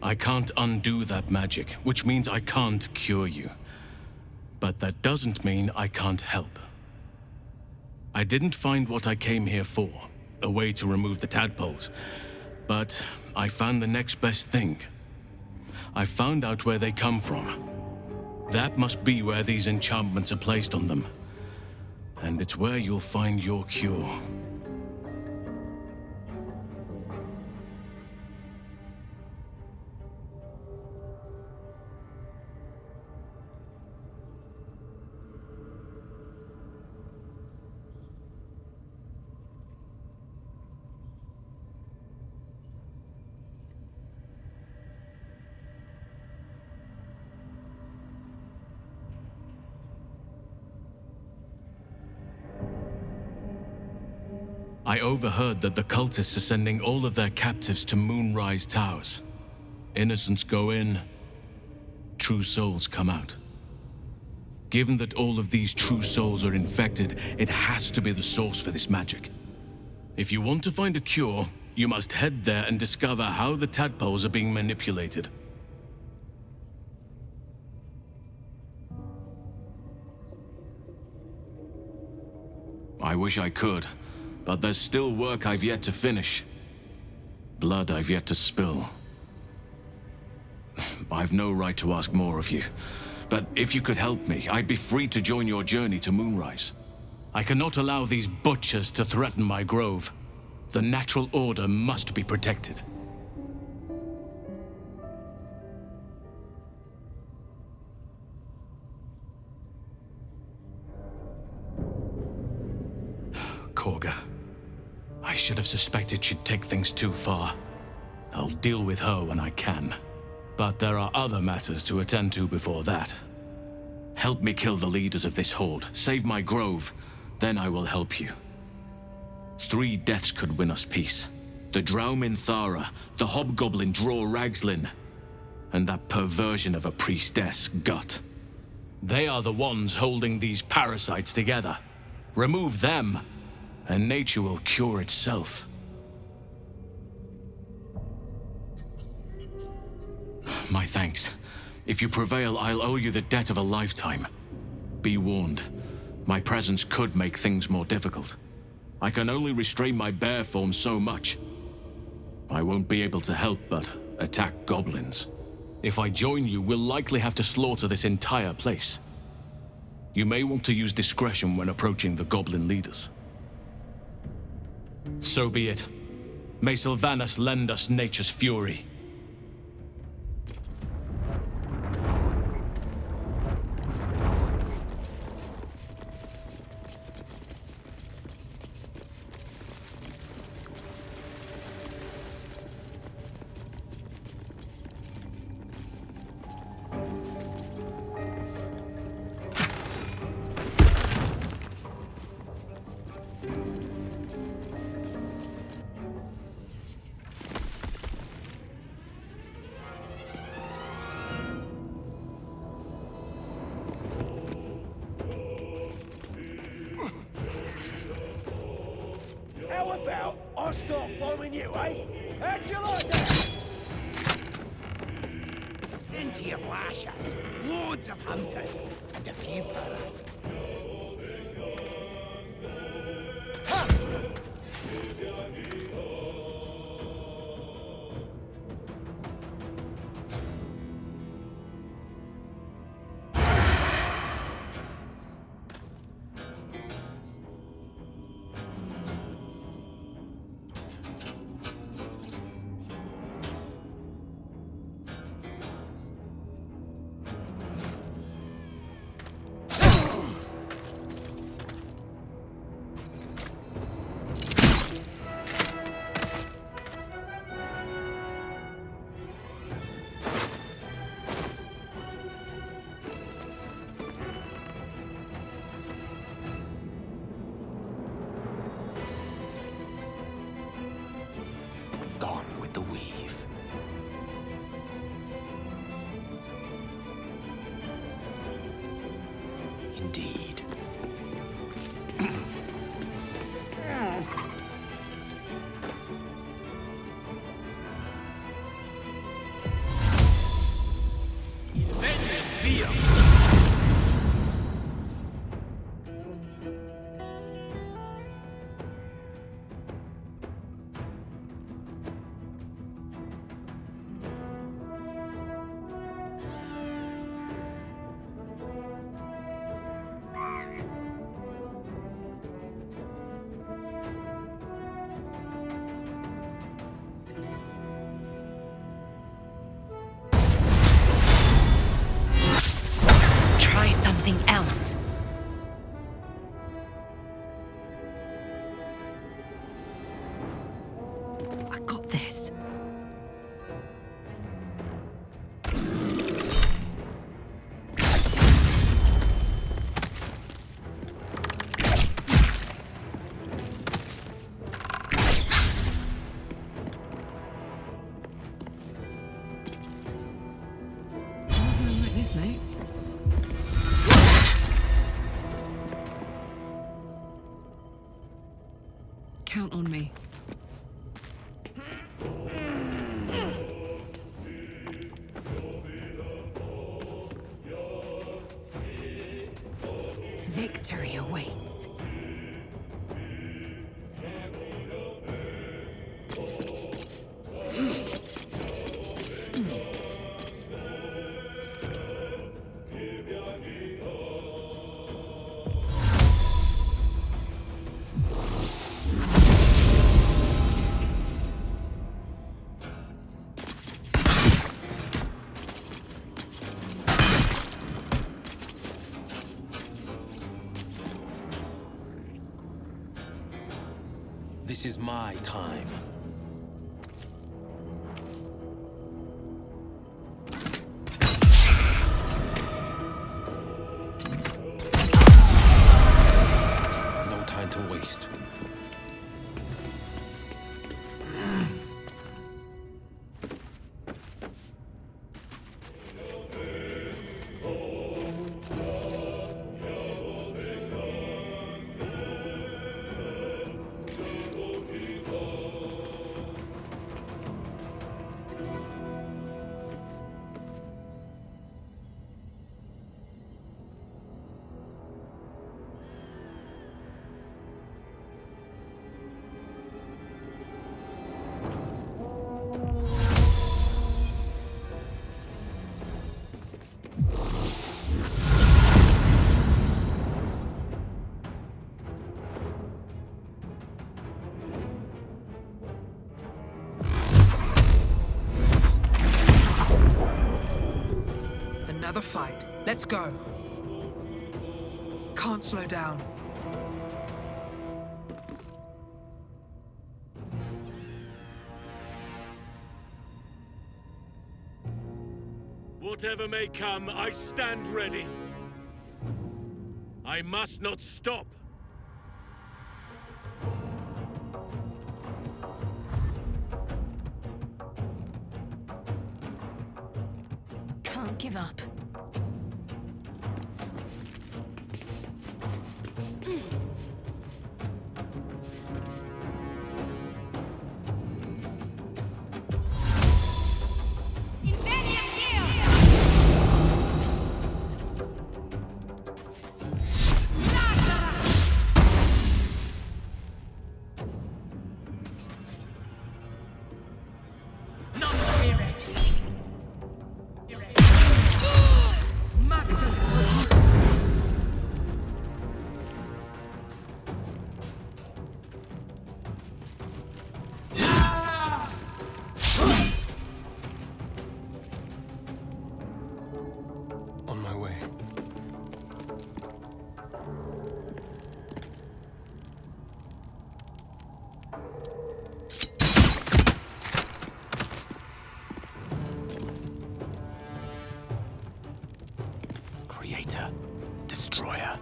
I can't undo that magic, which means I can't cure you. But that doesn't mean I can't help. I didn't find what I came here for, a way to remove the tadpoles. But I found the next best thing. I found out where they come from. That must be where these enchantments are placed on them. And it's where you'll find your cure. I overheard that the cultists are sending all of their captives to Moonrise Towers. Innocents go in, true souls come out. Given that all of these true souls are infected, it has to be the source for this magic. If you want to find a cure, you must head there and discover how the tadpoles are being manipulated. I wish I could, but there's still work I've yet to finish. Blood I've yet to spill. I've no right to ask more of you, but if you could help me, I'd be free to join your journey to Moonrise. I cannot allow these butchers to threaten my grove. The natural order must be protected. Korga. I should have suspected she'd take things too far. I'll deal with her when I can. But there are other matters to attend to before that. Help me kill the leaders of this horde, save my grove, then I will help you. 3 deaths could win us peace. The Drow Minthara, the Hobgoblin Draw Ragslin, and that perversion of a priestess, Gut. They are the ones holding these parasites together. Remove them, and nature will cure itself. My thanks. If you prevail, I'll owe you the debt of a lifetime. Be warned, my presence could make things more difficult. I can only restrain my bear form so much. I won't be able to help but attack goblins. If I join you, we'll likely have to slaughter this entire place. You may want to use discretion when approaching the goblin leaders. So be it. May Sylvanas lend us nature's fury. How about I start following you, eh? How'd you like that? Plenty of lashers, loads of hunters, and a few birds. Gone with the weave. Indeed. Try something else. I got this. Count on me. Victory awaits. This is my time. No time to waste. Another fight. Let's go. Can't slow down. Whatever may come, I stand ready. I must not stop. Can't give up. On my way. Creator, destroyer.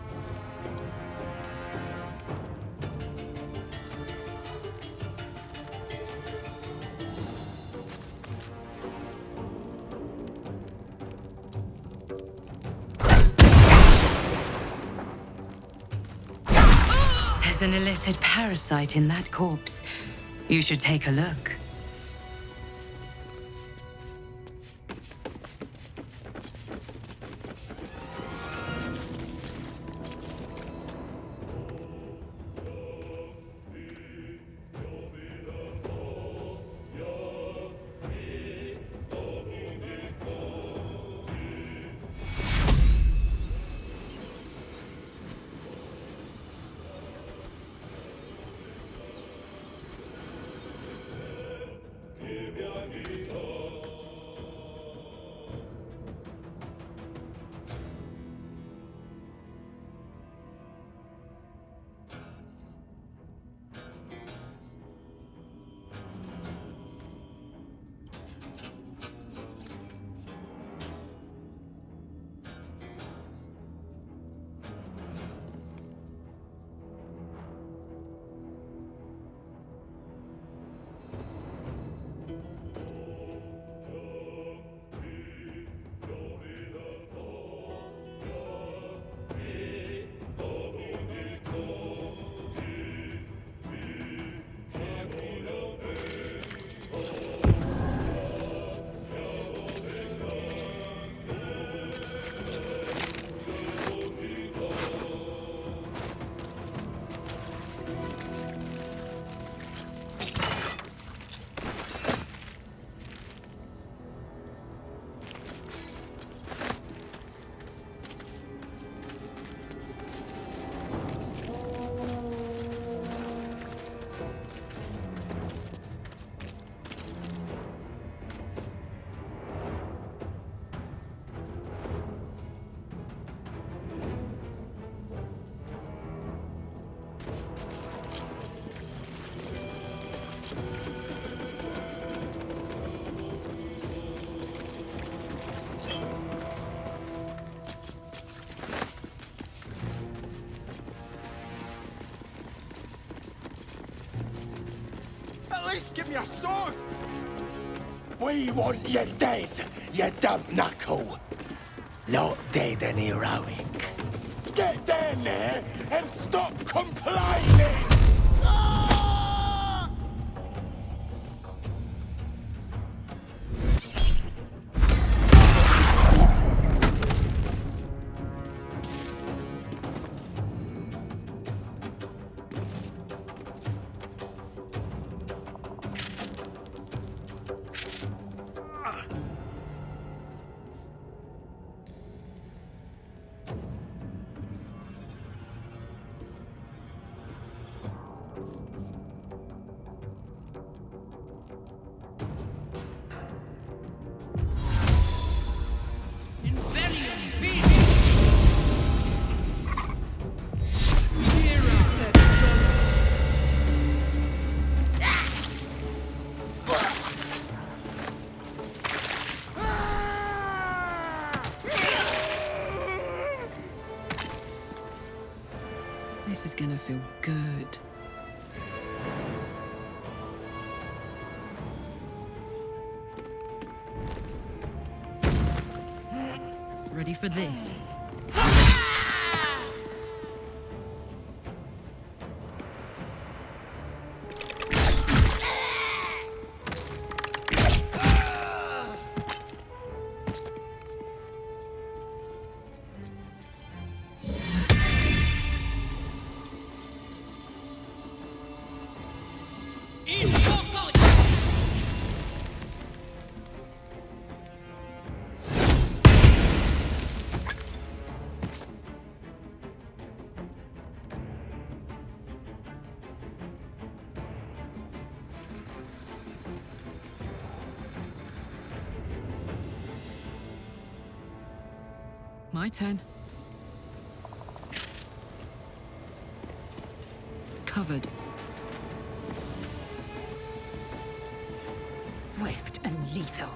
There's an illithid parasite in that corpse. You should take a look. least give me a sword! We want you dead, you dumb knuckle. Not dead and heroic. Get down there and stop complaining! This is gonna feel good. Ready for this? My turn. Covered. Swift and lethal.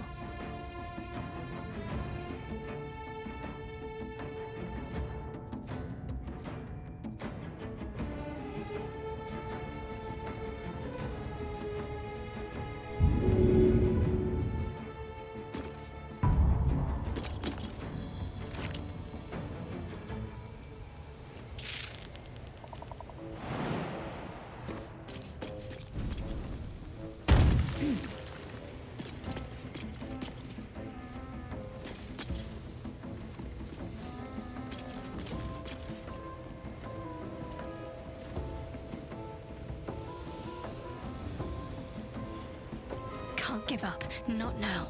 Can't give up. Not now.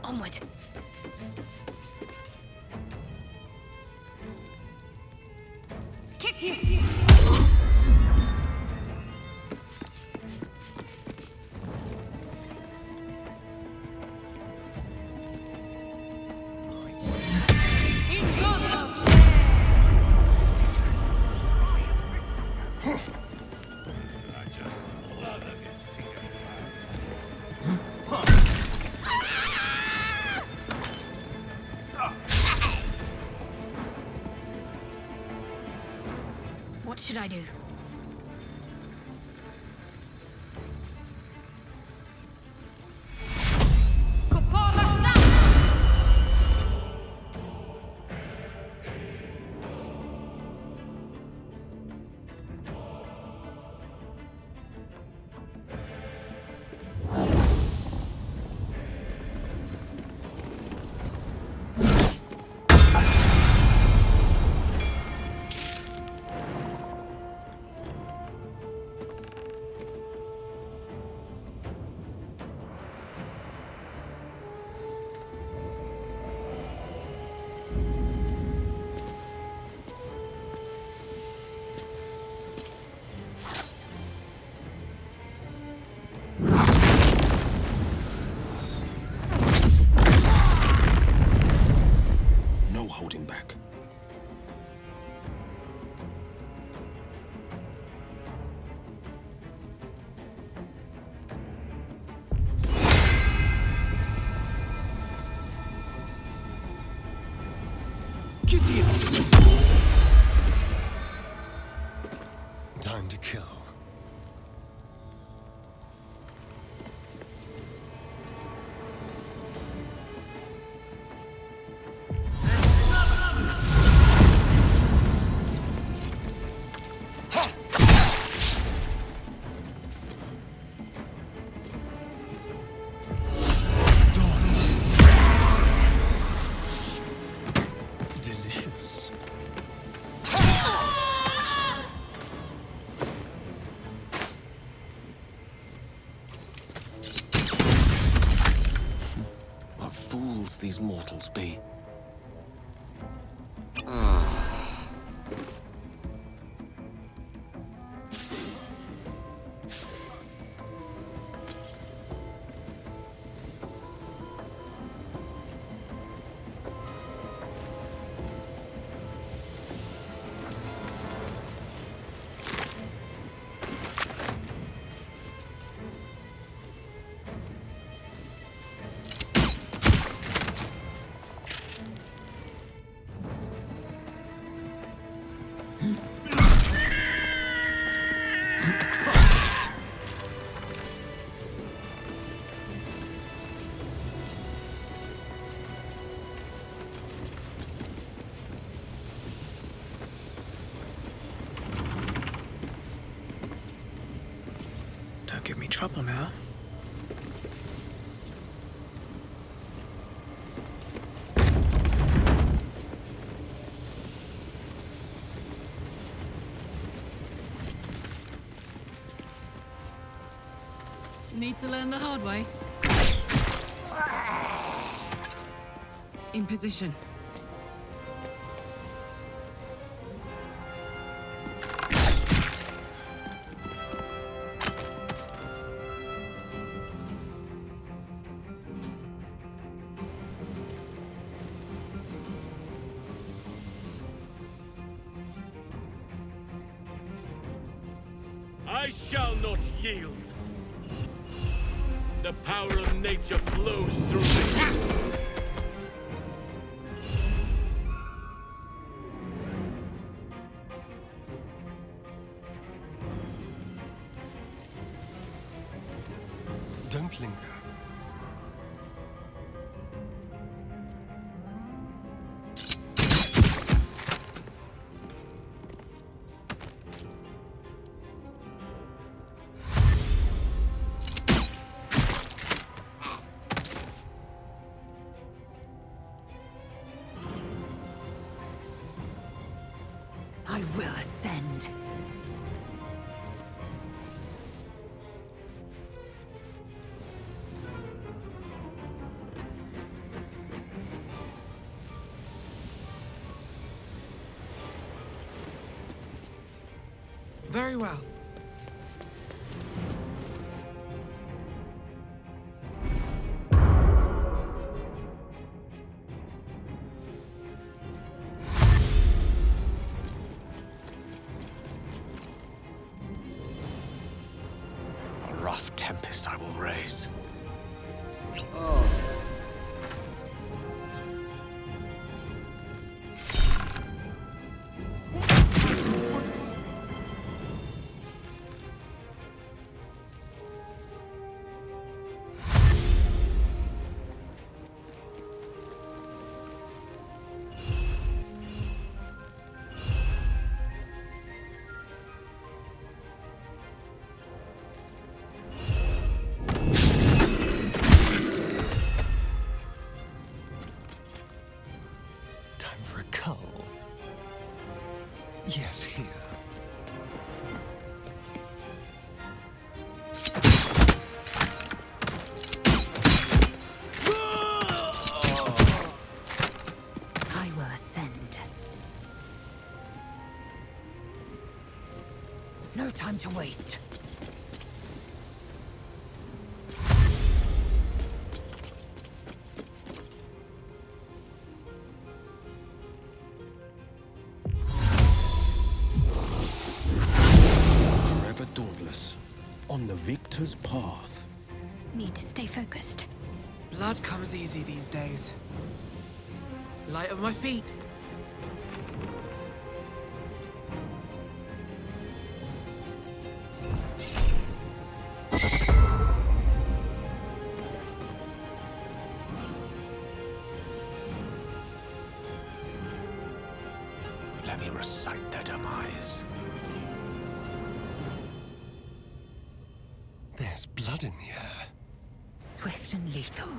Onward. Kittius! What should I do? Holding back. Time to kill. these mortals be? Don't give me trouble now. Need to learn the hard way. In position. I shall not yield. The power of nature flows through me. Don't linger. I will ascend. Very well. A rough tempest I will raise. Time for a cull. Yes, here. I will ascend. No time to waste. Forever dauntless, on the victor's path. Need to stay focused. Blood comes easy these days. Light of my feet. Let me recite their demise. There's blood in the air. Swift and lethal.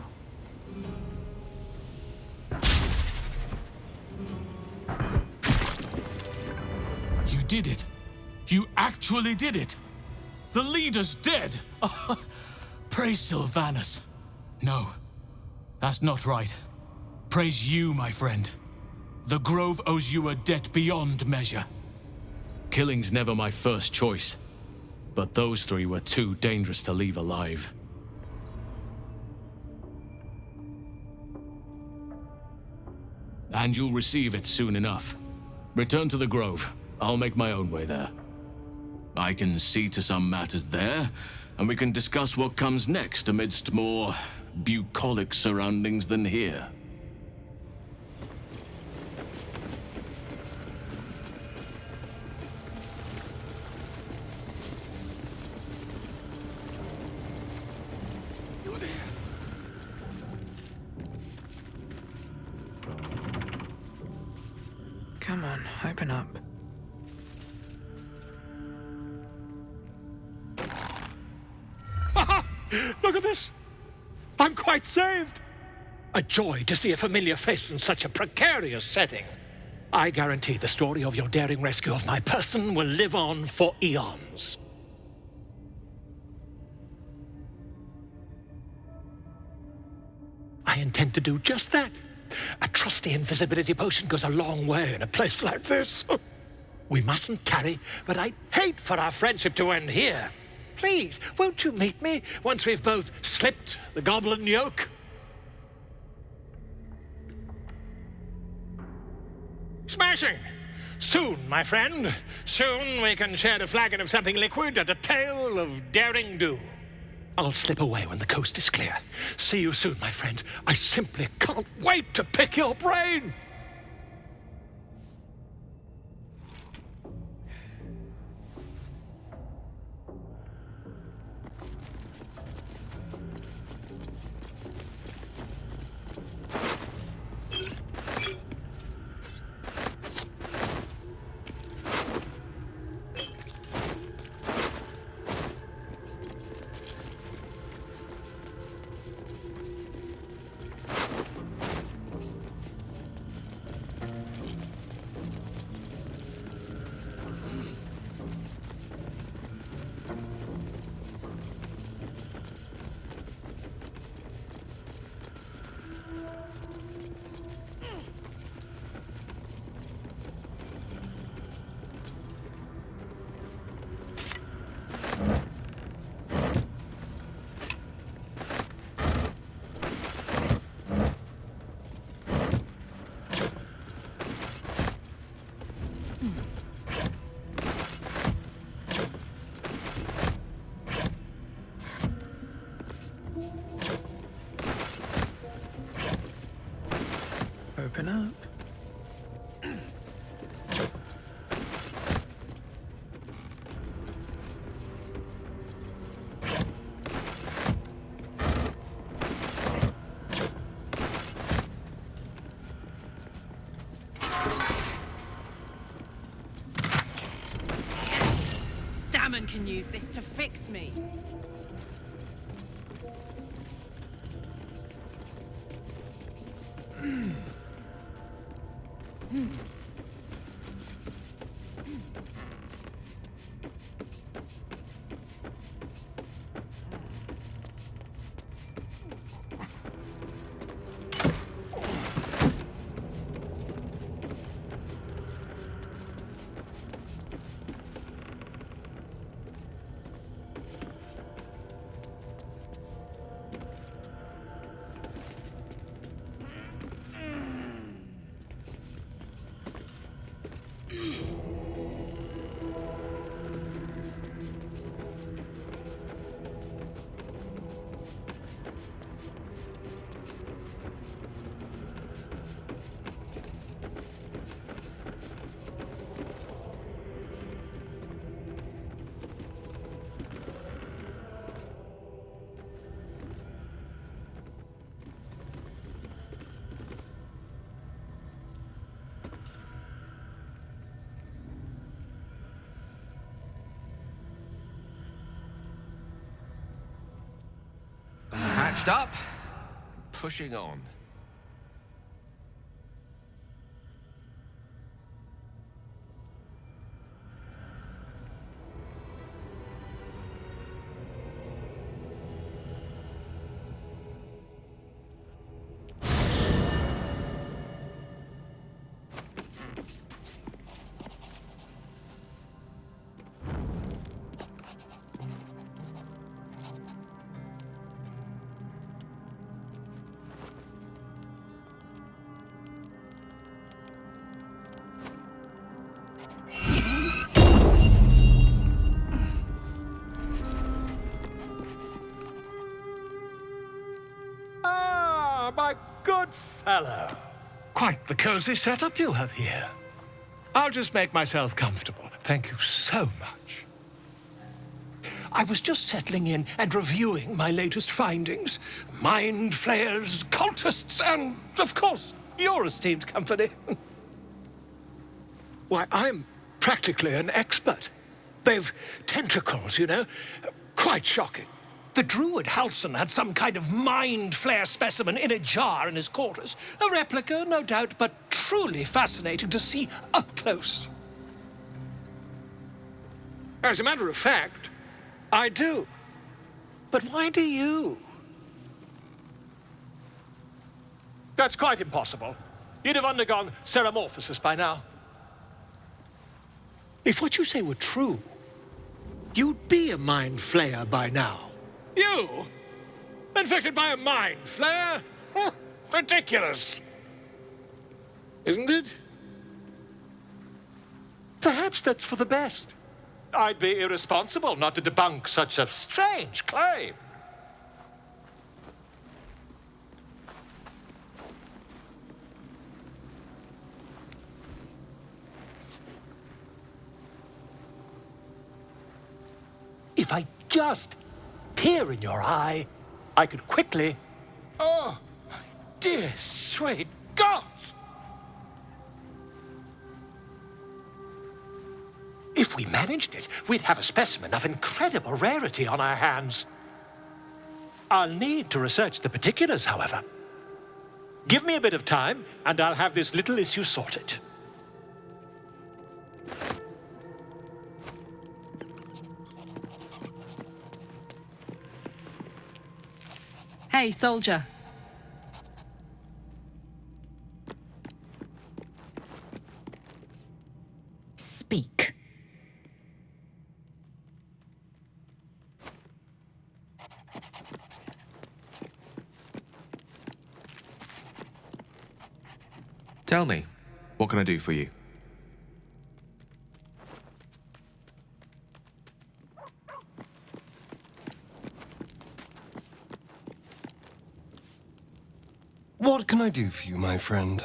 You did it! You actually did it! The leader's dead! Praise Sylvanus. No, that's not right. praise you, my friend. The Grove owes you a debt beyond measure. Killing's never my first choice, but those three were too dangerous to leave alive. And you'll receive it soon enough. Return to the Grove. I'll make my own way there. I can see to some matters there, and we can discuss what comes next amidst more bucolic surroundings than here. Come on, open up. Look at this! I'm quite saved! A joy to see a familiar face in such a precarious setting. I guarantee the story of your daring rescue of my person will live on for eons. I intend to do just that. A trusty invisibility potion goes a long way in a place like this. We mustn't tarry, but I'd hate for our friendship to end here. Please, won't you meet me once we've both slipped the goblin yoke? Smashing! Soon, my friend. Soon we can share a flagon of something liquid and a tale of daring do. I'll slip away when the coast is clear. See you soon, my friend. I simply can't wait to pick your brain! Open up. Damon can use this to fix me. Patched up, pushing on. fellow. Quite the cozy setup you have here. I'll just make myself comfortable. Thank you so much. I was just settling in and reviewing my latest findings. Mind flayers, cultists, and, of course, your esteemed company. Why, I'm practically an expert. They've tentacles, you know. Quite shocking. The druid Halsin had some kind of mind flayer specimen in a jar in his quarters. A replica, no doubt, but truly fascinating to see up close. As a matter of fact, I do. But why do you? That's quite impossible. You'd have undergone ceramorphosis by now. If what you say were true, you'd be a mind flayer by now. You? Infected by a mind flayer? Ridiculous. Isn't it? Perhaps that's for the best. I'd be irresponsible not to debunk such a strange claim. If I just peer in your eye, I could quickly... Oh, my dear, sweet gods! If we managed it, we'd have a specimen of incredible rarity on our hands. I'll need to research the particulars, however. Give me a bit of time, and I'll have this little issue sorted. Hey, soldier. Speak. Tell me, what can I do for you? What can I do for you, my friend?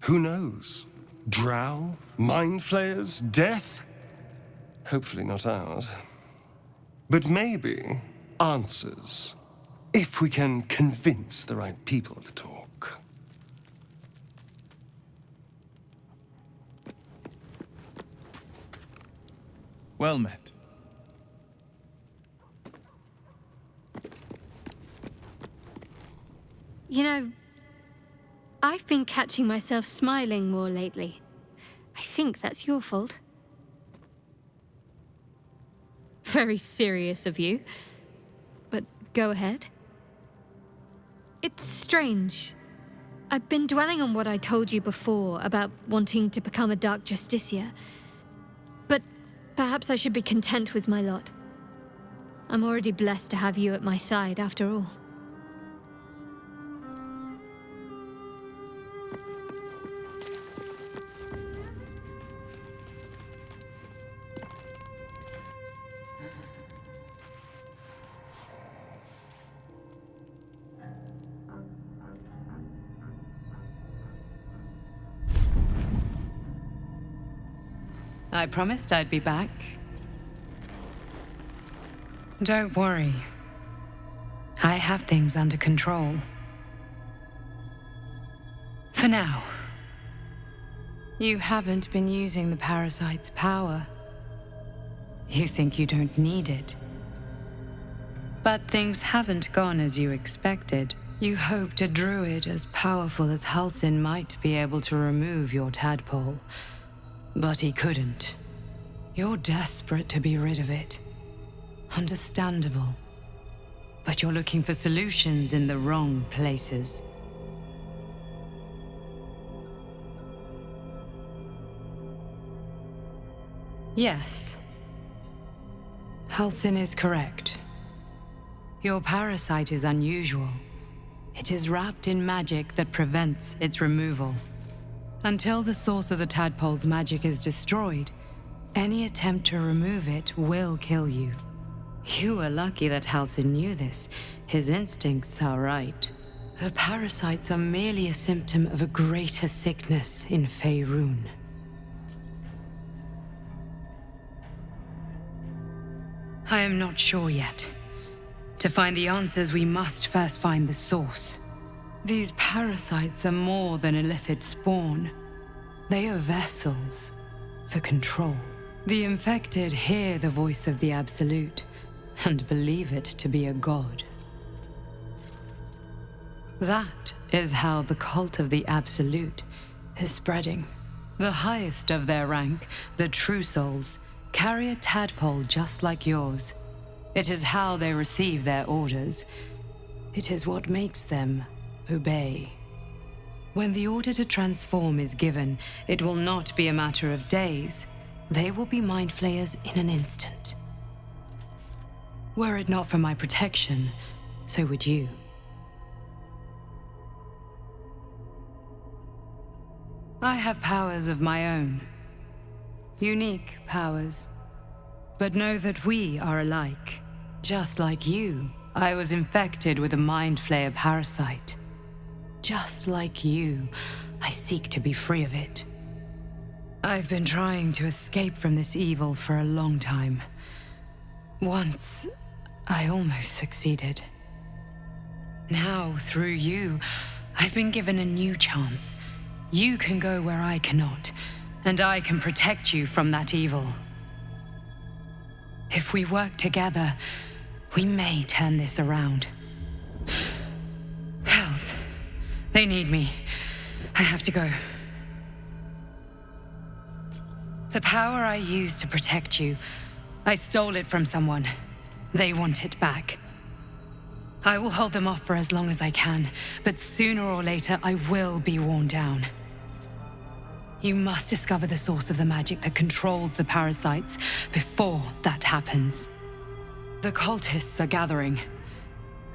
Who knows? Drow? Mind flayers? Death? Hopefully not ours. But maybe answers. If we can convince the right people to talk. Well met. You know, I've been catching myself smiling more lately. I think that's your fault. Very serious of you. But go ahead. It's strange. I've been dwelling on what I told you before about wanting to become a Dark Justiciar. But perhaps I should be content with my lot. I'm already blessed to have you at my side, after all. I promised I'd be back. Don't worry. I have things under control. For now. You haven't been using the parasite's power. You think you don't need it. But things haven't gone as you expected. You hoped a druid as powerful as Halsin might be able to remove your tadpole. But he couldn't. You're desperate to be rid of it. Understandable. But you're looking for solutions in the wrong places. Yes. Halsin is correct. Your parasite is unusual. It is wrapped in magic that prevents its removal. Until the source of the tadpole's magic is destroyed, any attempt to remove it will kill you. You were lucky that Halsin knew this. His instincts are right. The parasites are merely a symptom of a greater sickness in Faerun. I am not sure yet. To find the answers, we must first find the source. These parasites are more than a Illithid spawn. They are vessels for control. The infected hear the voice of the Absolute and believe it to be a god. That is how the cult of the Absolute is spreading. The highest of their rank, the True Souls, carry a tadpole just like yours. It is how they receive their orders. It is what makes them obey. When the order to transform is given, it will not be a matter of days. They will be mind flayers in an instant. Were it not for my protection, so would you. I have powers of my own. Unique powers. But know that we are alike. Just like you, I was infected with a mind flayer parasite. Just like you, I seek to be free of it. I've been trying to escape from this evil for a long time. Once, I almost succeeded. Now, through you, I've been given a new chance. You can go where I cannot, and I can protect you from that evil. If we work together, we may turn this around. Hells, they need me. I have to go. The power I used to protect you, I stole it from someone. They want it back. I will hold them off for as long as I can, but sooner or later I will be worn down. You must discover the source of the magic that controls the parasites before that happens. The cultists are gathering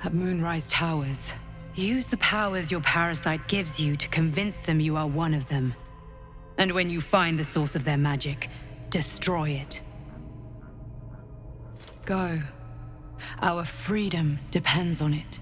at Moonrise Towers. Use the powers your parasite gives you to convince them you are one of them. And when you find the source of their magic, destroy it. Go. Our freedom depends on it.